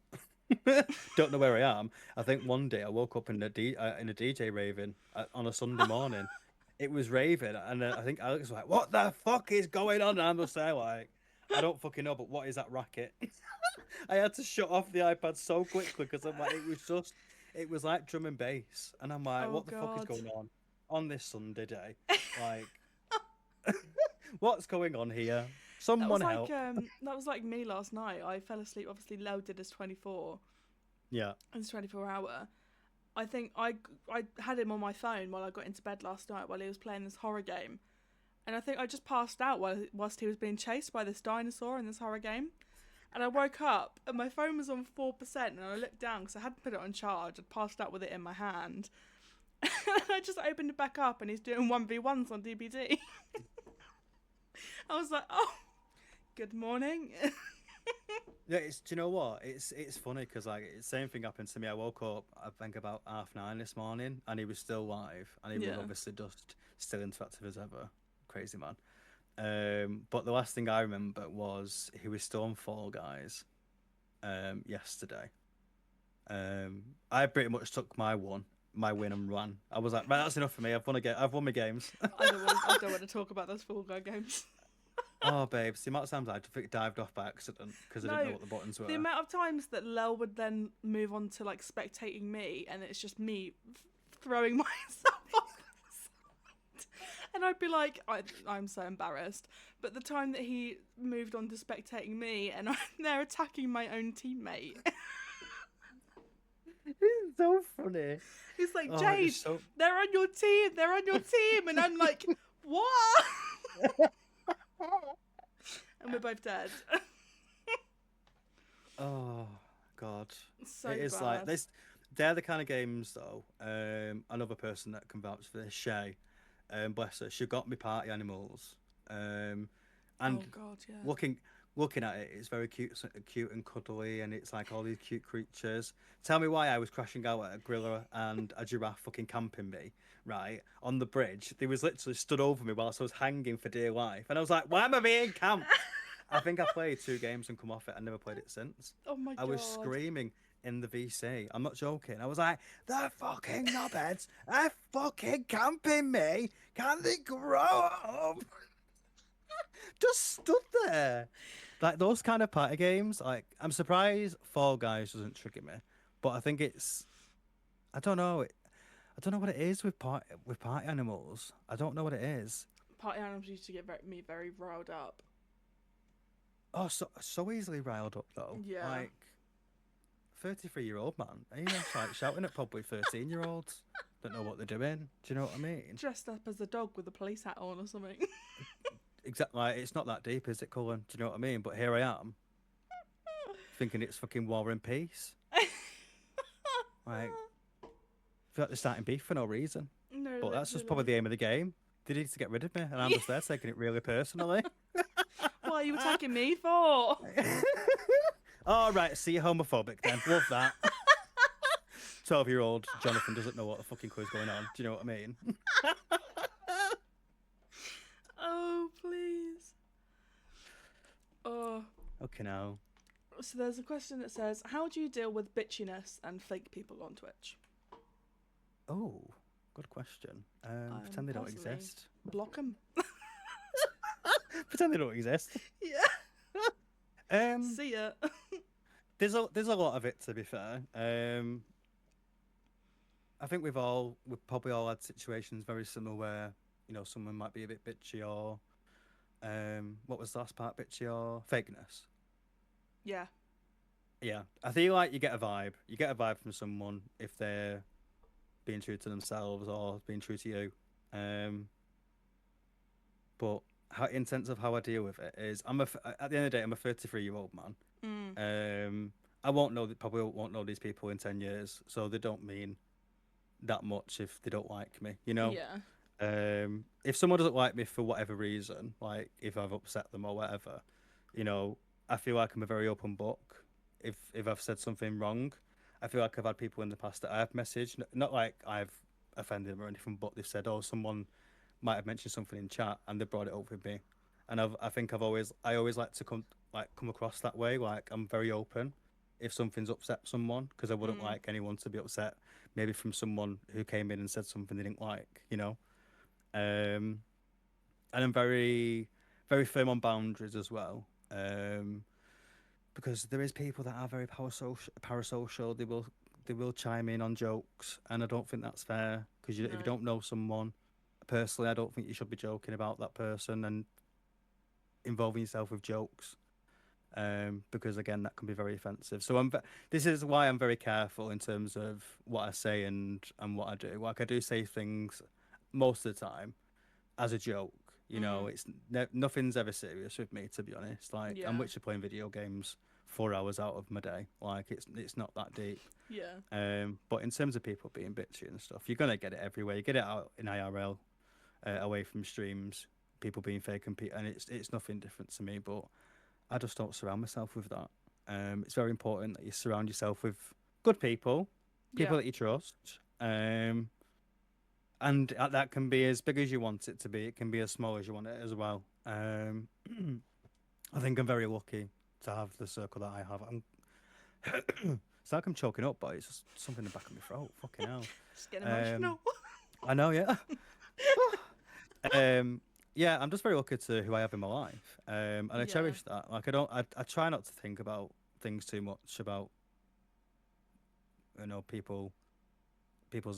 don't know where I am. I think one day I woke up in a DJ raving on a Sunday morning. It was raving, and I think Alex was like, "What the fuck is going on?" And I'm just there like, "I don't fucking know, but what is that racket?" I had to shut off the iPad so quickly because I'm like, it was like drum and bass, and I'm like, oh "What the fuck is god. going on this Sunday day? Like, what's going on here? Someone help!" That was like me last night. I fell asleep obviously loaded as 24. Yeah. It's 24-hour. I think I had him on my phone while I got into bed last night while he was playing this horror game. And I think I just passed out whilst he was being chased by this dinosaur in this horror game. And I woke up and my phone was on 4%, and I looked down because I hadn't put it on charge. I'd passed out with it in my hand. And I just opened it back up and he's doing 1v1s on DBD. I was like, oh, good morning. Yeah, do you know what? It's funny because like same thing happened to me. I woke up I think about 9:30 this morning, and he was still live, and he was Yeah. obviously just still interactive as ever. Crazy man. But the last thing I remember was he was still on Fall Guys. Yesterday. I pretty much took my win and ran. I was like, right, that's enough for me. I've won my games. I don't want to talk about those Fall Guy games. Oh, babes, the amount of times I dived off by accident because I didn't know No, what the buttons were. the amount of times that Lel would then move on to like spectating me, and it's just me throwing myself off the side. And I'd be like, I'm so embarrassed. But the time that he moved on to spectating me, and I'm there attacking my own teammate. It's so funny. He's like, Oh, Jade, it's so. they're on your team, they're on your team. And I'm like, what? And we're both dead. Oh God, So it is bad. like this. They're the kind of games though. Another person that can vouch for this, Shay. Bless her, she got me party animals. And Oh god, yeah. looking at it, it's very cute and cuddly, and it's like all these cute creatures. Tell me why I was crashing out at a gorilla and a giraffe fucking camping me, right on the bridge. They was literally stood over me whilst I was hanging for dear life, and I was like, "Why am I being camped?" I think I played 2 games and come off it. I never played it since. Oh my I god. was screaming. in the VC. I'm not joking. I was like, they're fucking knobheads. They're fucking camping me. Can they grow up? Just stood there. Like those kind of party games. Like I'm surprised Fall Guys doesn't trigger me, but I think it's. I don't know. I don't know what it is with party animals. I don't know what it is. Party animals used to get me very riled up. Oh, so easily riled up though. Yeah. Like 33-year-old man. Are you just like shouting at probably 13-year-olds? Don't know what they're doing. Do you know what I mean? Dressed up as a dog with a police hat on or something. Exactly. Like, it's not that deep, is it, Cullen? Do you know what I mean? But here I am, thinking it's fucking War and Peace. Like, I feel like they're starting beef for no reason. No, but that's just probably the aim of the game. They need to get rid of me, and I'm just there taking it really personally. What are you attacking me for? All right, see you homophobic then. Love that. 12-year-old Jonathan doesn't know what the fucking quiz going on. Do you know what I mean? Oh, please. Oh. Okay, now. So there's a question that says, how do you deal with bitchiness and fake people on Twitch? Oh, good question. Pretend they don't exist. Block them. Pretend they don't exist. Yeah. See ya. There's a lot of it, to be fair. I think we've probably all had situations very similar where, you know, someone might be a bit bitchy or, what was the last part? Bitchy or fakeness. Yeah. Yeah, I feel like you get a vibe. You get a vibe from someone if they're being true to themselves or being true to you. But in terms of how I deal with it is, at the end of the day, I'm a 33-year-old man. I probably won't know these people in 10 years, so they don't mean that much if they don't like me, you know? Yeah. If someone doesn't like me for whatever reason, like if I've upset them or whatever, you know, I feel like I'm a very open book. If I've said something wrong, I feel like I've had people in the past that I've messaged, not like I've offended them or anything, but they've said, oh, someone might have mentioned something in chat and they brought it up with me. And I think I always like to come across that way. Like I'm very open if something's upset someone, because I wouldn't like anyone to be upset maybe from someone who came in and said something they didn't like, you know. And I'm very, very firm on boundaries as well. Because there is people that are very parasocial. They will chime in on jokes, and I don't think that's fair. Because if you don't know someone personally, I don't think you should be joking about that person and involving yourself with jokes. Because again, that can be very offensive. So this is why I'm very careful in terms of what I say and what I do. Like I do say things most of the time as a joke. You know, it's nothing's ever serious with me, to be honest. Like I'm literally playing video games 4 hours out of my day. Like it's not that deep. Yeah. But in terms of people being bitchy and stuff, you're gonna get it everywhere. You get it out in IRL, away from streams. People being fake and it's nothing different to me. But I just don't surround myself with that. It's very important that you surround yourself with good people that you trust. And that can be as big as you want it to be. It can be as small as you want it as well. I think I'm very lucky to have the circle that I have. It's like I'm choking up, but it's just something in the back of my throat. Fucking hell. Just getting emotional. I know, yeah. Yeah, I'm just very lucky to who I have in my life. And I cherish that. Like I try not to think about things too much about, you know, people's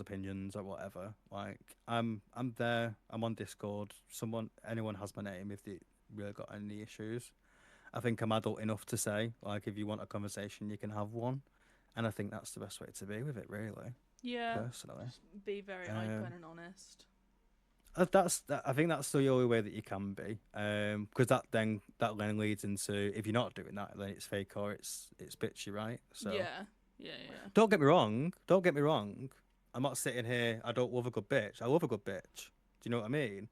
opinions or whatever. Like I'm there. I'm on Discord. Anyone has my name if they really got any issues. I think I'm adult enough to say, like, if you want a conversation, you can have one, and I think that's the best way to be with it, really. Yeah. Personally, just be very open and honest. I think that's the only way that you can be, because that then leads into, if you're not doing that, then it's fake or it's bitchy, right? So yeah. Don't get me wrong. I'm not sitting here. I don't love a good bitch. I love a good bitch. Do you know what I mean?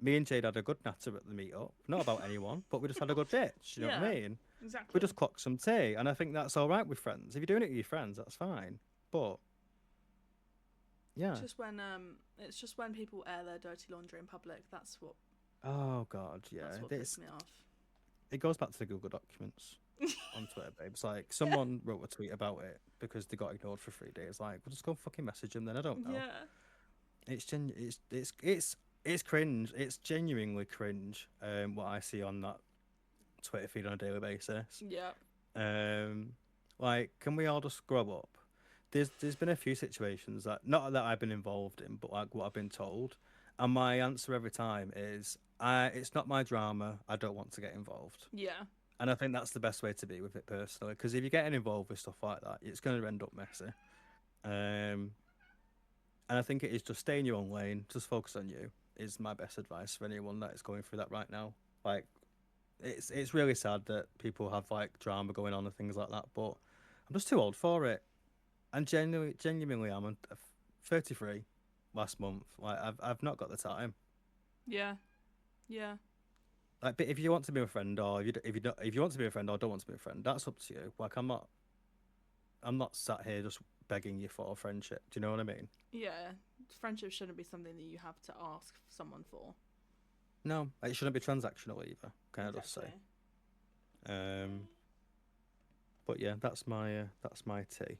Me and Jade had a good natter at the meetup. Not about anyone, but we just had a good bitch. Do you know what I mean? Exactly. We just clocked some tea, and I think that's all right with friends. If you're doing it with your friends, that's fine. But yeah, it's just when people air their dirty laundry in public. That's what. Oh God, yeah. That's what pisses me off. it goes back to the Google Documents on Twitter, babe. It's like someone wrote a tweet about it because they got ignored for 3 days. Like, well, just go fucking message them then. I don't know. Yeah. It's cringe. It's genuinely cringe. What I see on that Twitter feed on a daily basis. Yeah. Um, like, can we all just grow up? There's been a few situations that not that I've been involved in, but like what I've been told, and my answer every time is, it's not my drama. I don't want to get involved. Yeah. And I think that's the best way to be with it personally, because if you're getting involved with stuff like that, it's going to end up messy. Um, and I think it is just stay in your own lane, just focus on you is my best advice for anyone that is going through that right now. Like, it's really sad that people have like drama going on and things like that, but I'm just too old for it. And genuinely, I'm 33 last month. Like, I've not got the time. Yeah. Yeah. Like, but if you want to be a friend, or if you want to be a friend or don't want to be a friend, that's up to you. Like, I'm not sat here just begging you for a friendship. Do you know what I mean? Yeah. Friendship shouldn't be something that you have to ask someone for. No, it shouldn't be transactional either. Can I just say? But yeah, that's my tea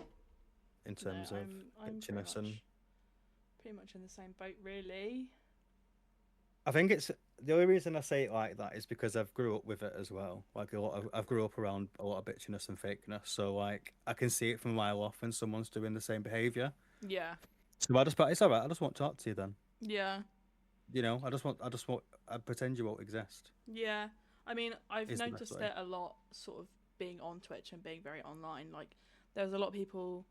in terms of I'm itchiness and. pretty much in the same boat, really. I think it's the only reason I say it like that is because I've grew up with it as well. Like I've grew up around a lot of bitchiness and fakeness, so like I can see it from a mile off when someone's doing the same behaviour. Yeah. So but it's alright. I just won't talk to you then. Yeah. You know, I pretend you won't exist. Yeah. I mean, I've Is the best noticed way. it a lot, sort of being on Twitch and being very online. Like, there's a lot of people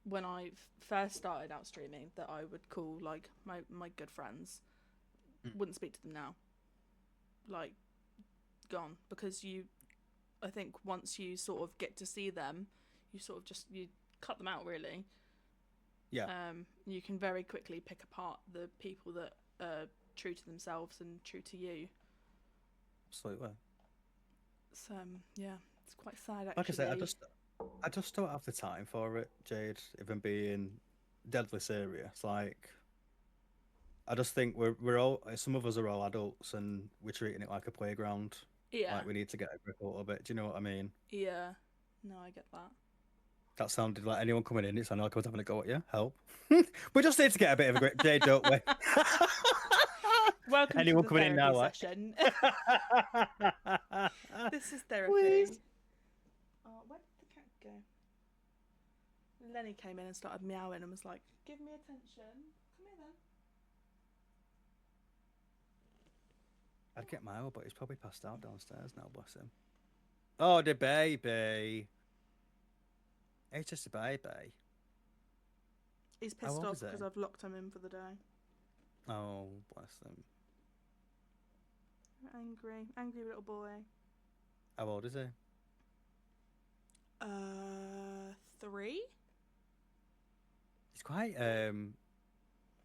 when I first started out streaming that I would call like my good friends. Wouldn't speak to them now. Like, gone, because I think once you sort of get to see them, you sort of just you cut them out, really. Yeah. You can very quickly pick apart the people that are true to themselves and true to you. Absolutely. So yeah, it's quite sad actually. Like I say, I just don't have the time for it, Jade. If I'm being deadly serious, like I just think we're all some of us are all adults and we're treating it like a playground. Yeah. Like we need to get a grip a little bit. Do you know what I mean? Yeah. No, I get that. That sounded like anyone coming in. It sounded like I was having a go at you. Help. We just need to get a bit of a grip, Jade, don't we? Welcome Anyone to the coming in now, therapy session. This is therapy. Please. Oh, where did the cat go? Lenny came in and started meowing and was like, "Give me attention. Come here then." I'd get Milo, but he's probably passed out downstairs now, bless him. Oh, the baby. It's just a baby. He's How pissed old off is he? because I've locked him in for the day. Oh, bless them. Angry little boy. How old is he? 3. It's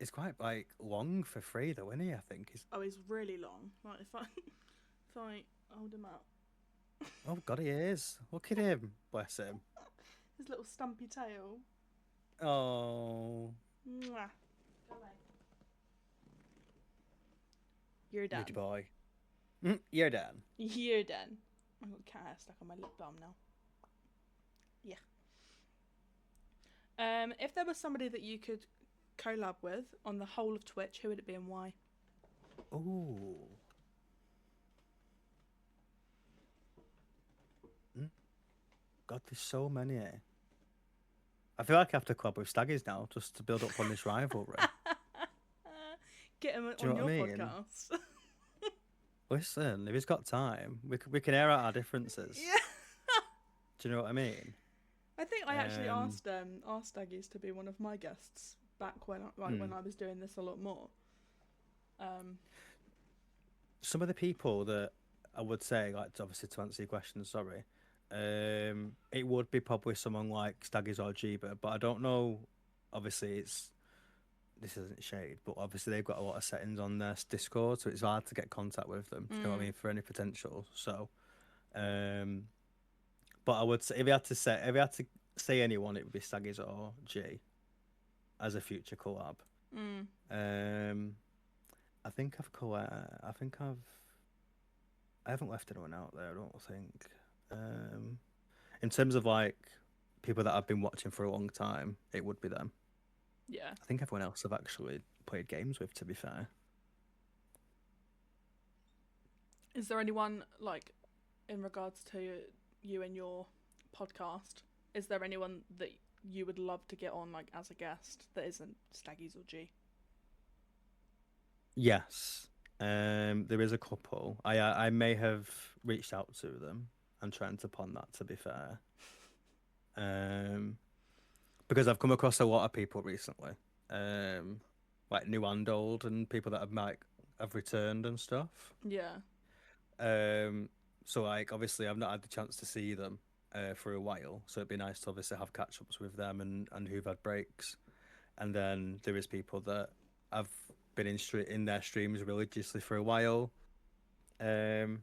quite like long for 3 though, isn't he? I think he's. Oh, he's really long. Like if I hold him up, Oh God, he is. Look at him. Bless him. his little stumpy tail. Oh. Mwah. Go away. You're done. Good boy. You're done. You're done. I've got cat hair stuck on my lip balm now. Yeah. If there was somebody that you could collab with on the whole of Twitch, who would it be and why? Ooh. God, there's so many. I feel like I have to collab with Staggies now just to build up on this rivalry. Get him Do you on know your what I mean? podcast. Listen, if he's got time, we can air out our differences. Yeah. Do you know what I mean? I think I actually asked Staggies to be one of my guests back when when I was doing this a lot more. Some of the people that I would say, like, obviously to answer your question, sorry, it would be probably someone like Staggies or Jeeba, but I don't know. Obviously, this isn't shade, but obviously they've got a lot of settings on their Discord, so it's hard to get contact with them. Do you know what I mean? For any potential. So, but I would say if you had to say anyone, it would be Staggies or G as a future collab. I think I've I haven't left anyone out there. I don't think. In terms of like people that I've been watching for a long time, it would be them. Yeah. I think everyone else I've actually played games with. To be fair, Is there anyone like in regards to you and your podcast? Is there anyone that you would love to get on like as a guest that isn't Staggies or G? yes. There is a couple. I may have reached out to them and trying to pond that. To be fair, um, because I've come across a lot of people recently, like new and old, and people that have returned and stuff. Yeah. Um, so like obviously I've not had the chance to see them for a while, so it'd be nice to obviously have catch ups with them and who've had breaks. And then there is people that I've been in their streams religiously for a while. Um,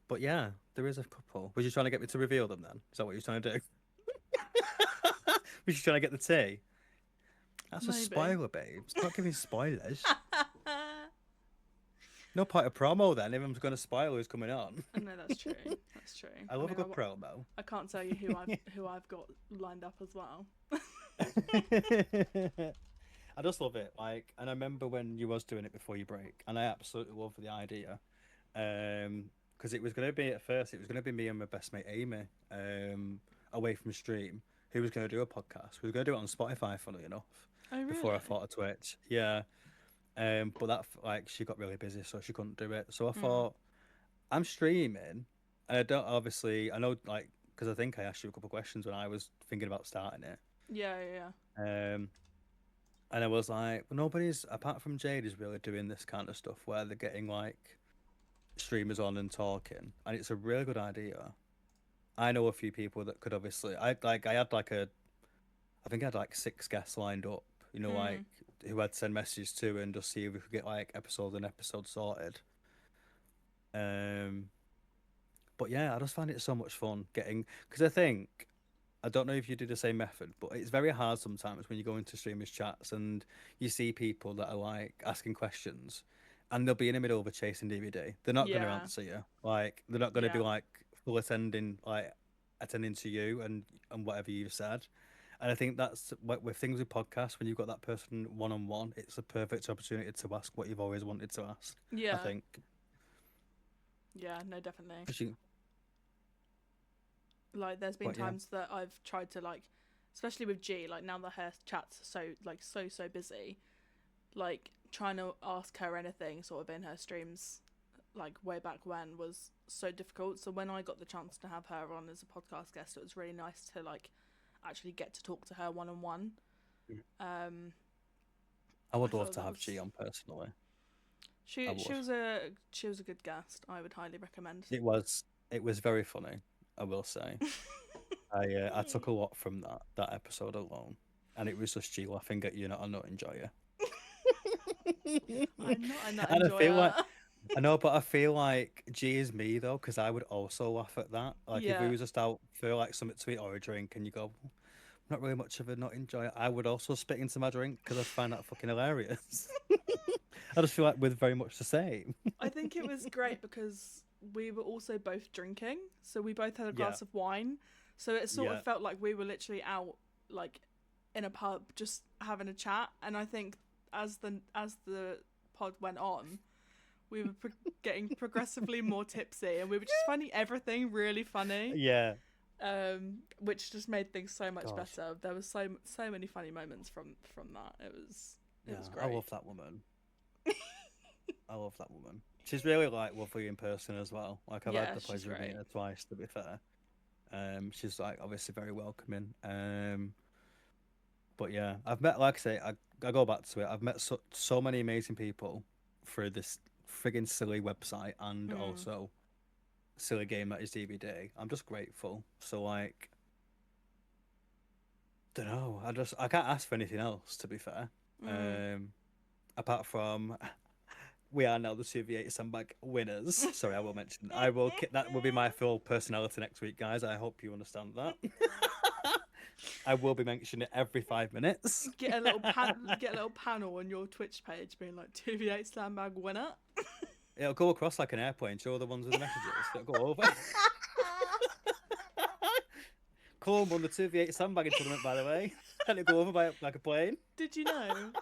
but yeah, there is a couple. Was you trying to get me to reveal them then? Is that what you're trying to do? Was you trying to get the tea? That's a Maybe. spoiler, babe. Stop giving spoilers. No point of promo then if I'm going to spoil who's coming on. No, that's true. That's true. I love a mean, good promo. I can't tell you who I've got lined up as well. I just love it. Like, and I remember when you was doing it before you break, and I absolutely love the idea. Because it was going to be at first, it was going to be me and my best mate Amy, away from stream, who was going to do a podcast. We were going to do it on Spotify, funnily enough. Oh really? Before I thought of Twitch, yeah. But that like she got really busy, so she couldn't do it. So I thought I'm streaming, and I don't obviously I know like because I think I asked you a couple of questions when I was thinking about starting it. Yeah, yeah. And I was like, well, nobody's apart from Jade is really doing this kind of stuff where they're getting like streamers on and talking, and it's a really good idea. I know a few people that could obviously I had like I think I had like 6 guests lined up, you know, like who I'd send messages to and just see if we could get like episodes sorted. But yeah, I just find it so much fun getting because I think I don't know if you do the same method, but it's very hard sometimes when you go into streamers chats and you see people that are like asking questions and they'll be in the middle of a chasing DVD. They're not going to Yeah. answer you. Like they're not going to be Yeah. like full attending to you and whatever you've said. And I think that's with things with podcasts when you've got that person one on one, it's a perfect opportunity to ask what you've always wanted to ask. Yeah. I think. Yeah, no, definitely. 'Cause you, Like, there's been but yeah, times that I've tried to like, especially with G, like now that her chats are so busy, like trying to ask her anything sort of in her streams, like way back when was so difficult. So when I got the chance to have her on as a podcast guest, it was really nice to like actually get to talk to her one on one. I would I love thought to that have was G on personally. she I she would. was a good guest. I would highly recommend. It was very funny. I will say. I took a lot from that episode alone, and it was just G laughing at you, not a nut enjoyer. I'm not a nut And I feel like enjoyer. I know, but I feel like G is me though, because I would also laugh at that. Like if we Yeah. was just out for like something to eat or a drink, and you go, "Well, not really much of a nut enjoyer," I would also spit into my drink because I'd find that fucking hilarious. I just feel like we're very much the same. I think it was great because we were also both drinking, so we both had a Yeah, glass of wine. So it sort yeah, of felt like we were literally out, like, in a pub, just having a chat. And I think as the pod went on, we were getting progressively more tipsy, and we were just finding everything really funny. yeah. Which just made things so much God, better. There was so many funny moments from that. It was yeah. I great. love that woman. I love that woman. She's really like lovely in person as well. Like I've had Yeah, the she's pleasure of meeting great. her twice, to be fair. She's like obviously very welcoming. But yeah, I've met like I say, I go back to it. I've met so many amazing people through this friggin' silly website and Mm, also silly game that is DVD. I'm just grateful. So like, don't know. I can't ask for anything else. To be fair, mm. um, apart from we are now the CV8 sandbag winners. Sorry, I will mention. That will be my full personality next week, guys. I hope you understand that. I will be mentioning it every 5 minutes. Get a little panel on your Twitch page being like 2v8 slam bag winner. It'll go across like an airplane. Show the ones with the messages. It'll go over. Cool won the 2v8 sandbagging tournament, by the way. And it'll go over by like a plane. Did you know?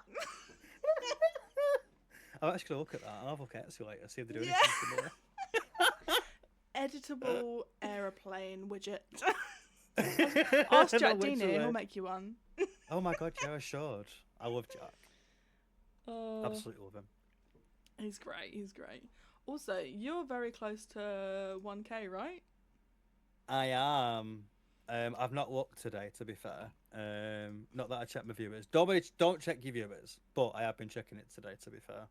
I'm actually gonna look at that. I'll have a look at it see later. See if they do Yeah. anything similar. Editable aeroplane widget. Ask No, Jack Dini, literally. he'll make you one. Oh my god, yeah, I should. I love Jack. Oh, Absolutely love him. he's great. He's great. Also, you're very close to 1K, right? I am. I've not looked today, to be fair. Not that I check my viewers. Don't check your viewers, but I have been checking it today, to be fair,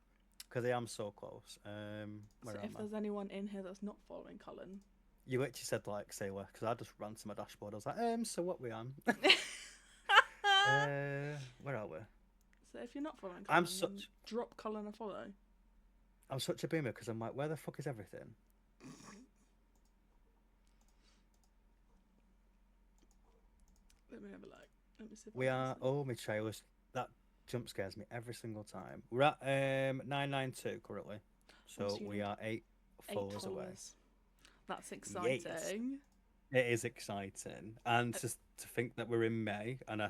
because I am so close. Where So am if I? there's anyone in here that's not following Cullen, You literally said like say where, because I just ran to my dashboard. I was like, so what we on? Where are we? so if you're not following Cullen, I'm then such drop Cullen a follow. I'm such a boomer because I'm like, where the fuck is everything? Let me have a look. Let me see. If I We can are. see. Oh, my trailers. That jump scares me every single time. We're at 992 currently, so so you we need are 8 8 followers away. followers. That's exciting. It is exciting, and to think that we're in May, and I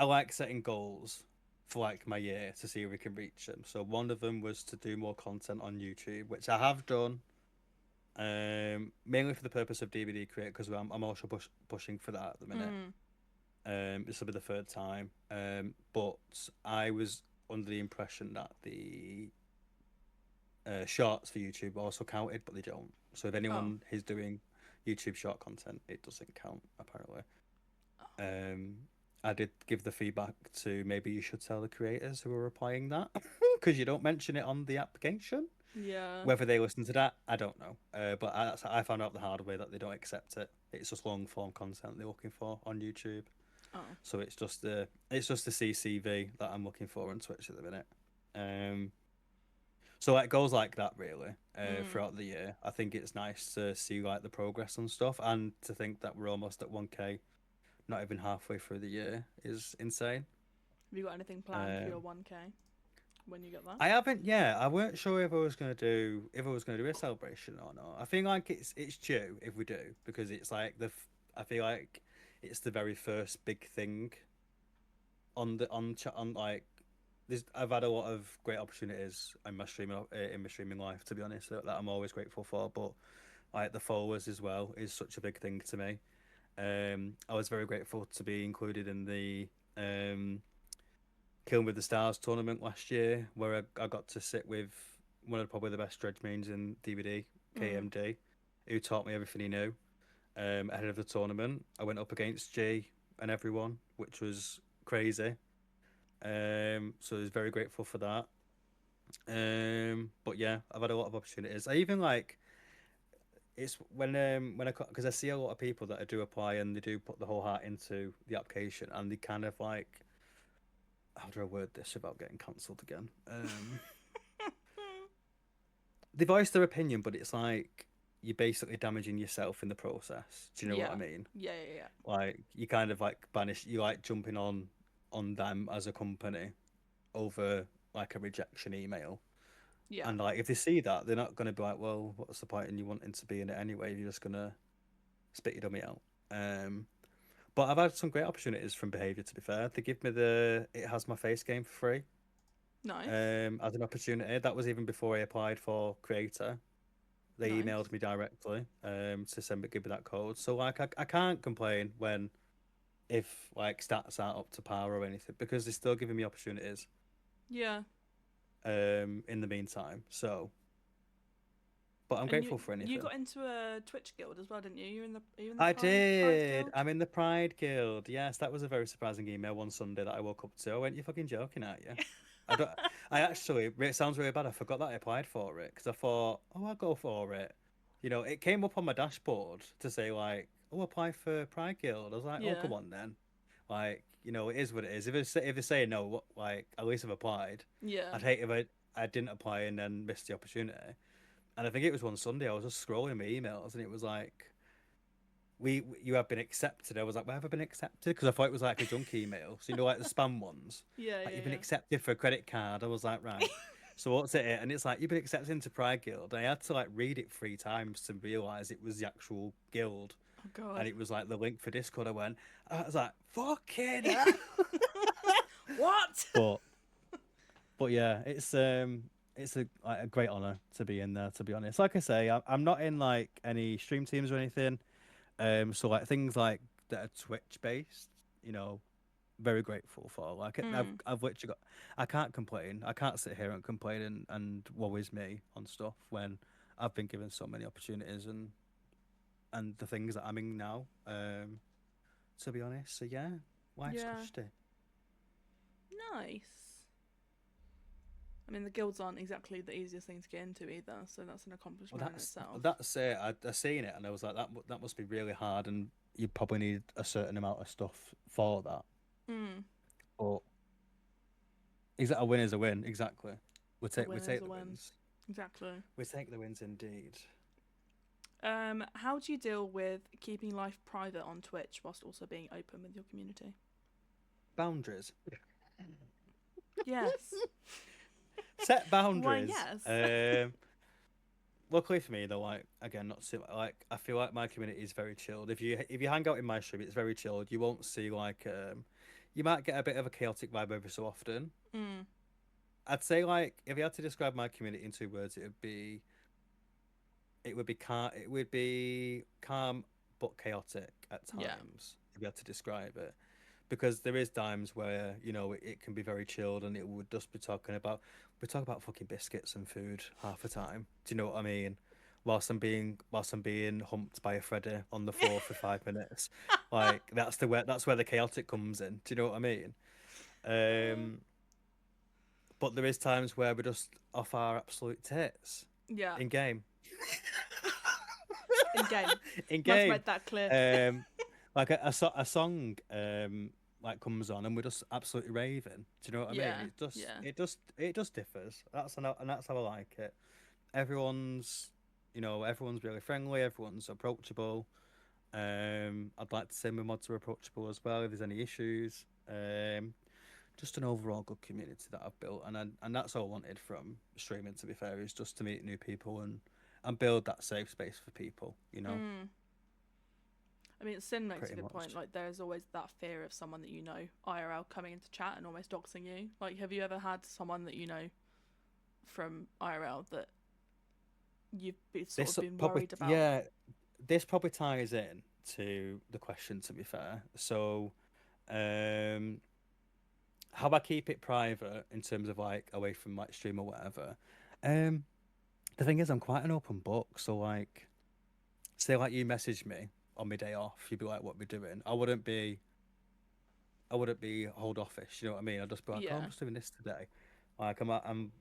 like setting goals for like my year to see if we can reach them. So one of them was to do more content on YouTube, which I have done. Mainly for the purpose of DVD create because I'm also pushing for that at the minute. This will be the third time. But I was under the impression that the shorts for YouTube also counted, but they don't. So if anyone is doing YouTube short content, it doesn't count apparently. I did give the feedback to maybe you should tell the creators who are applying that because you don't mention it on the application. Yeah. Whether they listen to that, I don't know. But I found out the hard way that they don't accept it. It's just long form content they're looking for on YouTube. Oh. So it's just the CCV that I'm looking for on Twitch at the minute. So it goes like that really throughout the year. I think it's nice to see like the progress and stuff, and to think that we're almost at 1K, not even halfway through the year, is insane. Have you got anything planned for your 1K when you get that? I haven't. Yeah, I weren't sure if I was gonna do a celebration or not. I feel like it's due if we do because it's like I feel like it's the very first big thing on like. I've had a lot of great opportunities in my streaming life, to be honest, that I'm always grateful for. But like the followers as well is such a big thing to me. I was very grateful to be included in the Killing with the Stars tournament last year, where I got to sit with one of probably the best dredge mains in DVD, KMD, who taught me everything he knew. Ahead of the tournament, I went up against G and everyone, which was crazy. So I was very grateful for that. But yeah, I've had a lot of opportunities. I even like it's when I because I see a lot of people that do apply and they do put the whole heart into the application and they kind of like how do I word this without getting cancelled again? They voice their opinion, but it's like you're basically damaging yourself in the process. Do you know what I mean? Yeah. Like you kind of like you like jumping on them as a company over like a rejection email. Yeah. And like if they see that, they're not going to be like, well, what's the point in you wanting to be in it anyway? You're just going to spit your dummy out. But I've had some great opportunities from Behaviour, to be fair. They give me the It Has My Face game for free. Nice. As an opportunity. That was even before I applied for Creator. They Nice. emailed me directly to give me that code. So like I can't complain if like stats aren't up to par or anything because they're still giving me opportunities. Yeah. In the meantime, so. But I'm grateful for anything. You got into a Twitch guild as well, didn't you? Are you in the I Pride did. Guild? I'm in the Pride Guild. Yes, that was a very surprising email one Sunday that I woke up to. I went, "You're fucking joking, aren't you?" I don't. I actually. It sounds really bad. I forgot that I applied for it because I thought, "Oh, I'll go for it." You know, it came up on my dashboard to say like, "Oh, apply for Pride Guild." I was like, "Oh, come on then." Like, you know, it is what it is. If they say no, like at least I've applied. Yeah. I'd hate if I didn't apply and then missed the opportunity. And I think it was one Sunday I was just scrolling my emails and it was like, you have been accepted. I was like, well, have I been accepted? Because I thought it was like a junk email. So, you know, like the spam ones. Yeah, Like, yeah, you've been yeah. accepted for a credit card. I was like, right. So what's it? And it's like you've been accepted into Pride Guild. And I had to like read it 3 times to realise it was the actual guild, Oh God. and it was like the link for Discord. I was like, fucking hell. What? But yeah, it's a great honor to be in there. To be honest, like I say, I'm not in like any stream teams or anything. So like things like that are Twitch based, you know, very grateful for. Like Mm. I've literally got, I can't complain. I can't sit here and complain and woe is me on stuff when I've been given so many opportunities and the things that I'm in now. To be honest, so yeah, life's Yeah. cushy. Nice. I mean, the guilds aren't exactly the easiest thing to get into either, so that's an Well, accomplishment in itself. that's it. I seen it and I was like, that must be really hard, and you probably need a certain amount of stuff for that. Mm. But is that a win? Is a win? Exactly. A win We is take a the win. wins. Exactly. We take the wins indeed. How do you deal with keeping life private on Twitch whilst also being open with your community? Boundaries. Yes. Set Why, boundaries. yes. Luckily for me, though, like again, not so, like I feel like my community is very chilled. If you hang out in my stream, it's very chilled. You won't see like you might get a bit of a chaotic vibe every so often. Mm. I'd say like if you had to describe my community in 2 words, it would be calm but chaotic at Yeah. times. If you had to describe it, because there is times where it can be very chilled and it would just be we talk about fucking biscuits and food half the time. Do you know what I mean? Whilst I'm being humped by a Freddy on the floor for 5 minutes, like that's where the chaotic comes in. Do you know what I mean? Um, but there is times where we just off our absolute tits Yeah. in game. In game. In Must game. make that clear. Like a song like comes on and we're just absolutely raving. Do you know what I mean? Yeah. Yeah. It just differs. And that's how I like it. Everyone's everyone's really friendly. Everyone's approachable. I'd like to say my mods are approachable as well if there's any issues. Just an overall good community that I've built, and that's all I wanted from streaming. To be fair, is just to meet new people and build that safe space for people. Mm. I mean, Sin makes a Pretty good much. point. Like, there's always that fear of someone that you know, IRL, coming into chat and almost doxing you. Like, have you ever had someone that you know from IRL that you've been worried about? Yeah, this probably ties in to the question. To be fair, so how I keep it private in terms of like away from like stream or whatever. Um, the thing is, I'm quite an open book. So like, say like you message me on my day off, you'd be like, "What we doing?" I wouldn't be hold offish. You know what I mean? I'd just be like, "Oh, I'm Yeah. just doing this today." Like I'm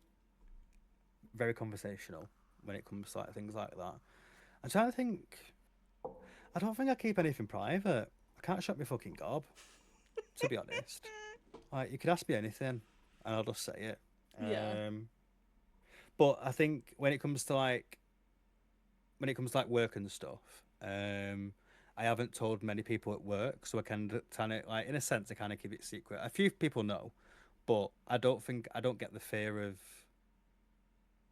very conversational when it comes to like things like that. I'm trying to think. I don't think I keep anything private. I can't shut my fucking gob, to be honest. Like you could ask me anything, and I'll just say it. Yeah. But I think when it comes to like work and stuff, I haven't told many people at work, so I can kind of like in a sense I kind of keep it secret. A few people know, but I don't get the fear of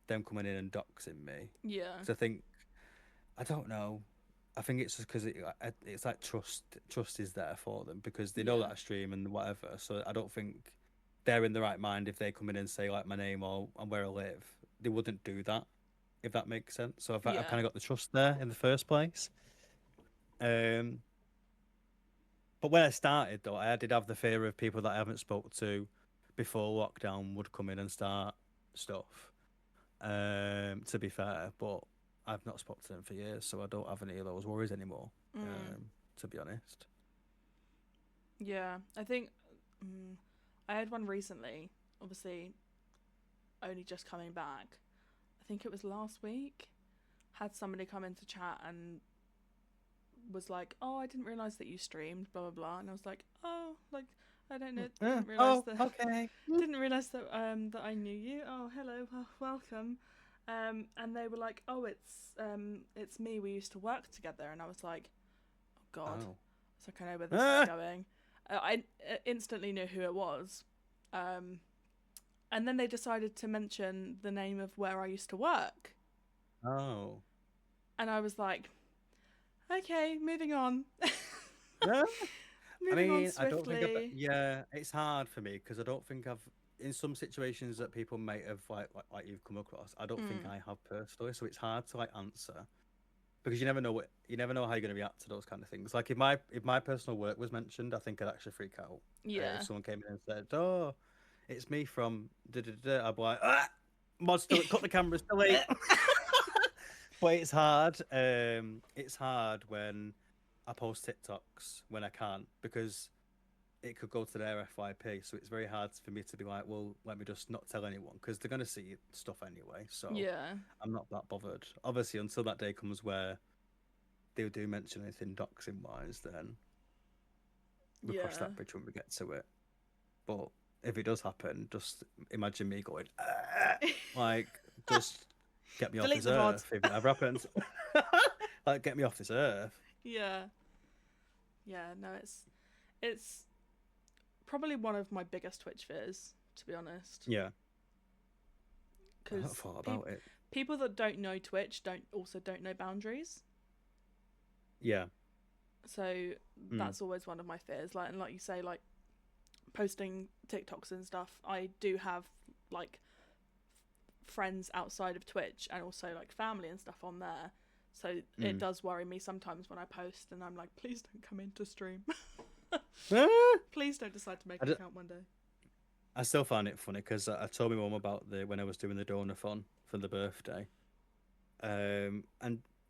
them coming in and doxing me. Yeah. Because I don't know. I think it's just because it's like trust is there for them because they know Yeah. that I stream and whatever. So I don't think they're in the right mind if they come in and say like my name or and where I live. They wouldn't do that if that makes sense. So I've Yeah. kind of got the trust there in the first place. Um, but when I started though, I did have the fear of people that I haven't spoke to before lockdown would come in and start stuff. To be fair, but I've not spoken to them for years, so I don't have any of those worries anymore. Mm. To be honest. Yeah. I think I had one recently, obviously only just coming back. I think it was last week. Had somebody come into chat and was like, "Oh, I didn't realize that you streamed, blah blah blah," and I was like, "Oh, like I don't know, didn't realize Oh, that, okay. didn't realize that that I knew you. Oh, hello, welcome." And they were like, "Oh, it's me. We used to work together," and I was like, "Oh God." Oh. It's like I know where this is going. I instantly knew who it was, And then they decided to mention the name of where I used to work. Oh. And I was like, okay, moving on. No. I Moving on mean, I don't think swiftly. yeah, it's hard for me because I don't think I've in some situations that people may have like you've come across. I don't think Mm, I have personally, so it's hard to like answer because you never know how you're going to react to those kind of things. Like if my personal work was mentioned, I think I'd actually freak out. If yeah. someone came in and said, "Oh, it's me from da da da," I'd be like, "Ah, mod still cut the camera, still late." But it's hard. It's hard when I post TikToks when I can't because it could go to their FYP. So it's very hard for me to be like, well, let me just not tell anyone because they're gonna see stuff anyway. So Yeah. I'm not that bothered. Obviously, until that day comes where they do mention anything doxing wise, then we cross Yeah. that bridge when we get to it. But if it does happen, just imagine me going, "Ah," like, just get me off Delete this the VOD. earth if it ever happens. Like, get me off this earth. Yeah. Yeah, no, it's probably one of my biggest Twitch fears, to be honest. Yeah, I haven't Because thought about it. people that don't know Twitch don't know boundaries. Yeah. So Mm, that's always one of my fears. Like, and like you say, like posting TikToks and stuff. I do have like friends outside of Twitch and also like family and stuff on there. So it mm. does worry me sometimes when I post and I'm like, please don't come into stream. Ah! Please don't decide to make I, an d- account one day. I still find it funny because I told my mum about the when I was doing the donathon for the birthday. And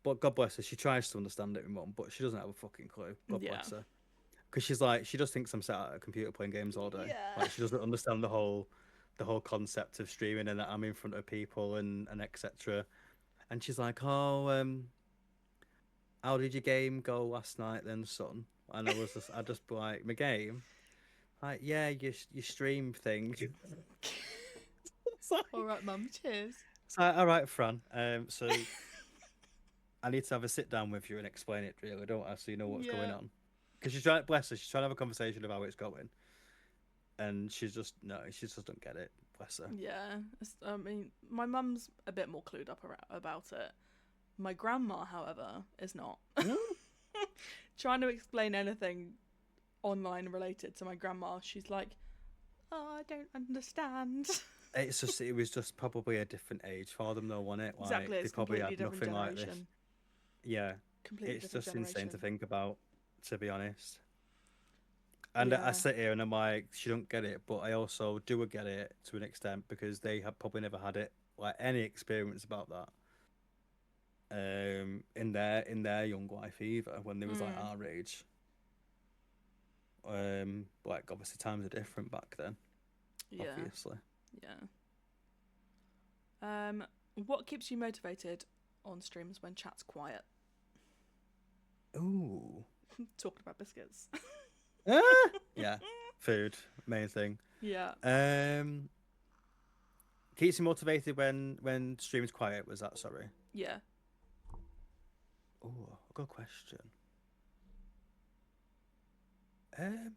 but God bless her, she tries to understand it, my mum, but she doesn't have a fucking clue. God Yeah. bless her, because she's like she just thinks I'm sat at a computer playing games all day. Yeah. Like she doesn't understand the whole concept of streaming and that I'm in front of people and etc. And she's like, oh, how did your game go last night then, son? And I just be like, my game. Like, yeah, your stream thing. It's like, All right, mum. Cheers. it's like, all right, Fran. So I need to have a sit down with you and explain it really, don't I? So you know what's going Yeah. on. Because she's trying, bless her, she's trying to have a conversation about how it's going, and she's just no, she just don't get it. Bless her. Yeah. I mean, my mum's a bit more clued up about it. My grandma, however, is not. Mm. Trying to explain anything online related to my grandma, she's like, oh, I don't understand. It's just it was just probably a different age for them though, wasn't it? Exactly, Like they it's probably completely had different nothing like this. generation. Yeah, Completely it's different just insane to generation. think about, to be honest. And I Yeah. sit here and I'm like, she don't get it, but I also do get it to an extent because they have probably never had it like any experience about that. In their young life either when they was like Mm. our age. Like obviously times are different back then, Yeah. obviously. Yeah. Um, what keeps you motivated on streams when chat's quiet? Ooh. Talking about biscuits. Ah! Yeah, food, main thing. Yeah. Um, keeps you motivated when stream's quiet. Was that sorry? Yeah. Oh, good question.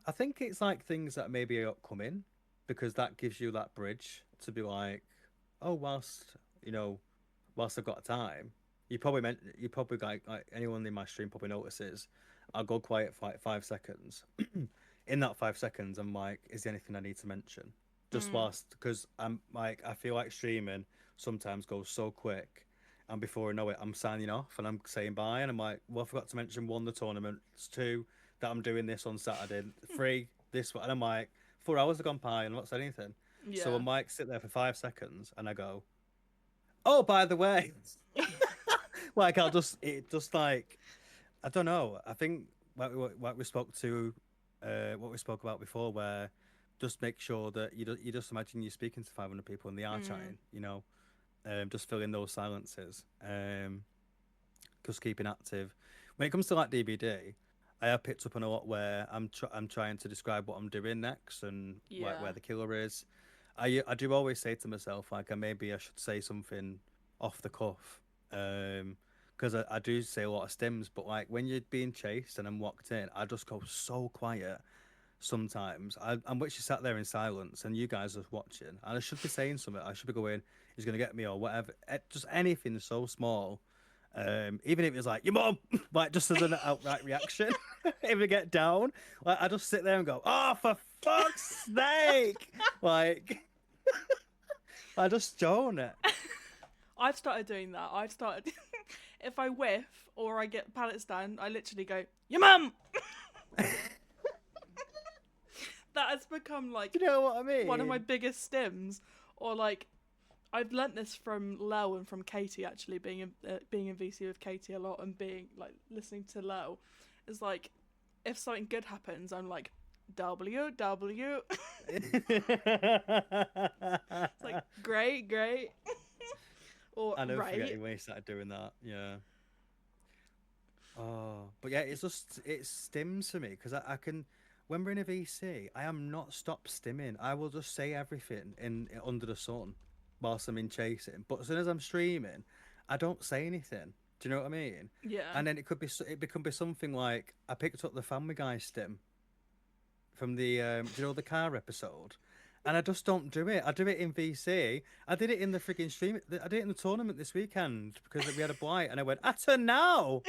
I think it's like things that maybe are upcoming because that gives you that bridge to be like, oh, you know, whilst I've got time, you probably like anyone in my stream probably notices. I'll go quiet for like 5 seconds. In that 5 seconds, I'm like, is there anything I need to mention? Just Mm. whilst because I'm like I feel like streaming sometimes goes so quick, and before I know it, I'm signing off and I'm saying bye, and I'm like, well, I forgot to mention one the tournaments, two that I'm doing this on Saturday, three this one, and I'm like, 4 hours have gone by and I'm not said anything. So Yeah. I'm like sit there for 5 seconds and I go, oh, by the way, like it just like I don't know. I think what we spoke to, what we spoke about before, where just make sure that you just imagine you're speaking to 500 people and they are Mm. chatting. Just fill in those silences. Just keeping active. When it comes to like DBD, I have picked up on a lot where I'm trying to describe what I'm doing next and like Yeah. where the killer is. I do always say to myself like maybe I should say something off the cuff. Because I do say a lot of stims, but like when you're being chased and I'm walked in, I just go so quiet sometimes. I'm literally sat there in silence, and you guys are watching, and I should be saying something. I should be going, "He's gonna get me," or whatever. Just anything so small. Even if it's like your mom, like just as an outright reaction, if we get down, like I just sit there and go, "Oh, for fuck's sake!" Like I just stone it. I've started doing that. I've started. If I whiff or I get pallet stand, I literally go, "Your mum." That has become like You know what I mean? one of my biggest stims. Or like, I've learnt this from Lel and from Katie actually, being in VC with Katie a lot and being like listening to Lel. Is like, if something good happens, I'm like, W. It's like great. Or I never right. forget when he started doing that. Yeah. Oh, but yeah, it stims for me because I can when we're in a VC, I am not stop stimming. I will just say everything in under the sun whilst I'm in chasing. But as soon as I'm streaming, I don't say anything. Do you know what I mean? Yeah. And then it could be something like I picked up the Family Guy stim from the do you know the car episode, and I just don't do it. I do it in VC. I did it in the freaking stream. I did it in the tournament this weekend because we had a blight, and I went at her now.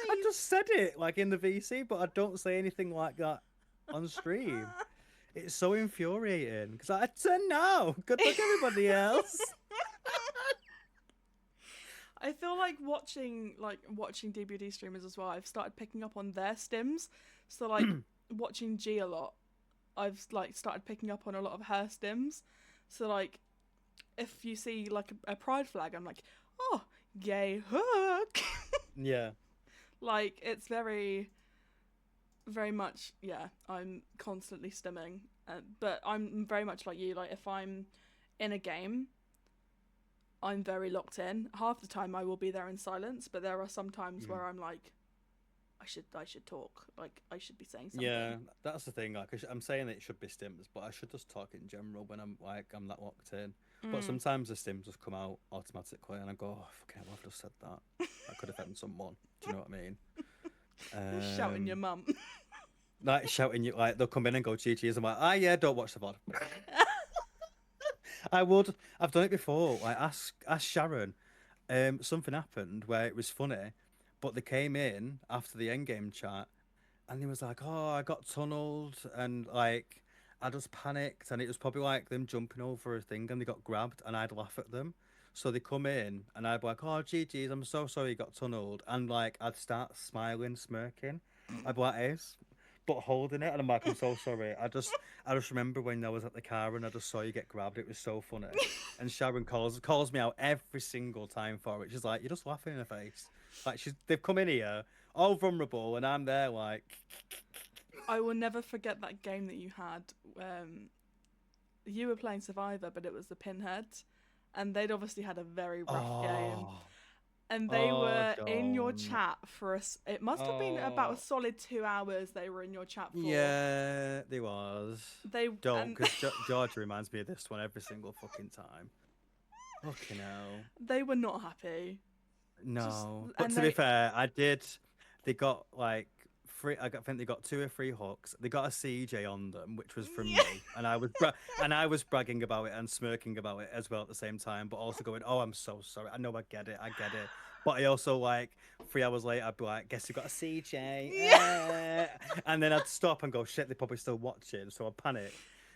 I just said it like in the VC, but I don't say anything like that on stream. It's so infuriating because I said no. Good luck, everybody else. I feel like watching DBD streamers as well. I've started picking up on their stims. So like watching G a lot, I've like started picking up on a lot of her stims. So like if you see like a pride flag, I'm like, oh, gay hook. Yeah. Like it's very, very much I'm constantly stimming, but I'm very much like you. Like if I'm in a game, I'm very locked in. Half the time I will be there in silence, but there are some times where I'm like, I should talk. Like I should be saying something. Yeah, that's the thing. Like I'm saying it should be stims, but I should just talk in general when I'm that locked in. But sometimes the stims just come out automatically, and I go, "Oh, fucking hell, I've just said that. That could offend someone." Do you know what I mean? Shouting your mum. Like shouting you, like they'll come in and go GG's. I'm like, yeah, don't watch the VOD. I would. I've done it before. Like ask Sharon. Something happened where it was funny, but they came in after the endgame chat, and he was like, "Oh, I got tunneled," and like I just panicked, and it was probably like them jumping over a thing, and they got grabbed, and I'd laugh at them. So they come in, and I'd be like, "Oh, GG's, I'm so sorry you got tunneled," and like I'd start smiling, smirking. I'd be like, "Ace," but holding it, and I'm like, "I'm so sorry." I just remember when I was at the car and I just saw you get grabbed. It was so funny. And Sharon calls me out every single time for it. She's like, "You're just laughing in her face." Like they've come in here all vulnerable, and I'm there like. I will never forget that game that you had. You were playing Survivor, but it was the Pinheads, and they'd obviously had a very rough game. And they were in your chat for us. It must have been about a solid 2 hours they were in your chat for. Yeah, they was. They don't, because George reminds me of this one every single fucking time. Fucking hell. They were not happy. No, but to be fair, they got like I think they got 2 or 3 hooks. They got a CJ on them, which was from me, and I was bragging about it and smirking about it as well at the same time, but also going, "Oh, I'm so sorry. I know, I get it. But I also like 3 hours later, I'd be like, "Guess you got a CJ," and then I'd stop and go, "Shit, they're probably still watching," so I'd panic.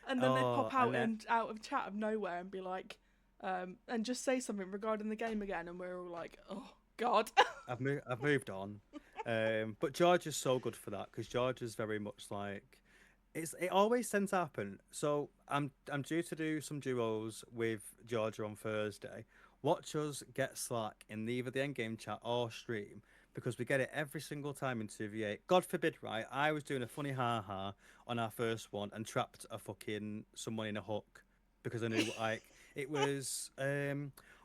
And then they'd pop out out of chat of nowhere and be like, and just say something regarding the game again, and we're all like, "Oh God." I've moved on. But George is so good for that because George is very much like it always tends to happen. So I'm due to do some duos with Georgia on Thursday. Watch us get slack in either the endgame chat or stream because we get it every single time in 2v8. God forbid, right? I was doing a funny ha on our first one and trapped a fucking someone in a hook because I knew like it was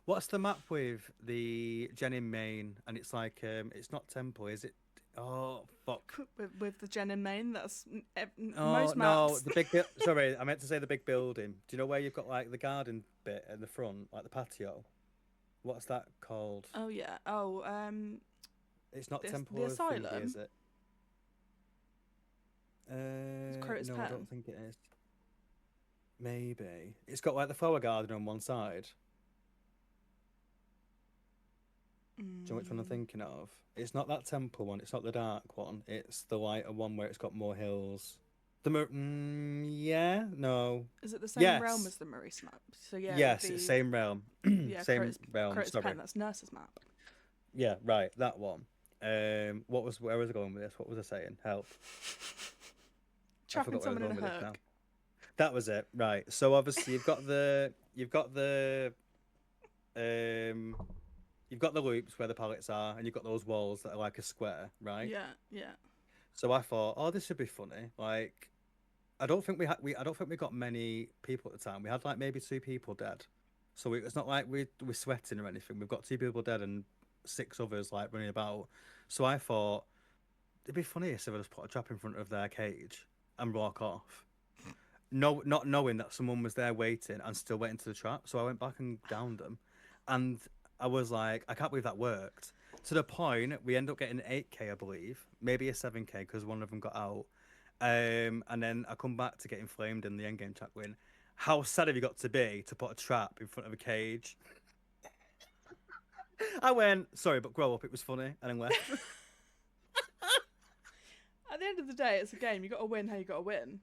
what's the map with the Jen in main? And it's like, it's not Temple, is it? Oh, fuck. With the Jen in main, that's most maps. No, the big... Sorry, I meant to say the big building. Do you know where you've got, like, the garden bit in the front? Like, the patio? What's that called? Oh, yeah. It's not Temple the Asylum? Thingy, is it? Crota's No, I don't Pen. think it is. Maybe it's got like the flower garden on one side. Do you know which one I'm Mm. thinking of? It's not that temple one. It's not the dark one. It's the lighter one where it's got more hills. Yeah, no, Is it the same realm yes, as the Maurice map? So yeah, it would yes. It's be same realm, yeah, same realm. Crota's Sorry. Pen. That's Nurse's map. Yeah, right. That one. Where was I going with this? What was I saying? Help! I Trapping forgot where I was someone in a going with this now. hook. That was it. Right. So obviously um you've got the loops where the pallets are, and you've got those walls that are like a square, right? Yeah, yeah, So I thought, oh, this should be funny. Like, I don't think I don't think we got many people at the time. We had like maybe two people dead, so it's not like we're sweating or anything. We've got two people dead and six others like running about. So I thought it'd be funny if I just put a trap in front of their cage and walk off. No, not knowing that someone was there waiting and still waiting to the trap. So I went back and downed them, and I was like, I can't believe that worked. To the point we end up getting an 8K, I believe, maybe a 7K because one of them got out. And then I come back to get inflamed in the endgame chat win. How sad have you got to be to put a trap in front of a cage? I went, sorry, but grow up. It was funny, and then left. At the end of the day, it's a game. You got to win how you got to win.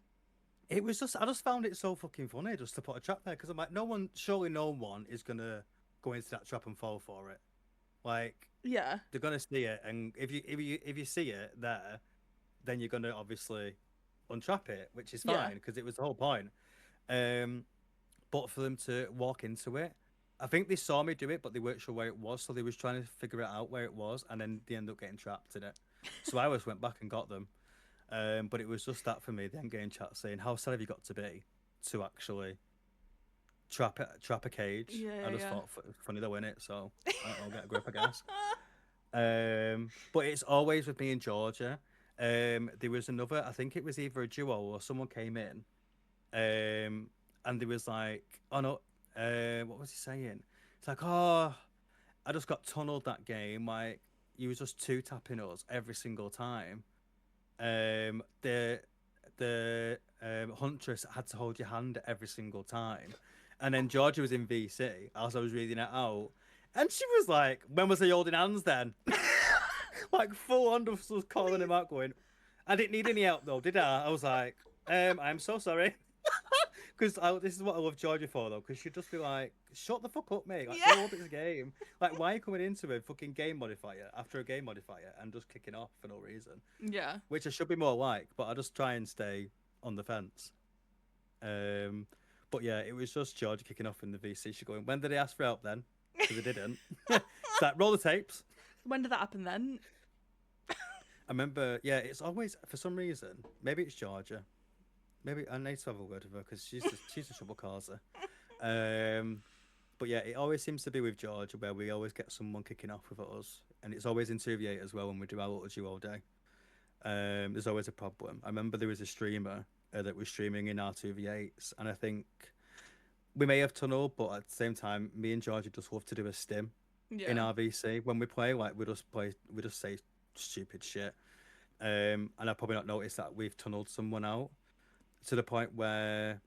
It was just, I just found it so fucking funny just to put a trap there because I'm like, surely no one is gonna go into that trap and fall for it. Like Yeah, they're gonna see it, and if you see it there, then you're gonna obviously untrap it, which is yeah, fine because it was the whole point. Um, but for them to walk into it, I think they saw me do it, but they weren't sure where it was, so they was trying to figure it out where it was, and then they end up getting trapped in it. So I always went back and got them. But it was just that for me, the end game chat saying, "How sad have you got to be to actually trap a cage?" yeah, I just yeah, thought funny though, in it. So I'll get a grip, I guess. But it's always with me in Georgia. There was another, I think it was either a duo or someone came in, and there was like, oh no, what was he saying? It's like, oh, I just got tunneled that game. Like, you was just two tapping us every single time. The huntress had to hold your hand every single time, and then Georgia was in VC as I was reading it out, and she was like, "When was I holding hands then?" Like full on just was calling Please. him out, going, "I didn't need any help though, did I?" I was like, I'm so sorry." Because this is what I love Georgia for though, because she'd just be like, "Shut the fuck up, mate! Like, Yeah, grow up, it's a game. Like, why are you coming into a fucking game modifier after a game modifier and just kicking off for no reason?" yeah. Which I should be more like, but I just try and stay on the fence. Um, but yeah, it was just Georgia kicking off in the VC. She going, "When did they ask for help then?" Because they didn't. It's like roll the tapes. When did that happen then? I remember, yeah, it's always for some reason. Maybe it's Georgia. Maybe I need to have a word with her because she's a trouble causer. Um, but yeah, it always seems to be with Georgia where we always get someone kicking off with us, and it's always in 2v8 as well when we do our little duo day. There's always a problem. I remember there was a streamer that was streaming in our 2v8s, and I think we may have tunneled, but at the same time, me and Georgia just love to do a stim in Yeah, our VC when we play. Like we just say stupid shit. And I probably not noticed that we've tunneled someone out to the point where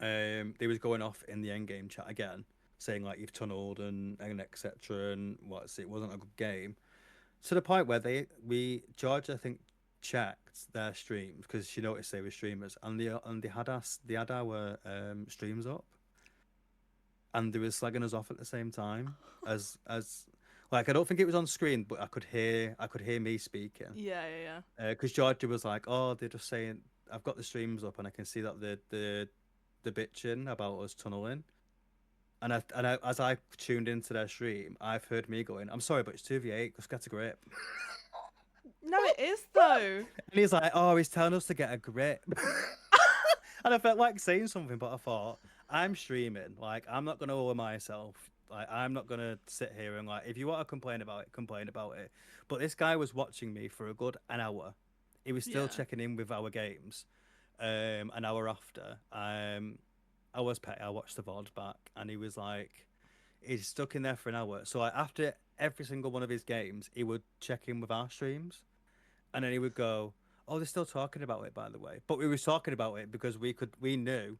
they was going off in the end game chat again, saying like you've tunneled and etc. And what's it wasn't a good game. To the point where George I think checked their streams because she noticed they were streamers and they had our streams up and they were slagging us off at the same time as like I don't think it was on screen but I could hear me speaking yeah, yeah, because Georgia was like, oh, they're just saying I've got the streams up and I can see that the bitching about us tunneling. As I tuned into their stream, I've heard me going, "I'm sorry, but it's 2v8. Just get a grip." yeah. No, it is though. And he's like, "Oh, he's telling us to get a grip." And I felt like saying something, but I thought, I'm streaming. Like, I'm not gonna lower myself. Like, I'm not gonna sit here and like, if you want to complain about it, complain about it. But this guy was watching me for a good an hour. He was still Yeah. checking in with our games. An hour after. I was petty. I watched the VOD back, and he was like, he's stuck in there for an hour. So like after every single one of his games, he would check in with our streams, and then he would go, Oh, they're still talking about it, by the way. But we was talking about it because we knew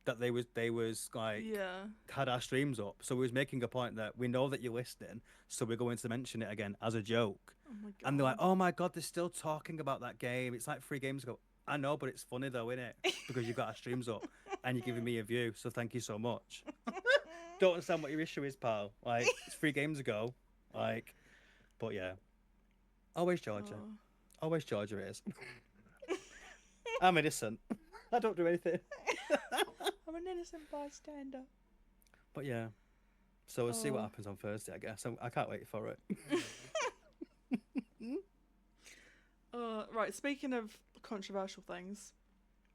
that they was like Yeah. had our streams up, so we was making a point that we know that you're listening, so we're going to mention it again as a joke. Oh my And they're like, god. "Oh my god, they're still talking about that game. It's like 3 games ago." I know, but it's funny though, isn't it? Because you've got our streams up and you're giving me a view, so thank you so much. Don't understand what your issue is, pal. Like it's 3 games ago, like, but yeah, always Georgia, Oh. always Georgia is. I'm innocent. I don't do anything. I'm an innocent bystander. But yeah, so we'll see what Oh. happens on Thursday. I guess I can't wait for it. Right, speaking of controversial things.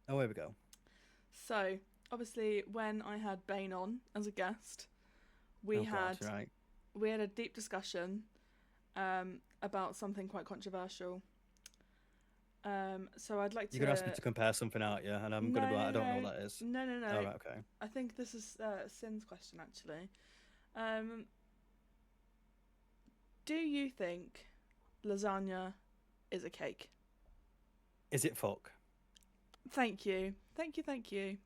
Oh, here we go. So, obviously, when I had Bane on as a guest, we Oh, had God, right. we had a deep discussion about something quite controversial. So I'd like to. You're gonna ask me to compare something out, yeah, and I'm No, gonna be like, no, I don't know no. what that is. No, no, no. All right, okay. I think this is Sin's question actually. Do you think lasagna is a cake? Is it fuck? Thank you, thank you, thank you.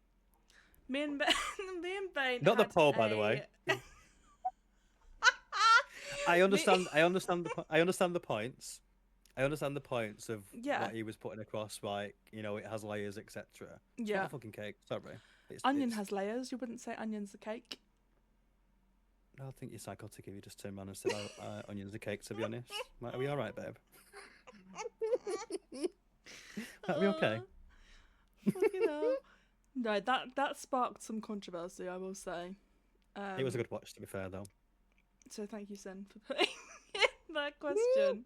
Me and Ben, me and Bane. Not the had poll, by the way. I understand. I understand the. I understand the points. I understand the points of Yeah. what he was putting across. Like, you know, it has layers, etc. It's Yeah. not a fucking cake. Sorry. Onion has layers. You wouldn't say onion's a cake. I think you're psychotic if you just turn around and said onions are cake. To be honest, are we all right, babe? Are we okay? Fucking hell. No, that sparked some controversy, I will say. It was a good watch, to be fair, though. So thank you, Sin, for putting in that question.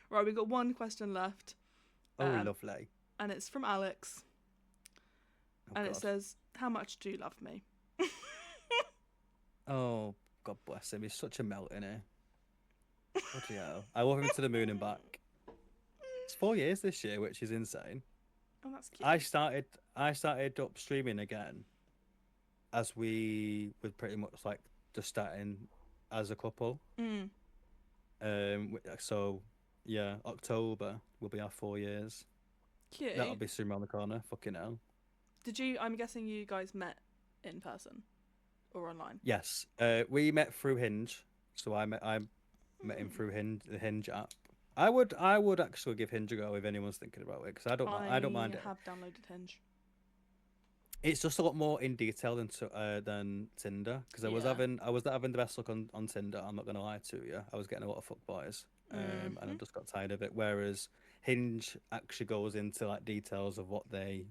Right, we've got one question left. Oh, lovely. And it's from Alex. Oh, and God. it says, "How much do you love me?" Oh, God bless him. He's such a melt, isn't he? Bloody hell. I love him to the moon and back. It's 4 years this year, which is insane. Oh, that's cute. I started up streaming again as we were pretty much like just starting as a couple. So yeah, October will be our 4 years. Cute. That'll be soon around the corner. Fucking hell. Did you? I'm guessing you guys met in person or online. Yes, we met through Hinge. So I met him through the Hinge app. I would actually give Hinge a go if anyone's thinking about it, because I don't mind it. I have downloaded Hinge. It's just a lot more in detail than Tinder, because I was having the best luck on Tinder. I'm not gonna lie to you. I was getting a lot of fuck boys, and I just got tired of it. Whereas Hinge actually goes into like details of what they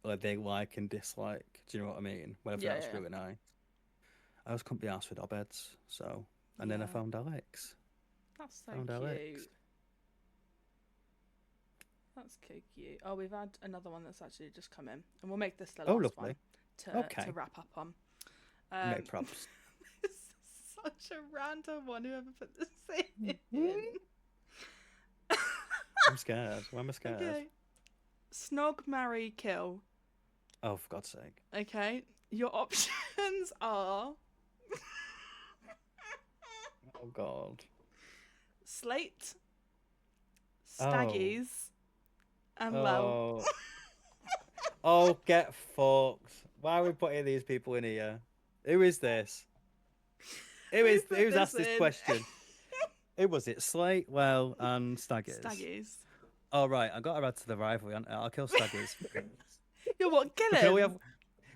like and dislike. Do you know what I mean? Whether that's really nice. I just couldn't be asked with knobheads, so then I found Alex. That's so Found cute. Alex. That's so cute. Oh, we've had another one that's actually just come in, and we'll make this the last one to wrap up on. Make props. This is such a random one. Whoever put this in. I'm scared. Why am I scared? Okay. Snog, marry, kill. Oh, for God's sake. Okay. Your options are Oh, God. Slate, Staggies, and Lel. Oh, get fucked. Why are we putting these people in here? Who is this? Who's asked this question? Who was it? Slate, Well, and Staggies. Staggies. Oh, right. I got to add to the rivalry. I'll kill Staggies. You're what? Kill him?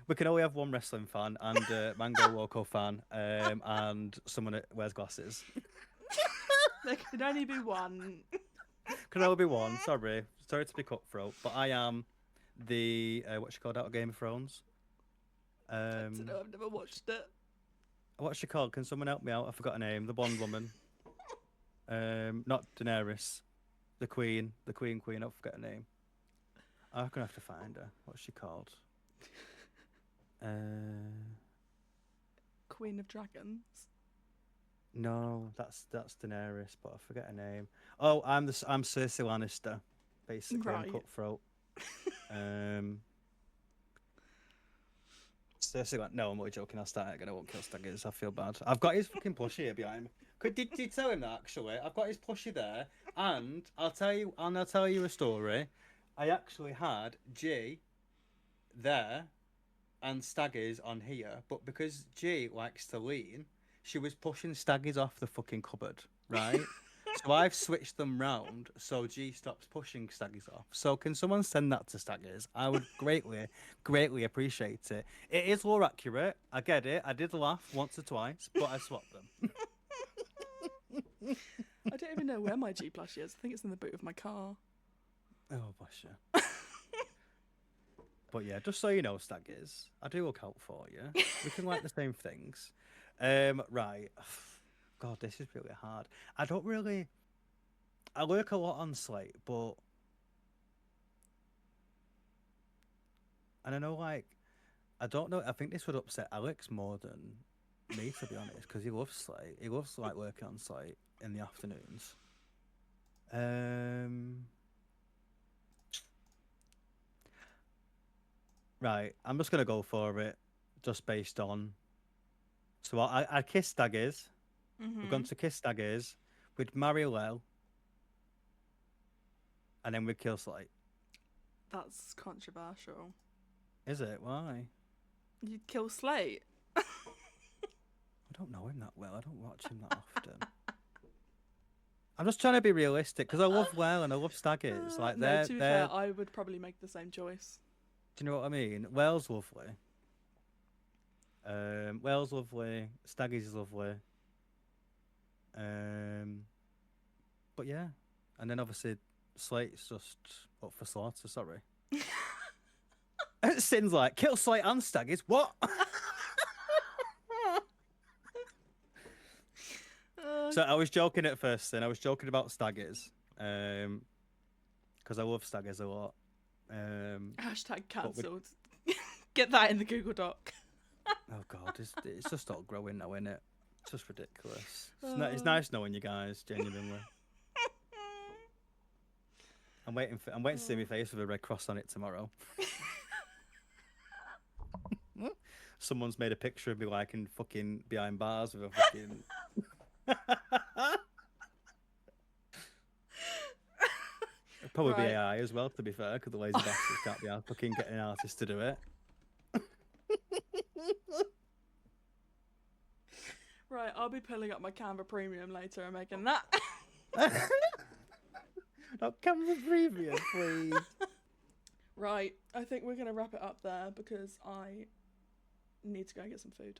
We can only have one wrestling fan and a Mango Loco fan, and someone that wears glasses. There can only be one. Can only be one. Sorry to be cutthroat, but I am the what's she called out of Game of Thrones? I don't know. I've never watched it. What's she called? Can someone help me out? I forgot her name. The blonde woman. Not Daenerys. The queen. I forget her name. I'm gonna have to find her. What's she called? Queen of Dragons. No, that's Daenerys, but I forget her name. Oh, I'm Cersei Lannister, basically. Right. I'm cutthroat. Seriously, like, no, I'm only joking. I'll start again. I won't kill Staggers. I feel bad. I've got his fucking plushie here behind me. Did you tell him that actually? I've got his plushie there, and I'll tell you a story. I actually had G there and Staggers on here, but because G likes to lean, she was pushing Staggers off the fucking cupboard, right? So I've switched them round so G stops pushing Staggers off. So can someone send that to Staggers? I would greatly appreciate it. It is more accurate. I get it. I did laugh once or twice, but I swapped them. I don't even know where my G plushie is. I think it's in the boot of my car. Oh, bless you. But yeah, just so you know, Staggers, I do look out for you. We can like the same things. Right. God, this is really hard. I work a lot on Slate, but and I know like I don't know. I think this would upset Alex more than me, to be honest, because he loves Slate. He loves like working on Slate in the afternoons. Right. I'm just gonna go for it, just based on. So I kiss Staggers. We're going to kiss Staggers. We'd marry Lel. And then we'd kill Slate. That's controversial. Is it? Why? You'd kill Slate? I don't know him that well. I don't watch him that often. I'm just trying to be realistic because I love Lel and I love Staggers. Like no, to be fair, I would probably make the same choice. Do you know what I mean? Lel's lovely. Lel's lovely. Staggers is lovely. But yeah, and then obviously Slate's just up for slaughter. Sorry. Sin's like kill Slate and Staggers. What? So I was joking at first. Then I was joking about Staggers, because I love Staggers a lot. Hashtag cancelled. Get that in the Google Doc. Oh God, it's just all growing now, isn't it? It's just ridiculous. It's nice knowing you guys, genuinely. I'm waiting to see my face with a red cross on it tomorrow. Someone's made a picture of me like in fucking behind bars with a fucking. Probably be AI as well, to be fair, because the lazy bastards can't be fucking getting an artist to do it. Right, I'll be pulling up my Canva Premium later and making that. Not Canva Premium, please. Right, I think we're going to wrap it up there because I need to go and get some food.